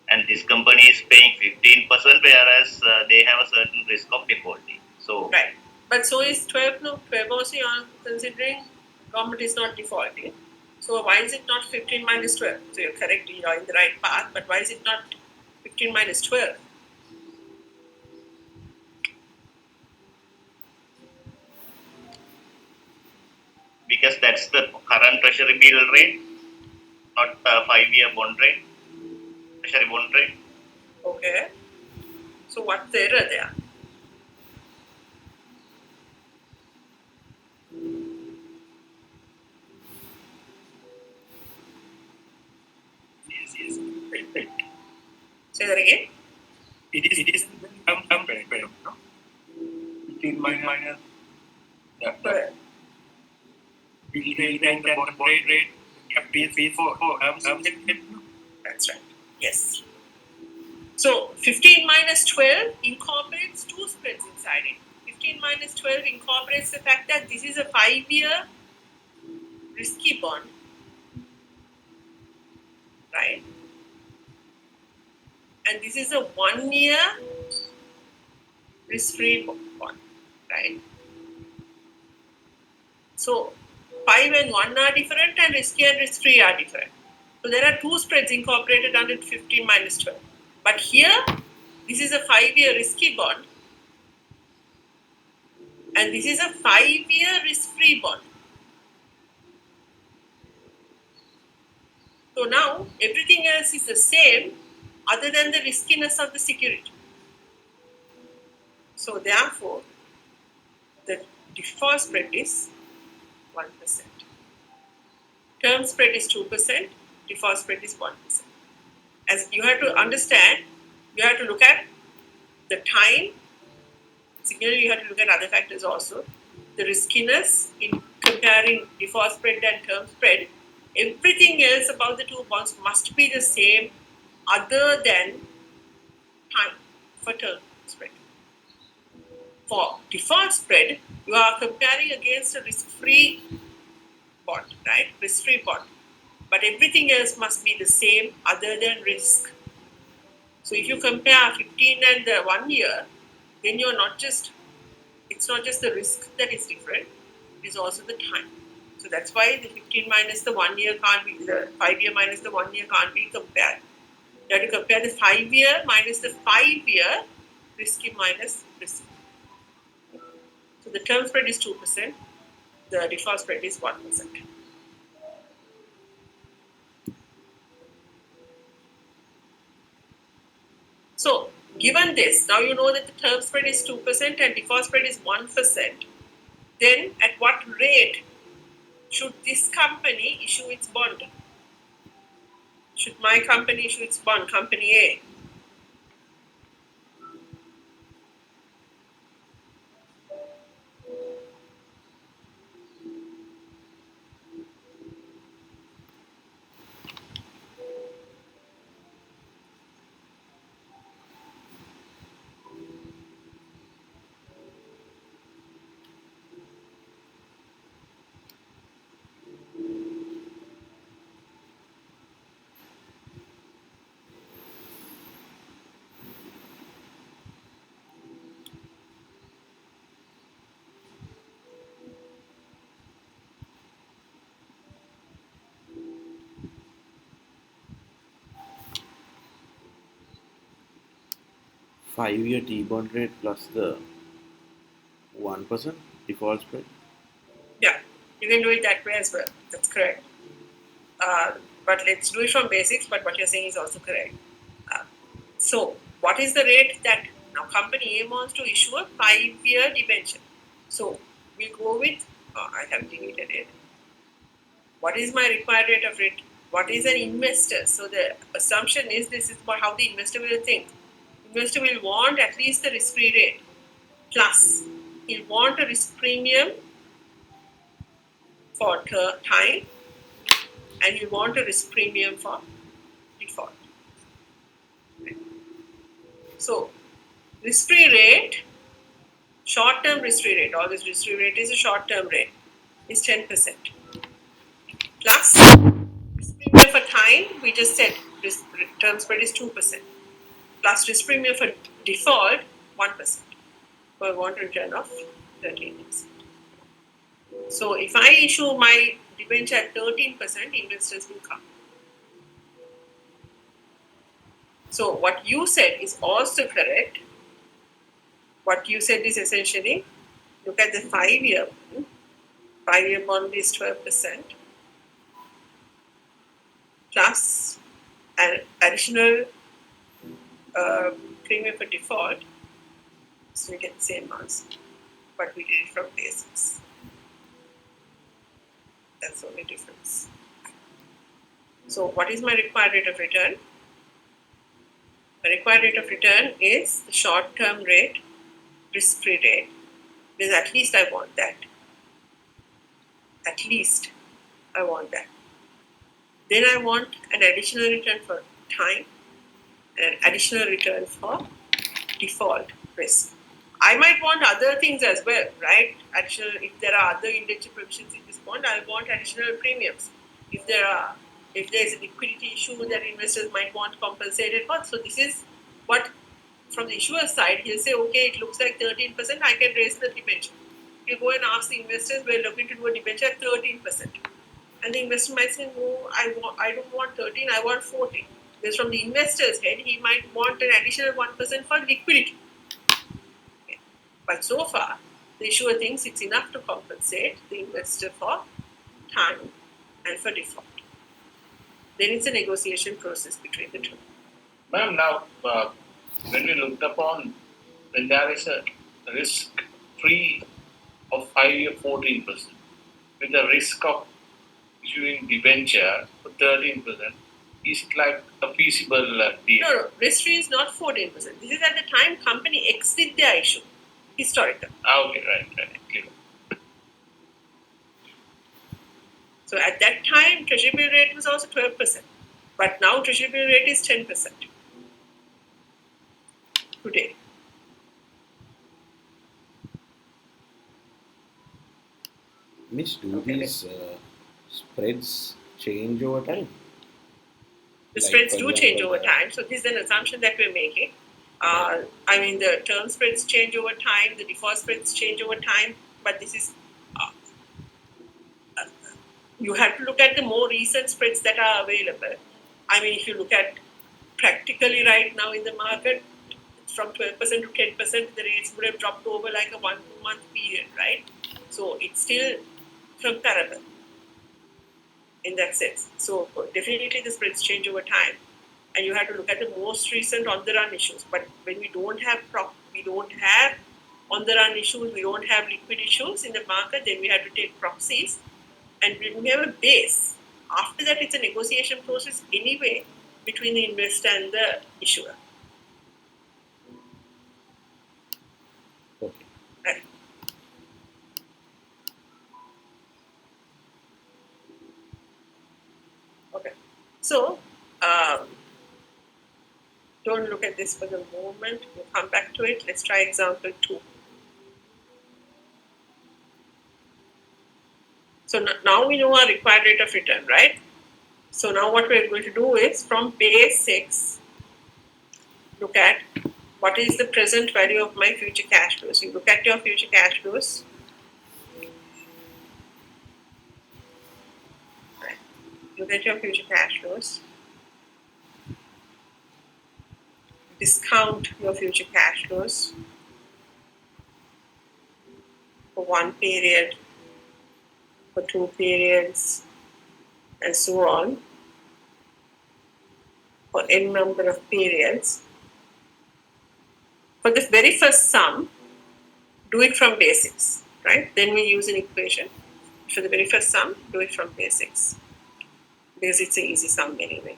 And this company is paying 15%, whereas they have a certain risk of defaulting. So, right. But so is 12. No, 12 also you are considering government is not defaulting. So why is it not 15 minus 12? So you're correct, you are in the right path, but why is it not 15 minus 12? because that's the current treasury bill rate, not 5-year bond rate, treasury bond rate. Okay. So what's the error there? Yes. Say that again. It is compared, no? 15 minus the bill rate and the bond rate capital fee for That's right. Yes. So 15 minus 12 incorporates two spreads inside it. 15 minus 12 incorporates the fact that this is a 5-year risky bond, right? And this is a 1-year risk-free bond, right? So 5 and 1 are different and risky and risk-free are different. So there are two spreads incorporated under 15 minus 12. But here, this is a 5-year risky bond and this is a 5-year risk-free bond. So now everything else is the same other than the riskiness of the security. So therefore, the default spread is 1%. Term spread is 2%, default spread is 1%. As you have to understand, you have to look at the time. Similarly, you have to look at other factors also. The riskiness in comparing default spread and term spread. Everything else about the two bonds must be the same other than time for term spread. For default spread, you are comparing against a risk-free bond, right? Risk-free bond. But everything else must be the same other than risk. So if you compare 15 and the 1 year, then it's not just the risk that is different, it is also the time. So that's why the 15 minus the 1 year can't be, the 5-year minus the 1 year can't be compared. You have to compare the 5-year minus the 5-year risky minus risk. So the term spread is 2%, the default spread is 1%. So given this, now you know that the term spread is 2% and default spread is 1%. Then at what rate should this company issue its bond? Should my company issue its bond, company A? 5-year T-bond rate plus the 1% default spread. Yeah, you can do it that way as well. That's correct. But let's do it from basics. But what you're saying is also correct. So, what is the rate that now company A wants to issue a 5-year debenture? So, we'll go with, I have deleted it. What is my required rate of return? What is an investor? So, the assumption is this is how the investor will think. Investor will want at least the risk-free rate plus he'll want a risk premium for time and he'll want a risk premium for default. So, risk-free rate, short-term risk-free rate, always risk-free rate is a short-term rate, is 10%. Plus, risk premium for time, we just said term spread is 2%. Plus risk premium for default, 1%. For a want return of 13%. So if I issue my debenture at 13%, investors will come. So what you said is also correct. What you said is essentially, look at the 5-year bond. 5-year bond is 12% plus an additional premium for default. So we get the same answer, but we did it from basics. That's the only difference. So what is my required rate of return? The required rate of return is the short-term rate, risk-free rate. Because at least I want that. At least I want that. Then I want an additional return for time and an additional return for default risk. I might want other things as well, right? Additional, if there are other indenture provisions in this bond, I want additional premiums. If there is a liquidity issue that investors might want compensated for, so this is what, from the issuer side, he'll say, okay, it looks like 13%, I can raise the debenture. You go and ask the investors, we're looking to do a debenture at 13%. And the investor might say, no, I don't want 13, I want 14. Because from the investor's head, he might want an additional 1% for liquidity. Okay. But so far, the issuer thinks it's enough to compensate the investor for time and for default. Then it's a negotiation process between the two. Ma'am, now when we looked upon when there is a risk free of 5-year 14% with the risk of issuing debenture for 13%, is it like a feasible deal? No, risk free is not 14%. This is at the time company X did their issue, historical. Okay, right, clear. So at that time, treasury bill rate was also 12%. But now treasury bill rate is 10% today. Miss, do these spreads change over time? The Like, spreads for do example, change over time. So this is an assumption that we're making. The term spreads change over time, the default spreads change over time, but this is, you have to look at the more recent spreads that are available. I mean, if you look at practically right now in the market, from 12% to 10%, the rates would have dropped over like a 1-2 month period, right? So it's still comparable in that sense. So definitely the spreads change over time. And you have to look at the most recent on-the-run issues. But when we don't have on-the-run issues, we don't have liquid issues in the market, then we have to take proxies. And when we have a base, after that it's a negotiation process anyway between the investor and the issuer. Okay. Right. Okay. So, don't look at this for the moment. We'll come back to it. Let's try example 2. So now we know our required rate of return, right? So now what we're going to do is, from basics, look at what is the present value of my future cash flows. You look at your future cash flows. Right. Look at your future cash flows. discount your future cash flows for one period, for two periods, and so on, for n number of periods. For the very first sum, do it from basics, right? Then we use an equation. For the very first sum, do it from basics, because it's an easy sum anyway.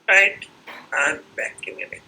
Right? Back in a minute.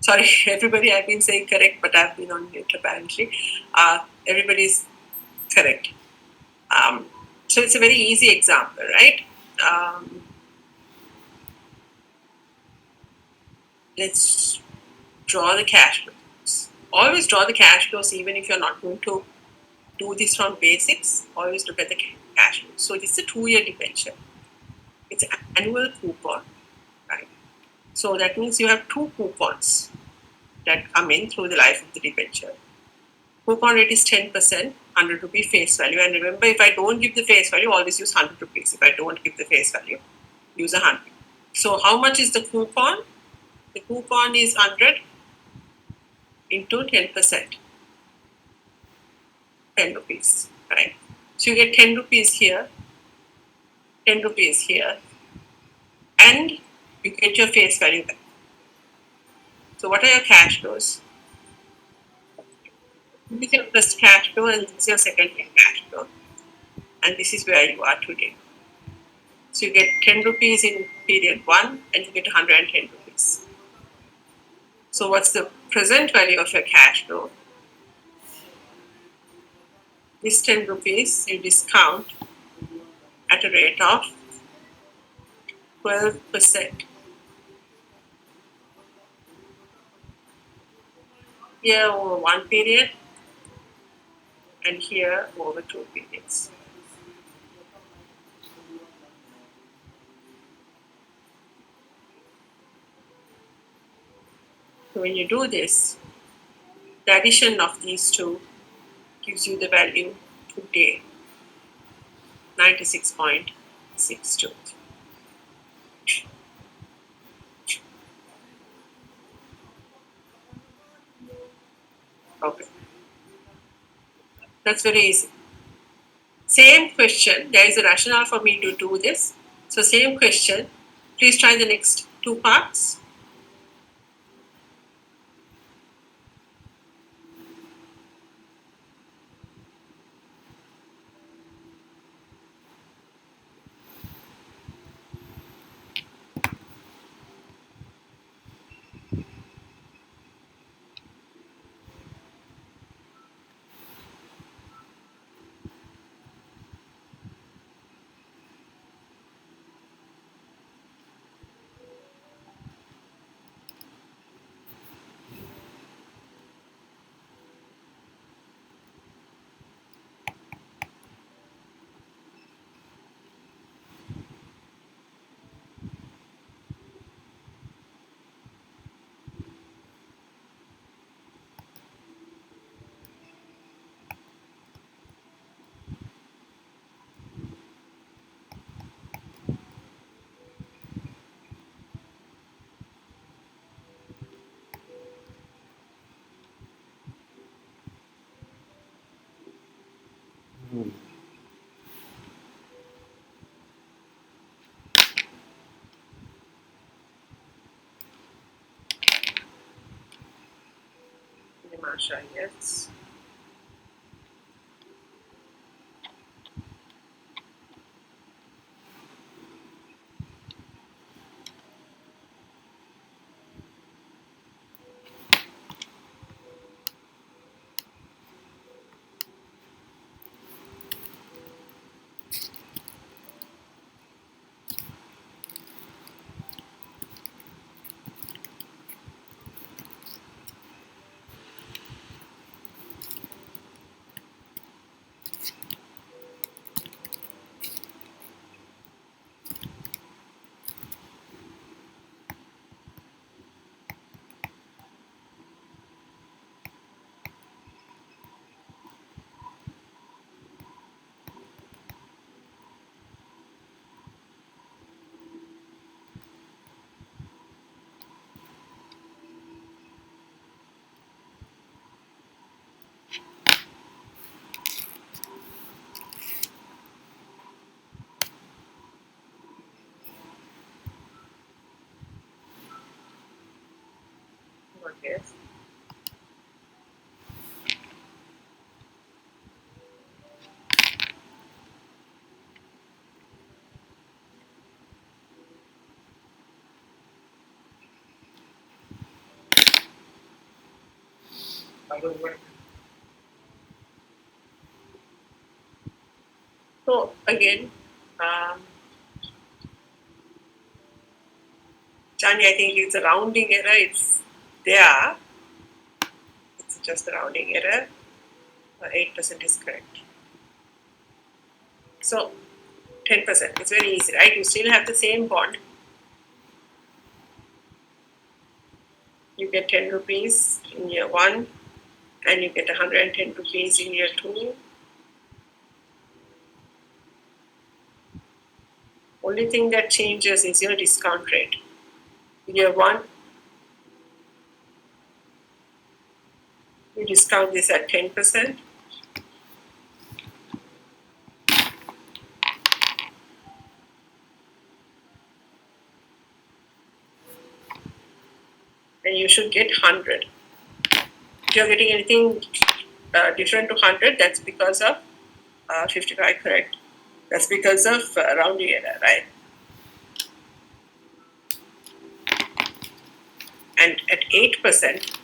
Sorry, everybody, I've been saying correct, but I've been on mute apparently. Everybody's correct. So it's a very easy example, right? Let's draw the cash flows. Always draw the cash flows, even if you're not going to do this from basics. Always look at the cash flows. So this is a 2-year debenture. It's an annual coupon, right? So that means you have 2 coupons that come in through the life of the debenture. Coupon rate is 10%, 100 rupee face value. And remember, if I don't give the face value, always use 100 rupees. If I don't give the face value, use 100. So how much is the coupon? The coupon is 100 into 10%, 10 rupees, right? So you get 10 rupees here, 10 rupees here, and you get your face value back. So what are your cash flows? This is your first cash flow and this is your second cash flow. And this is where you are today. So you get 10 rupees in period 1 and you get 110 rupees. So what's the present value of your cash flow? This 10 rupees you discount at a rate of 12%. Here over one period and here over 2 periods. So when you do this, the addition of these two gives you the value today, 96.62. Okay, that's very easy. Same question, there is a rationale for me to do this. So same question, please try the next two parts. Masha, yes. Okay. So again, Johnny, I think it's a rounding error. It's there. It's just a rounding error. 8% is correct. So 10%. It's very easy, right? You still have the same bond. You get 10 rupees in year 1 and you get 110 rupees in year 2. Only thing that changes is your discount rate. Year 1, you discount this at 10%. And you should get 100. If you're getting anything different to 100, that's because of 55, correct? That's because of rounding error, right? And at 8%,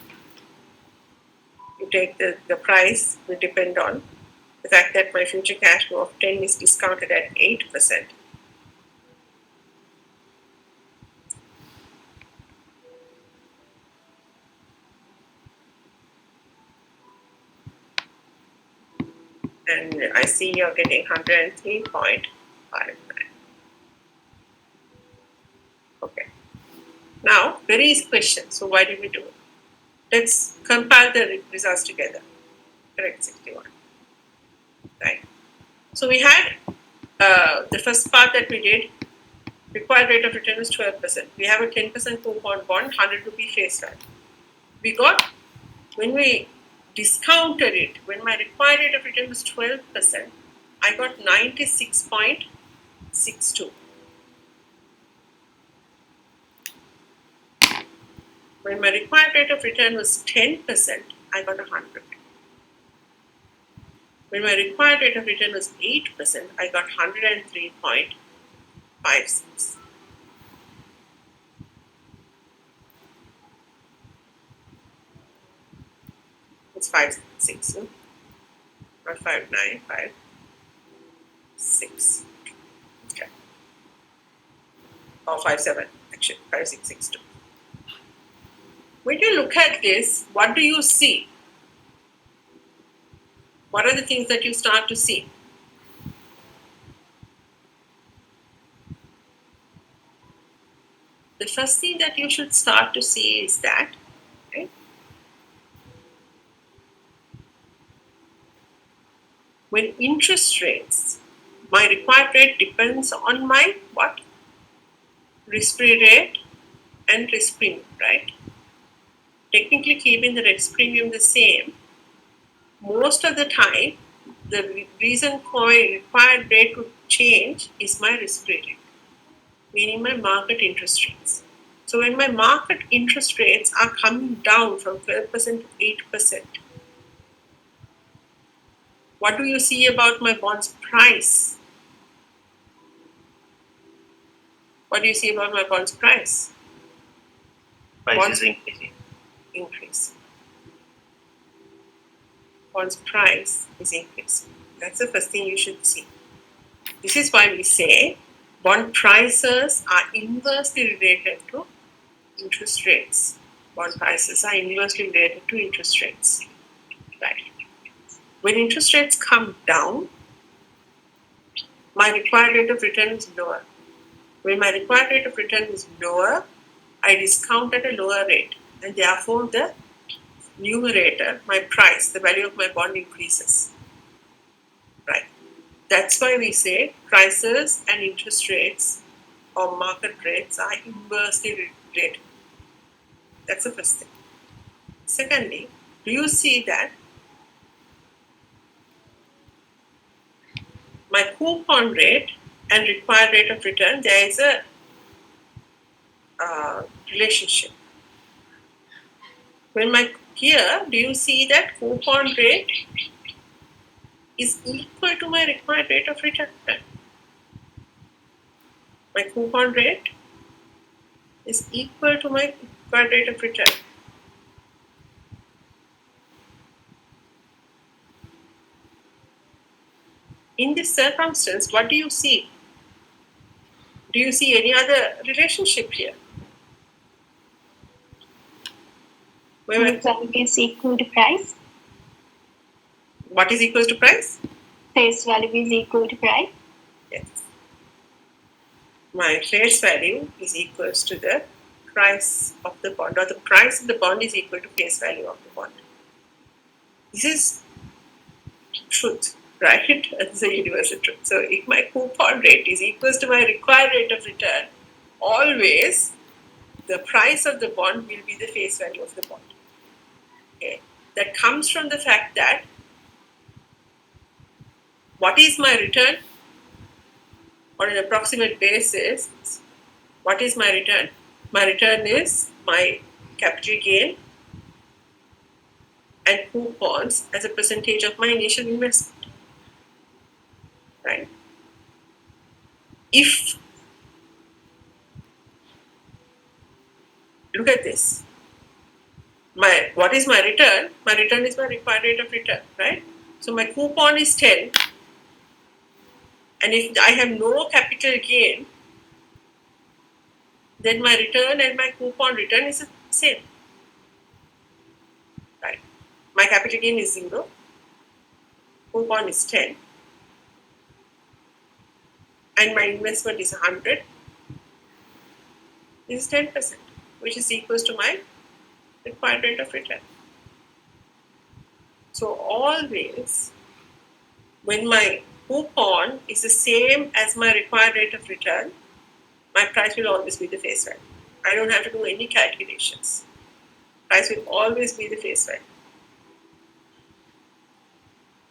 you take the price will depend on the fact that my future cash flow of 10 is discounted at 8%. And I see you're getting 103.59. Okay. Now, very easy question. So why did we do it? Let's compile the results together. Correct, 61. Right. So we had the first part that we did, required rate of return is 12%. We have a 10% coupon bond, 100 rupee face value. We got, when we discounted it, when my required rate of return was 12%, I got 96.62. When my required rate of return was 10%, I got 100. When my required rate of return was 8%, I got 103.56. It's 5.6, no? Not 5.9, 5.6. Okay. Or 5.7, actually, 5.662. When you look at this, what do you see? What are the things that you start to see? The first thing that you should start to see is that, okay, when interest rates, my required rate depends on my what? Risk-free rate and risk premium, right? Technically keeping the risk premium the same, most of the time, the reason for my required rate to change is my risk-free rate, meaning my market interest rates. So when my market interest rates are coming down from 12% to 8%, what do you see about my bonds price? What do you see about my bonds price? Price is increasing. Increase. Bonds price is increasing. That's the first thing you should see. This is why we say bond prices are inversely related to interest rates. Bond prices are inversely related to interest rates. Right. When interest rates come down, my required rate of return is lower. When my required rate of return is lower, I discount at a lower rate, and therefore the numerator, my price, the value of my bond increases. Right. That's why we say prices and interest rates or market rates are inversely related. That's the first thing. Secondly, do you see that my coupon rate and required rate of return, there is a relationship. Here, do you see that coupon rate is equal to my required rate of return? My coupon rate is equal to my required rate of return. In this circumstance, what do you see? Do you see any other relationship here? Face value is equal to price. What is equal to price? Face value is equal to price. Yes. My face value is equal to the price of the bond, or the price of the bond is equal to face value of the bond. This is truth, right? It's a universal truth. So if my coupon rate is equal to my required rate of return, always the price of the bond will be the face value of the bond. Okay. That comes from the fact that what is my return on an approximate basis? What is my return? My return is my capital gain and coupons as a percentage of my initial investment. Right? Look at this. what is my return? My return is my required rate of return, right? So my coupon is 10, and if I have no capital gain, then my return and my coupon return is the same, right? My capital gain is 0, coupon is 10, and my investment is 100. This is 10%, which is equals to my required rate of return. So always, when my coupon is the same as my required rate of return, my price will always be the face value. I don't have to do any calculations. Price will always be the face value.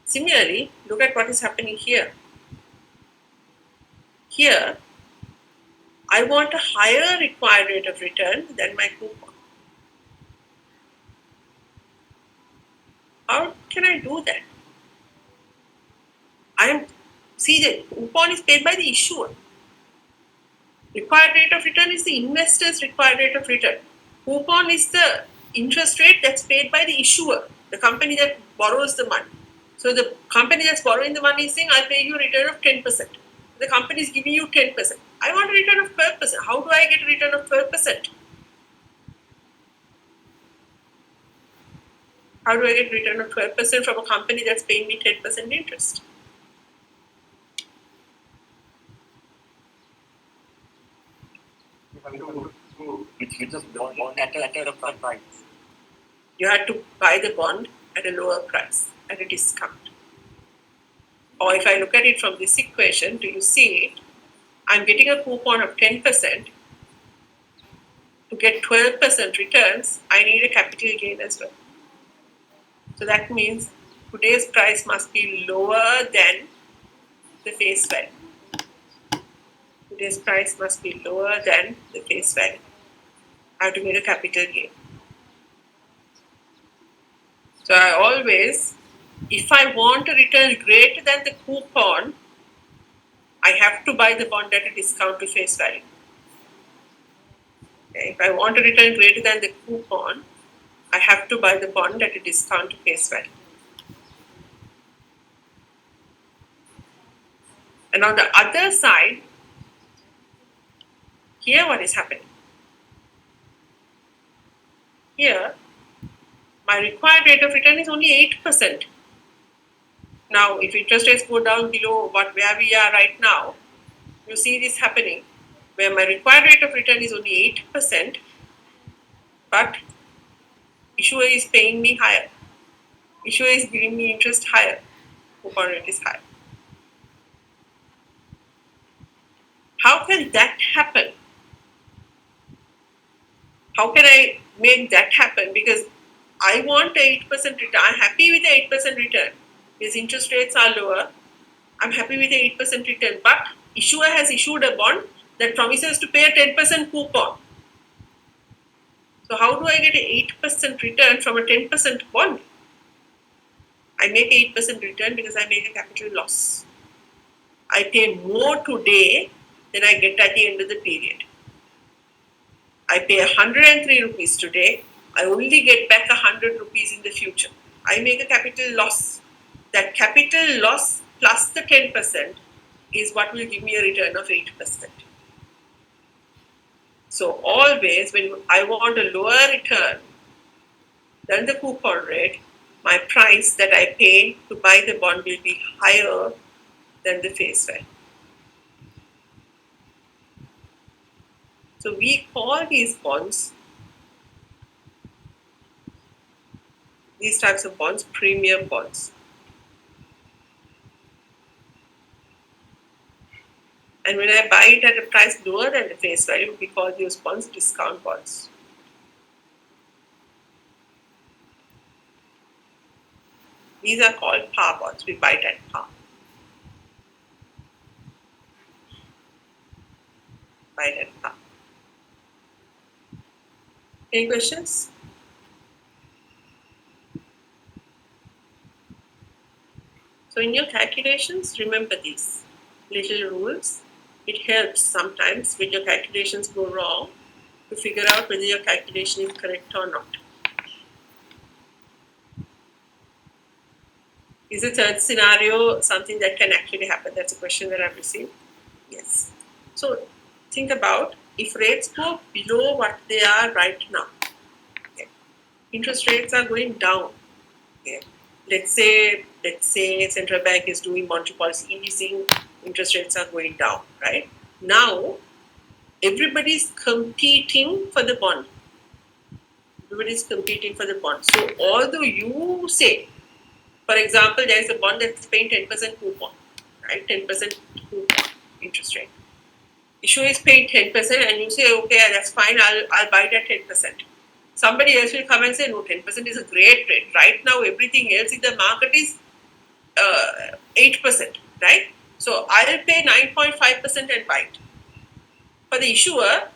Similarly, look at what is happening here. Here, I want a higher required rate of return than my coupon. How can I do that? See, the coupon is paid by the issuer. Required rate of return is the investor's required rate of return. Coupon is the interest rate that's paid by the issuer, the company that borrows the money. So the company that's borrowing the money is saying, I'll pay you a return of 10%. The company is giving you 10%. I want a return of 12%. How do I get a return of 12%? How do I get a return of 12% from a company that's paying me 10% interest? Which is bond at a price. You had to buy the bond at a lower price, at a discount. Or if I look at it from this equation, do you see I'm getting a coupon of 10%. To get 12% returns, I need a capital gain as well. So that means today's price must be lower than the face value. Today's price must be lower than the face value. I have to make a capital gain. So I always, if I want a return greater than the coupon, I have to buy the bond at a discount to face value. Okay. If I want a return greater than the coupon, I have to buy the bond at a discount to face value. And on the other side, here what is happening? Here, my required rate of return is only 8%. Now, if interest rates go down below where we are right now, you see this happening, where my required rate of return is only 8%, but issuer is paying me higher. Issuer is giving me interest higher. Coupon rate is higher. How can that happen? How can I make that happen? Because I want 8% return. I'm happy with the 8% return. Because interest rates are lower. I'm happy with the 8% return. But issuer has issued a bond that promises to pay a 10% coupon. So how do I get an 8% return from a 10% bond? I make an 8% return because I make a capital loss. I pay more today than I get at the end of the period. I pay 103 rupees today. I only get back 100 rupees in the future. I make a capital loss. That capital loss plus the 10% is what will give me a return of 8%. So always when I want a lower return than the coupon rate, my price that I pay to buy the bond will be higher than the face value. So we call these bonds, these types of bonds, premium bonds. And when I buy it at a price lower than the face value, we call those bonds discount bonds. These are called par bonds. We buy it at par. Buy it at par. Any questions? So in your calculations, remember these little rules. It helps sometimes when your calculations go wrong to figure out whether your calculation is correct or not. Is the third scenario something that can actually happen? That's a question that I've received. Yes. So think about if rates go below what they are right now. Okay. Interest rates are going down. Okay. Let's say central bank is doing monetary policy easing, interest rates are going down, right? Now everybody's competing for the bond. Everybody's competing for the bond. So although you say, for example, there is a bond that's paying 10% coupon, right? 10% coupon interest rate. Issue is paying 10% and you say, okay, that's fine, I'll buy it at 10%. Somebody else will come and say, no, 10% is a great rate. Right now, everything else in the market is 8%, right? So I'll pay 9.5% and buy it. For the issuer,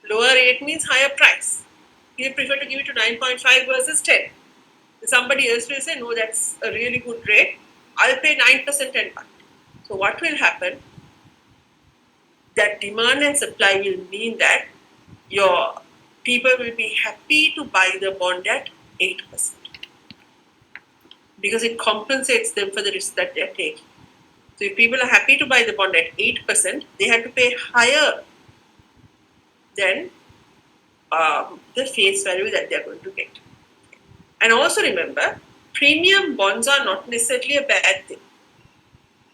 lower rate means higher price. He'll prefer to give it to 9.5 versus 10. Somebody else will say, no, that's a really good rate. I'll pay 9% and buy. So what will happen? That demand and supply will mean that your people will be happy to buy the bond at 8% because it compensates them for the risk that they're taking. So if people are happy to buy the bond at 8%, they have to pay higher than the face value that they're going to get. And also remember, premium bonds are not necessarily a bad thing.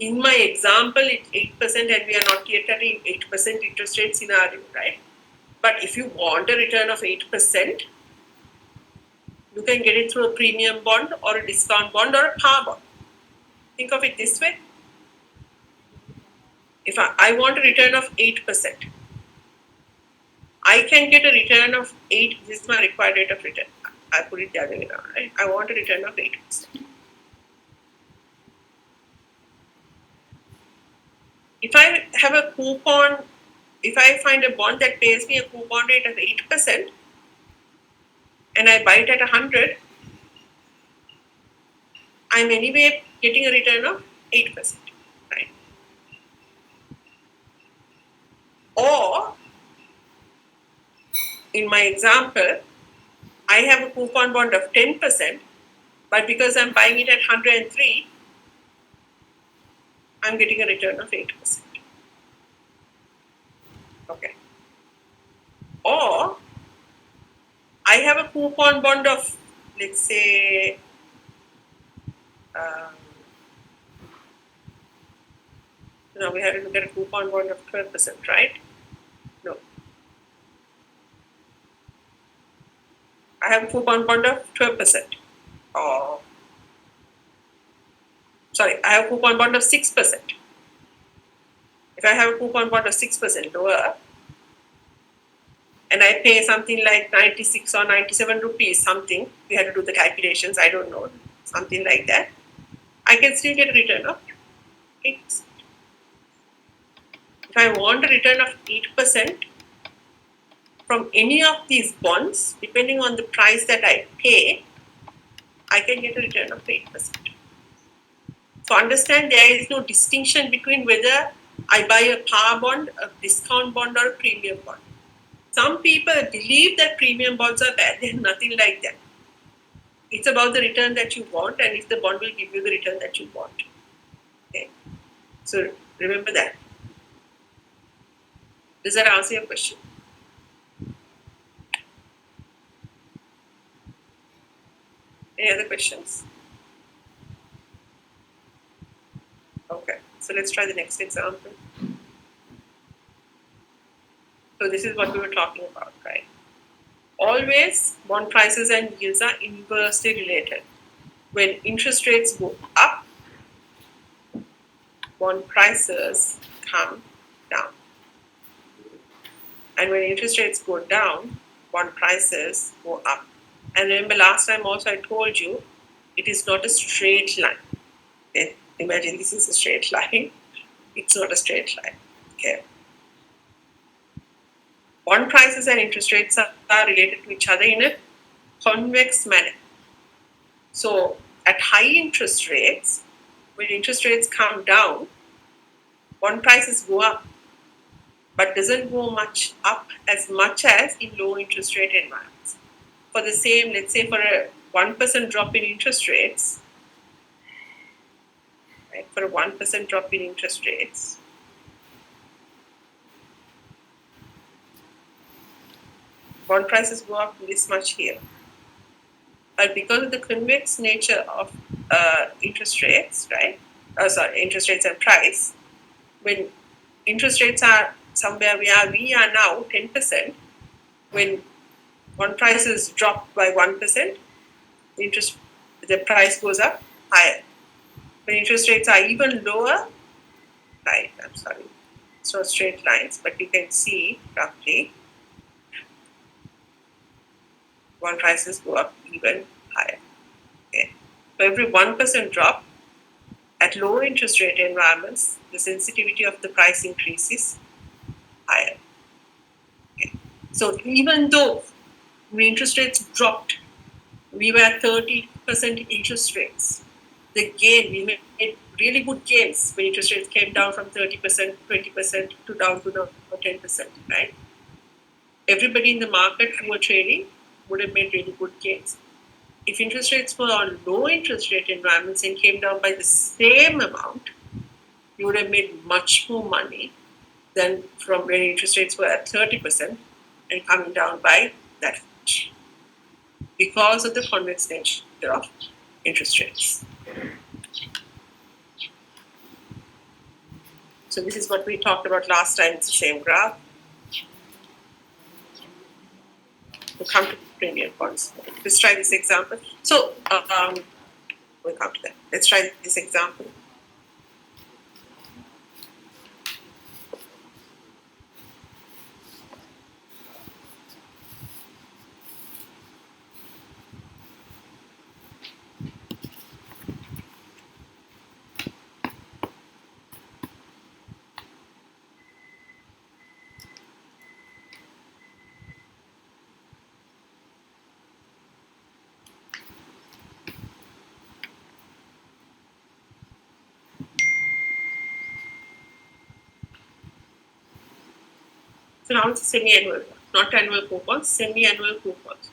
In my example, it's 8% and we are not yet at an 8% interest rate scenario, right? But if you want a return of 8%, you can get it through a premium bond or a discount bond or a par bond. Think of it this way. If I want a return of 8%, I can get a return of 8. This is my required rate of return. I put it the other way around, right? I want a return of 8%. If I have a coupon, if I find a bond that pays me a coupon rate of 8% and I buy it at 100, I'm anyway getting a return of 8%, right? Or, in my example, I have a coupon bond of 10%, but because I'm buying it at 103, I'm getting a return of 8%. Okay. Or, I have a coupon bond of, let's say, we had to look at a coupon bond of 12%, right? No. I have a coupon bond of 12%. Or, sorry, I have a coupon bond of 6%. If I have a coupon bond of 6% lower, and I pay something like 96 or 97 rupees, something, we had to do the calculations, I don't know, something like that, I can still get a return of 8%. If I want a return of 8% from any of these bonds, depending on the price that I pay, I can get a return of 8%. So understand there is no distinction between whether I buy a par bond, a discount bond, or a premium bond. Some people believe that premium bonds are bad. They're nothing like that. It's about the return that you want, and if the bond will give you the return that you want. Okay. So remember that. Does that answer your question? Any other questions? Okay. So let's try the next example. So this is what we were talking about, right? Always, bond prices and yields are inversely related. When interest rates go up, bond prices come down. And when interest rates go down, bond prices go up. And remember last time also I told you, it is not a straight line. Okay? Imagine this is a straight line. It's not a straight line. Okay. Bond prices and interest rates are related to each other in a convex manner. So at high interest rates, when interest rates come down, bond prices go up, but doesn't go much up as much as in low interest rate environments. For the same, let's say for a 1% drop in interest rates, right? For a 1% drop in interest rates, bond prices go up this much here. But because of the convex nature of interest rates, right? Interest rates and price, when interest rates are somewhere where we are now, 10%, when bond prices drop by 1%, the price goes up higher. When interest rates are even lower, right? I'm sorry, it's not straight lines, but you can see roughly bond prices go up even higher. Okay. For every 1% drop at low interest rate environments, the sensitivity of the price increases higher. Okay. So even though when interest rates dropped, we were at 30% interest rates. The gain, we made really good gains when interest rates came down from 30%, 20% to down to now 10%, right? Everybody in the market who were trading would have made really good gains. If interest rates were on low interest rate environments and came down by the same amount, you would have made much more money than from when interest rates were at 30% and coming down by that much because of the convex nature of interest rates. So this is what we talked about last time. It's the same graph. We'll come to premium bonds. Let's try this example. So we'll come to that. Let's try this example. So now it's semi-annual, not annual coupons, semi-annual coupons.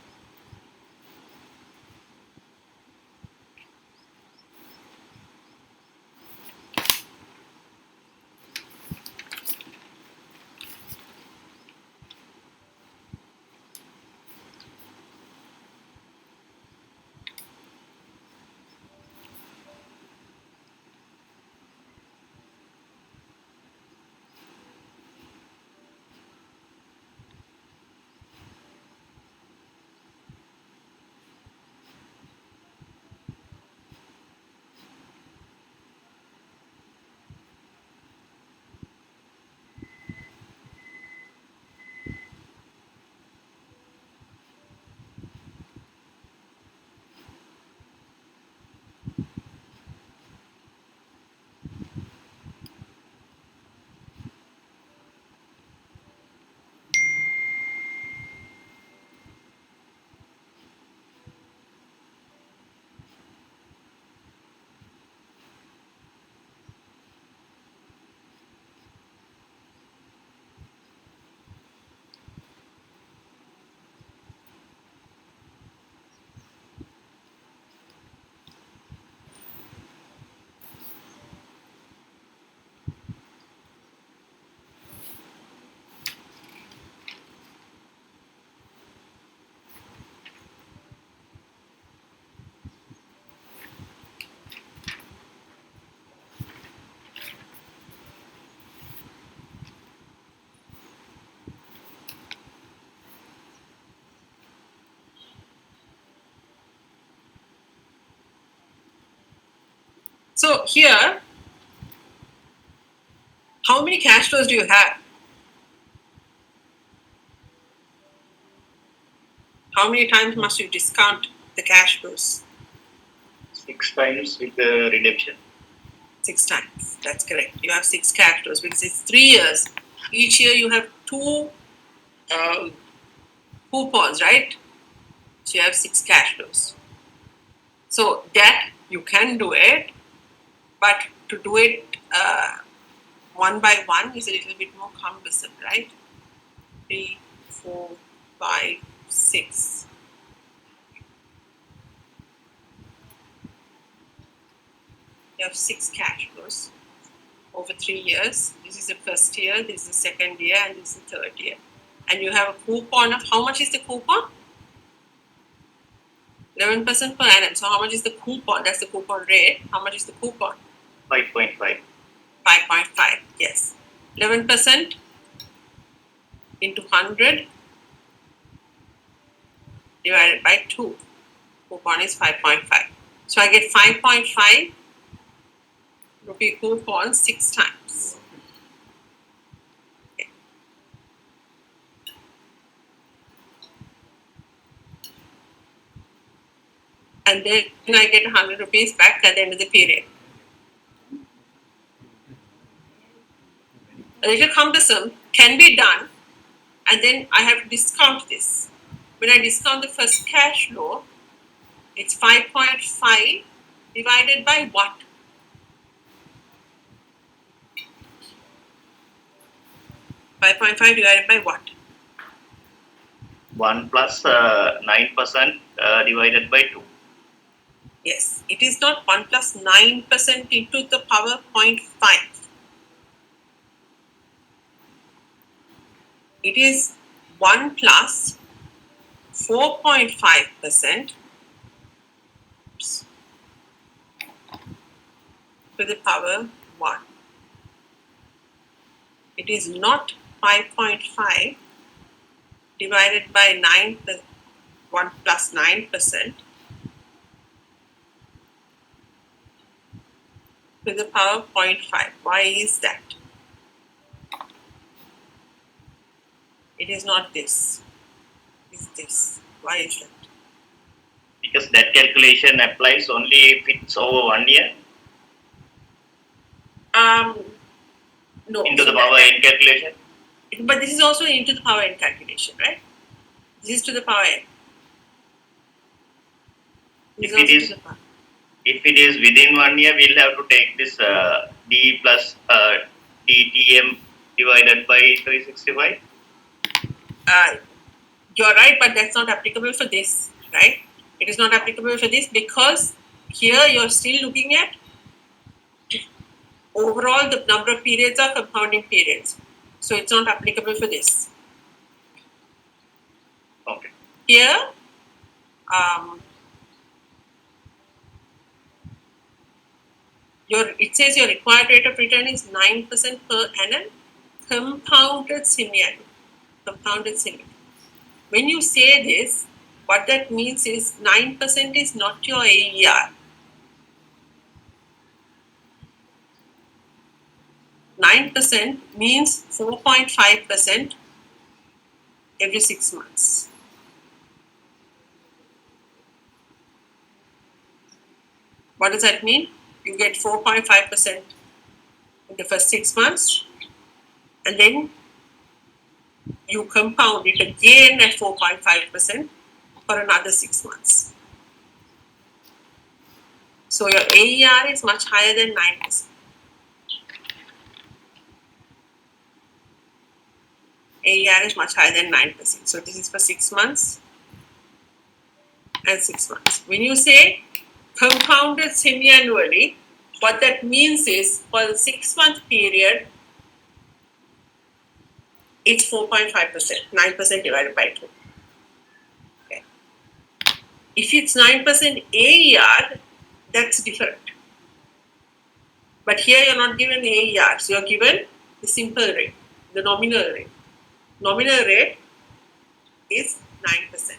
So here, how many cash flows do you have? How many times must you discount the cash flows? 6 times with the redemption. 6 times. That's correct. You have 6 cash flows because it's 3 years. Each year you have 2 coupons, right? So you have 6 cash flows. So that you can do it, but to do it one by one is a little bit more cumbersome, right? 3, 4, 5, 6. You have 6 cash flows over 3 years. This is the first year, this is the second year, and this is the third year. And you have a coupon of, how much is the coupon? 11% per annum. So how much is the coupon? That's the coupon rate. How much is the coupon? 5.5. 5.5, yes. 11% into 100 divided by 2. Coupon is 5.5. So I get 5.5 rupee coupon 6 times. Okay. And then I get 100 rupees back at the end of the period. A little cumbersome, can be done, and then I have to discount this. When I discount the first cash flow, it's 5.5 divided by what? Divided by what? 1 plus 9% divided by 2. Yes, it is not 1 plus 9% into the power 0.5. It is 1 plus 4.5% to the power 1. It is not 5.5 divided by 9, 1 plus 9% to the power 0.5. Why is that? It is not this. It is this. Why is that? Because that calculation applies only if it's over 1 year. No. Into the power n calculation. But this is also into the power n calculation, right? This is to the power n. If it is within 1 year, we'll have to take this D plus TTM divided by 365. You're right, but that's not applicable for this, right? It is not applicable for this because here you're still looking at overall the number of periods are compounding periods. So it's not applicable for this. Okay. Here, it says your required rate of return is 9% per annum, compounded semi-annual. Compounded semi. When you say this, what that means is 9% is not your AER. 9% means 4.5% every 6 months. What does that mean? You get 4.5% in the first 6 months, and then you compound it again at 4.5% for another 6 months. So your AER is much higher than 9%. AER is much higher than 9%. So this is for 6 months and 6 months. When you say compounded semi-annually, what that means is for the 6-month period, it's 4.5%, 9% divided by 2. Okay. If it's 9% AER, that's different. But here you're not given AER, so you're given the simple rate, the nominal rate. Nominal rate is 9%.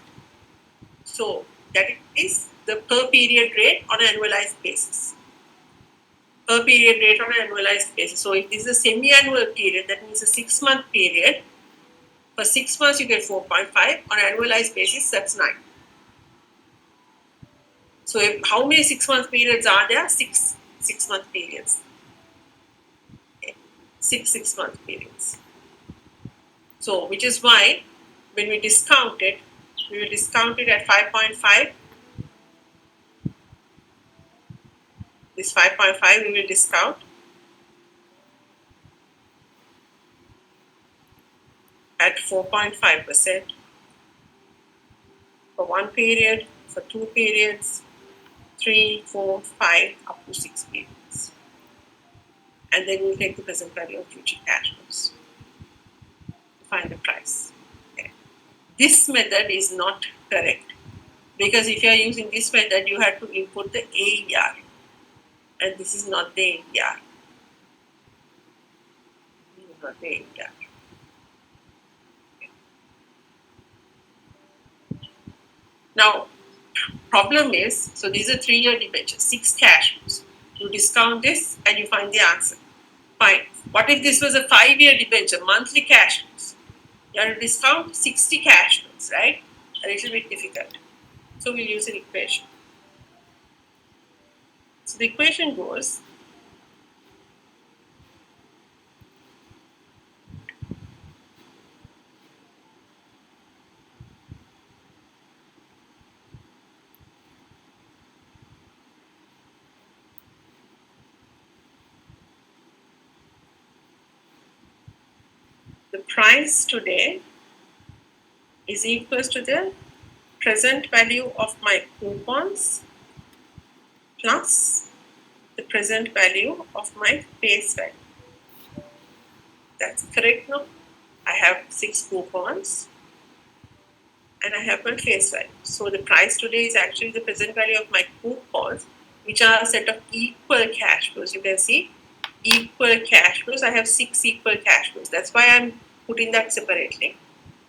So that is the per period rate on an annualized basis. Per period rate on an annualized basis. So if this is a semi-annual period, that means a 6-month period. For 6 months you get 4.5. On an annualized basis, that's 9. So how many 6-month periods are there? 6 6-month periods. Okay. 6 6-month periods. So which is why when we discount it, we will discount it at 5.5. This 5.5 we will discount at 4.5% for 1 period, for 2 periods, 3, 4, 5, up to 6 periods. and then you take the present value of future cash flows to find the price. Okay. This method is not correct because if you are using this method, you have to input the AER, and this is not the AER. This is not the AER. Now, problem is, so these are 3-year debentures, 6 cash flows. You discount this and you find the answer. Fine. What if this was a 5-year debenture, monthly cash flows? You have to discount 60 cash flows, right? A little bit difficult. So we'll use an equation. So the equation goes, the price today is equal to the present value of my coupons plus the present value of my face value. That's correct now. I have 6 coupons and I have my face value. So the price today is actually the present value of my coupons, which are a set of equal cash flows. You can see equal cash flows. I have 6 equal cash flows. That's why I'm putting that separately.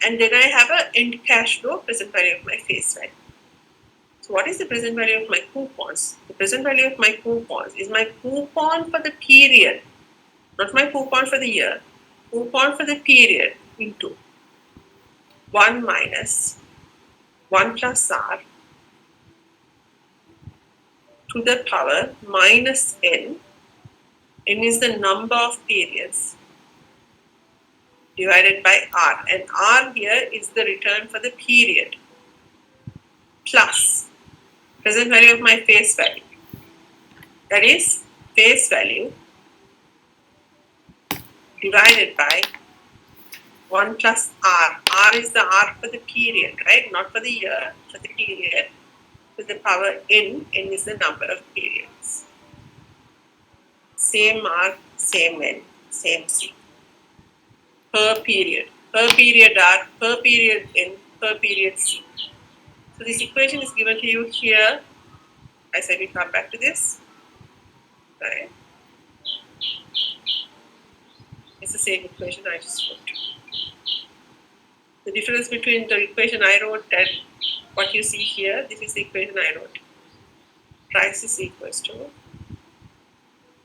And then I have an end cash flow, present value of my face value. So what is the present value of my coupons? The present value of my coupons is my coupon for the period, not my coupon for the year. Coupon for the period into 1 minus 1 plus r to the power minus n. N is the number of periods divided by r, and r here is the return for the period, plus present value of my face value. That is face value divided by 1 plus r. R is the r for the period, right? Not for the year, for the period. With the power n, n is the number of periods. Same r, same n, same c. Per period r, per period n, per period c. So this equation is given to you here. I said we come back to this. Right? It's the same equation I just wrote. The difference between the equation I wrote and what you see here, this is the equation I wrote. Price is equals to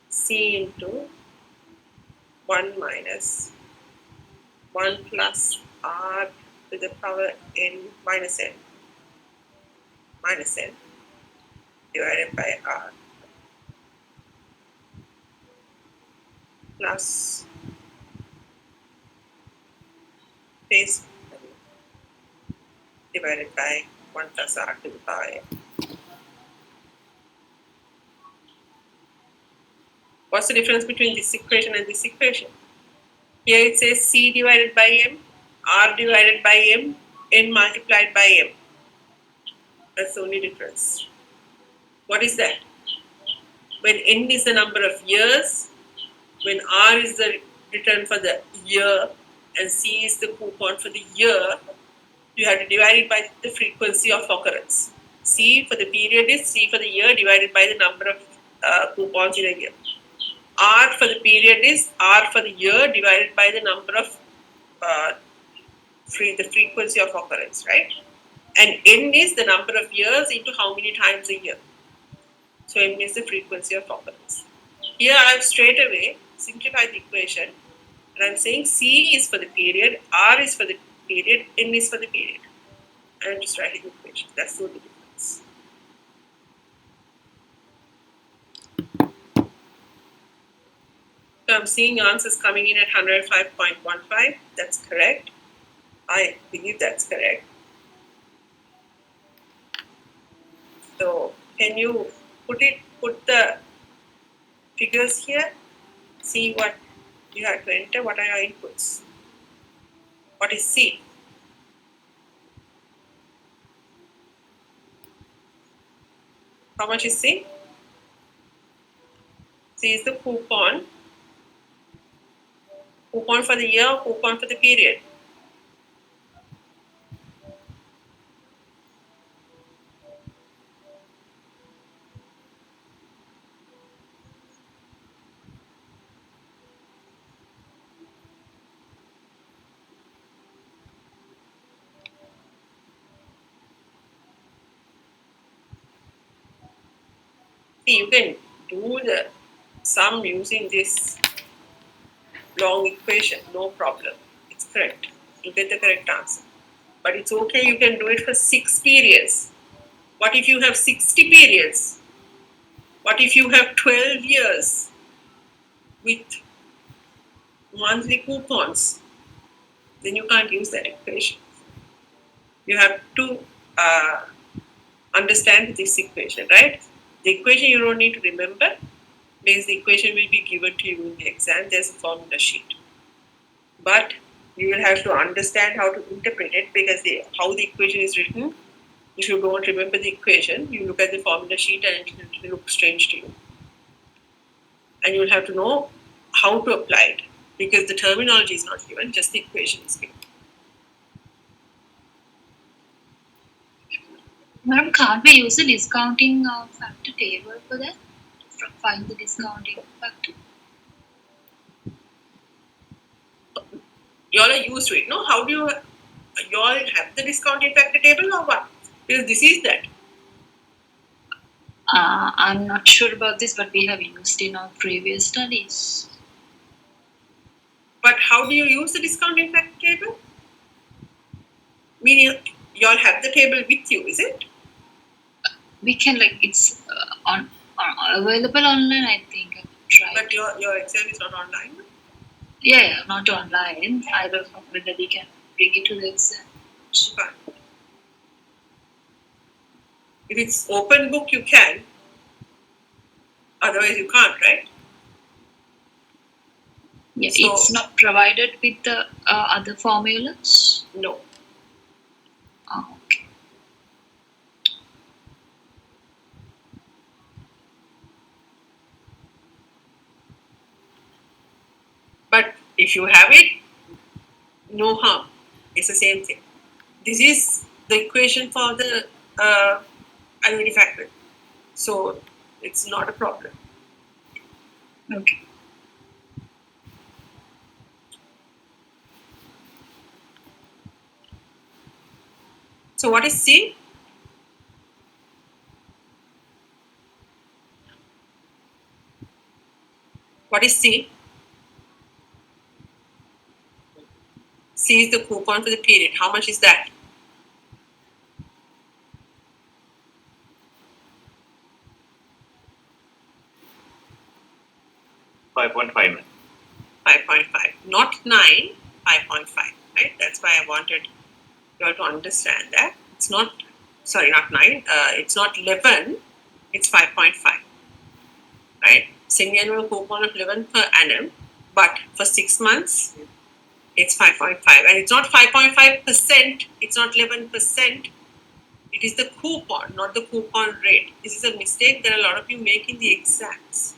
C into 1 minus 1 plus R to the power n minus n divided by R plus face value divided by 1 plus R to the power n. What's the difference between this equation and this equation? Here it says C divided by M, R divided by M, N multiplied by M. That's the only difference. What is that? When N is the number of years, when R is the return for the year, and C is the coupon for the year, you have to divide it by the frequency of occurrence. C for the period is C for the year divided by the number of coupons in a year. R for the period is R for the year divided by the number of the frequency of occurrence, right? And N is the number of years into how many times a year. So N is the frequency of occurrence. Here I have straight away simplified the equation, and I'm saying C is for the period, R is for the period, N is for the period. And I'm just writing the equation. That's the only difference. So I'm seeing answers coming in at 105.15. That's correct. I believe that's correct. So can you put the figures here? See what you have to enter. What are your inputs? What is C? How much is C? C is the coupon Coupon for the year, coupon for the period. See, you can do the sum using this long equation, no problem. It's correct. You get the correct answer. But it's okay, you can do it for 6 periods. What if you have 60 periods? What if you have 12 years with monthly coupons? Then you can't use that equation. You have to understand this equation, right? The equation you don't need to remember because the equation will be given to you in the exam. There's a formula sheet. But you will have to understand how to interpret it because how the equation is written. If you don't remember the equation, you look at the formula sheet and it will look strange to you. And you'll have to know how to apply it because the terminology is not given, just the equation is given. Madam, can't we use a discounting factor table for that? Find the discounting factor. You all are used to it, no? How do you all have the discounting factor table or what? Because this is that. I'm not sure about this, but we have used in our previous studies. But how do you use the discounting factor table? Meaning you all have the table with you, is it? We can it's available online. I think I could try. But your exam is not online. Yeah, not online. I don't know whether we can bring it to the exam. Fine. If it's open book, you can. Otherwise, you can't, right? Yeah, so, it's not provided with the other formulas? No. Oh, okay. But if you have it, no harm. It's the same thing. This is the equation for the annuity factor. So it's not a problem. Okay. So what is C? What is C? C is the coupon for the period. How much is that? $5.5. 5.5. Not 9, 5.5. Right? That's why I wanted you all to understand that. It's not, sorry, not 9. It's not 11. It's 5.5. Right? Semi-annual coupon of 11 per annum. But for 6 months, it's 5.5. And it's not 5.5%. It's not 11%. It is the coupon, not the coupon rate. This is a mistake that a lot of you make in the exams.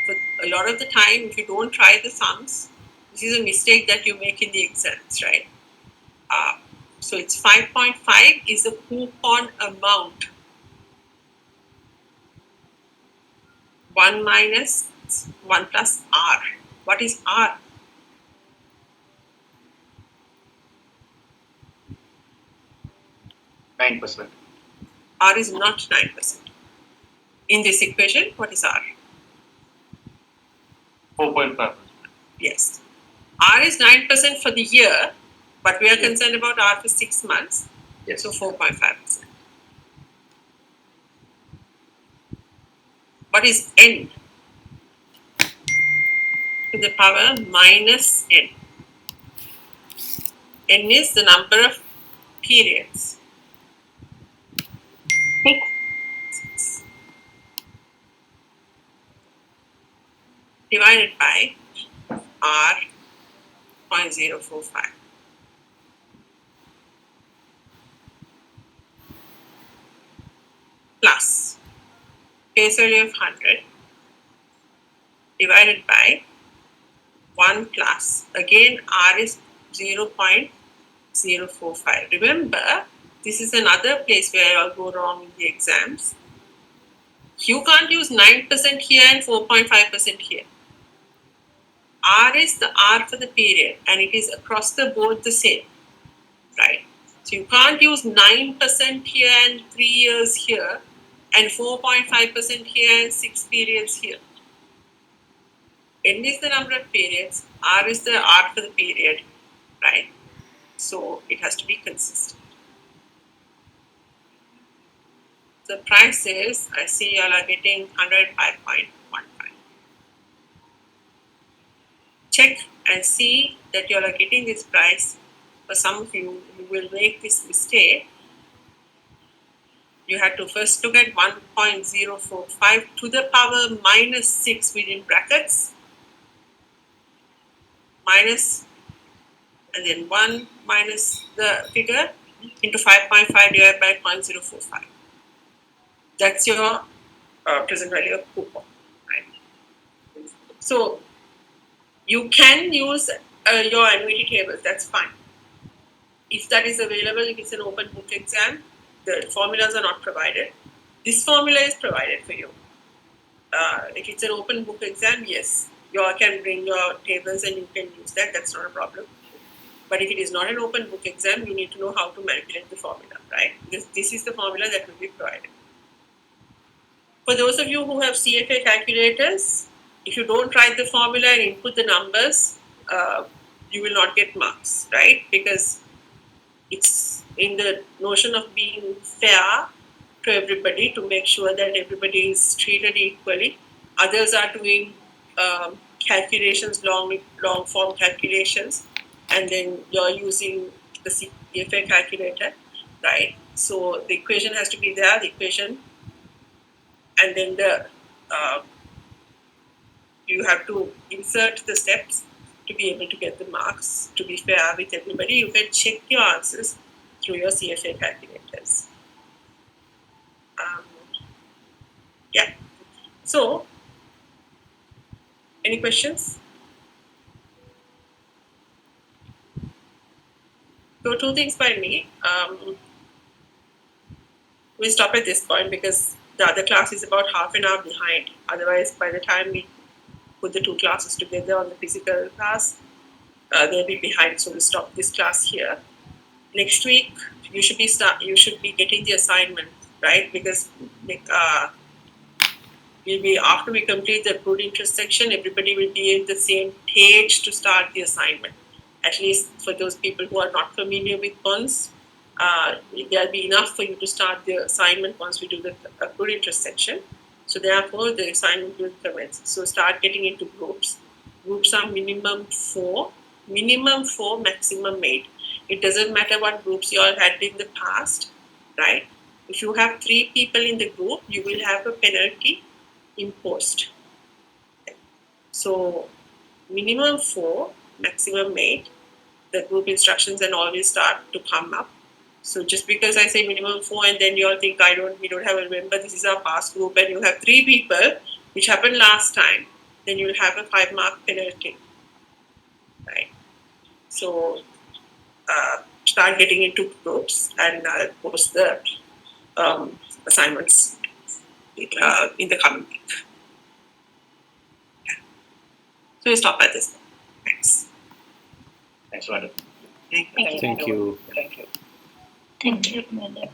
So a lot of the time, if you don't try the sums, this is a mistake that you make in the exams, right? So it's 5.5 is the coupon amount. 1 minus 1 plus R. What is R? $9. R is not 9%. In this equation, what is R? 4.5%. Yes. R is 9% for the year, but we are concerned about R for 6 months. Yes. So 4.5%. What is N? To the power minus N. N is the number of periods. 6. Divided by R 0.045. Plus face value of 100 divided by 1 plus. Again, R is 0.045. Remember, this is another place where I'll go wrong in the exams. You can't use 9% here and 4.5% here. R is the R for the period and it is across the board the same, right? So you can't use 9% here and 3 years here and 4.5% here and 6 periods here. N is the number of periods, R is the R for the period, right? So it has to be consistent. The price is, I see you all are getting 105.15. Check and see that you all are getting this price. For some of you who will make this mistake, you have to first look at 1.045 to the power minus 6 within brackets, minus, and then 1 minus the figure into 5.5 divided by 0.045. That's your present value of coupon, right? So you can use your annuity tables, that's fine. If that is available, if it's an open book exam, the formulas are not provided. This formula is provided for you. If it's an open book exam, yes, you all can bring your tables and you can use that, that's not a problem. But if it is not an open book exam, you need to know how to manipulate the formula, right? Because this is the formula that will be provided. For those of you who have CFA calculators, if you don't write the formula and input the numbers, you will not get marks, right? Because it's in the notion of being fair to everybody to make sure that everybody is treated equally. Others are doing calculations, long form calculations, and then you're using the CFA calculator, right? So the equation has to be there, the equation, and then you have to insert the steps to be able to get the marks. To be fair with everybody, you can check your answers through your CFA calculators. Yeah. So, any questions? So, two things by me. We'll stop at this point because the other class is about half an hour behind. Otherwise, by the time we put the two classes together on the physical class, they'll be behind. So, we'll stop this class here. Next week, you should be getting the assignment, right? Because we'll be, after we complete the accrued interest section, everybody will be in the same page to start the assignment. At least for those people who are not familiar with bonds, there'll be enough for you to start the assignment once we do the accrued interest section. So therefore, the assignment will commence. So start getting into groups. Groups are minimum 4, maximum 8. It doesn't matter what groups you all had in the past, right? If you have 3 people in the group, you will have a penalty imposed. So minimum 4, maximum 8. The group instructions and all will start to come up. So just because I say minimum 4 and then you all think we don't have a member, this is our past group and you have 3 people, which happened last time, then you'll have a 5-mark penalty, right? So start getting into groups and post the assignments in the coming week. Yeah. So we stop at this point. Thanks. Thanks, madam. Thank you. Thank you, madam.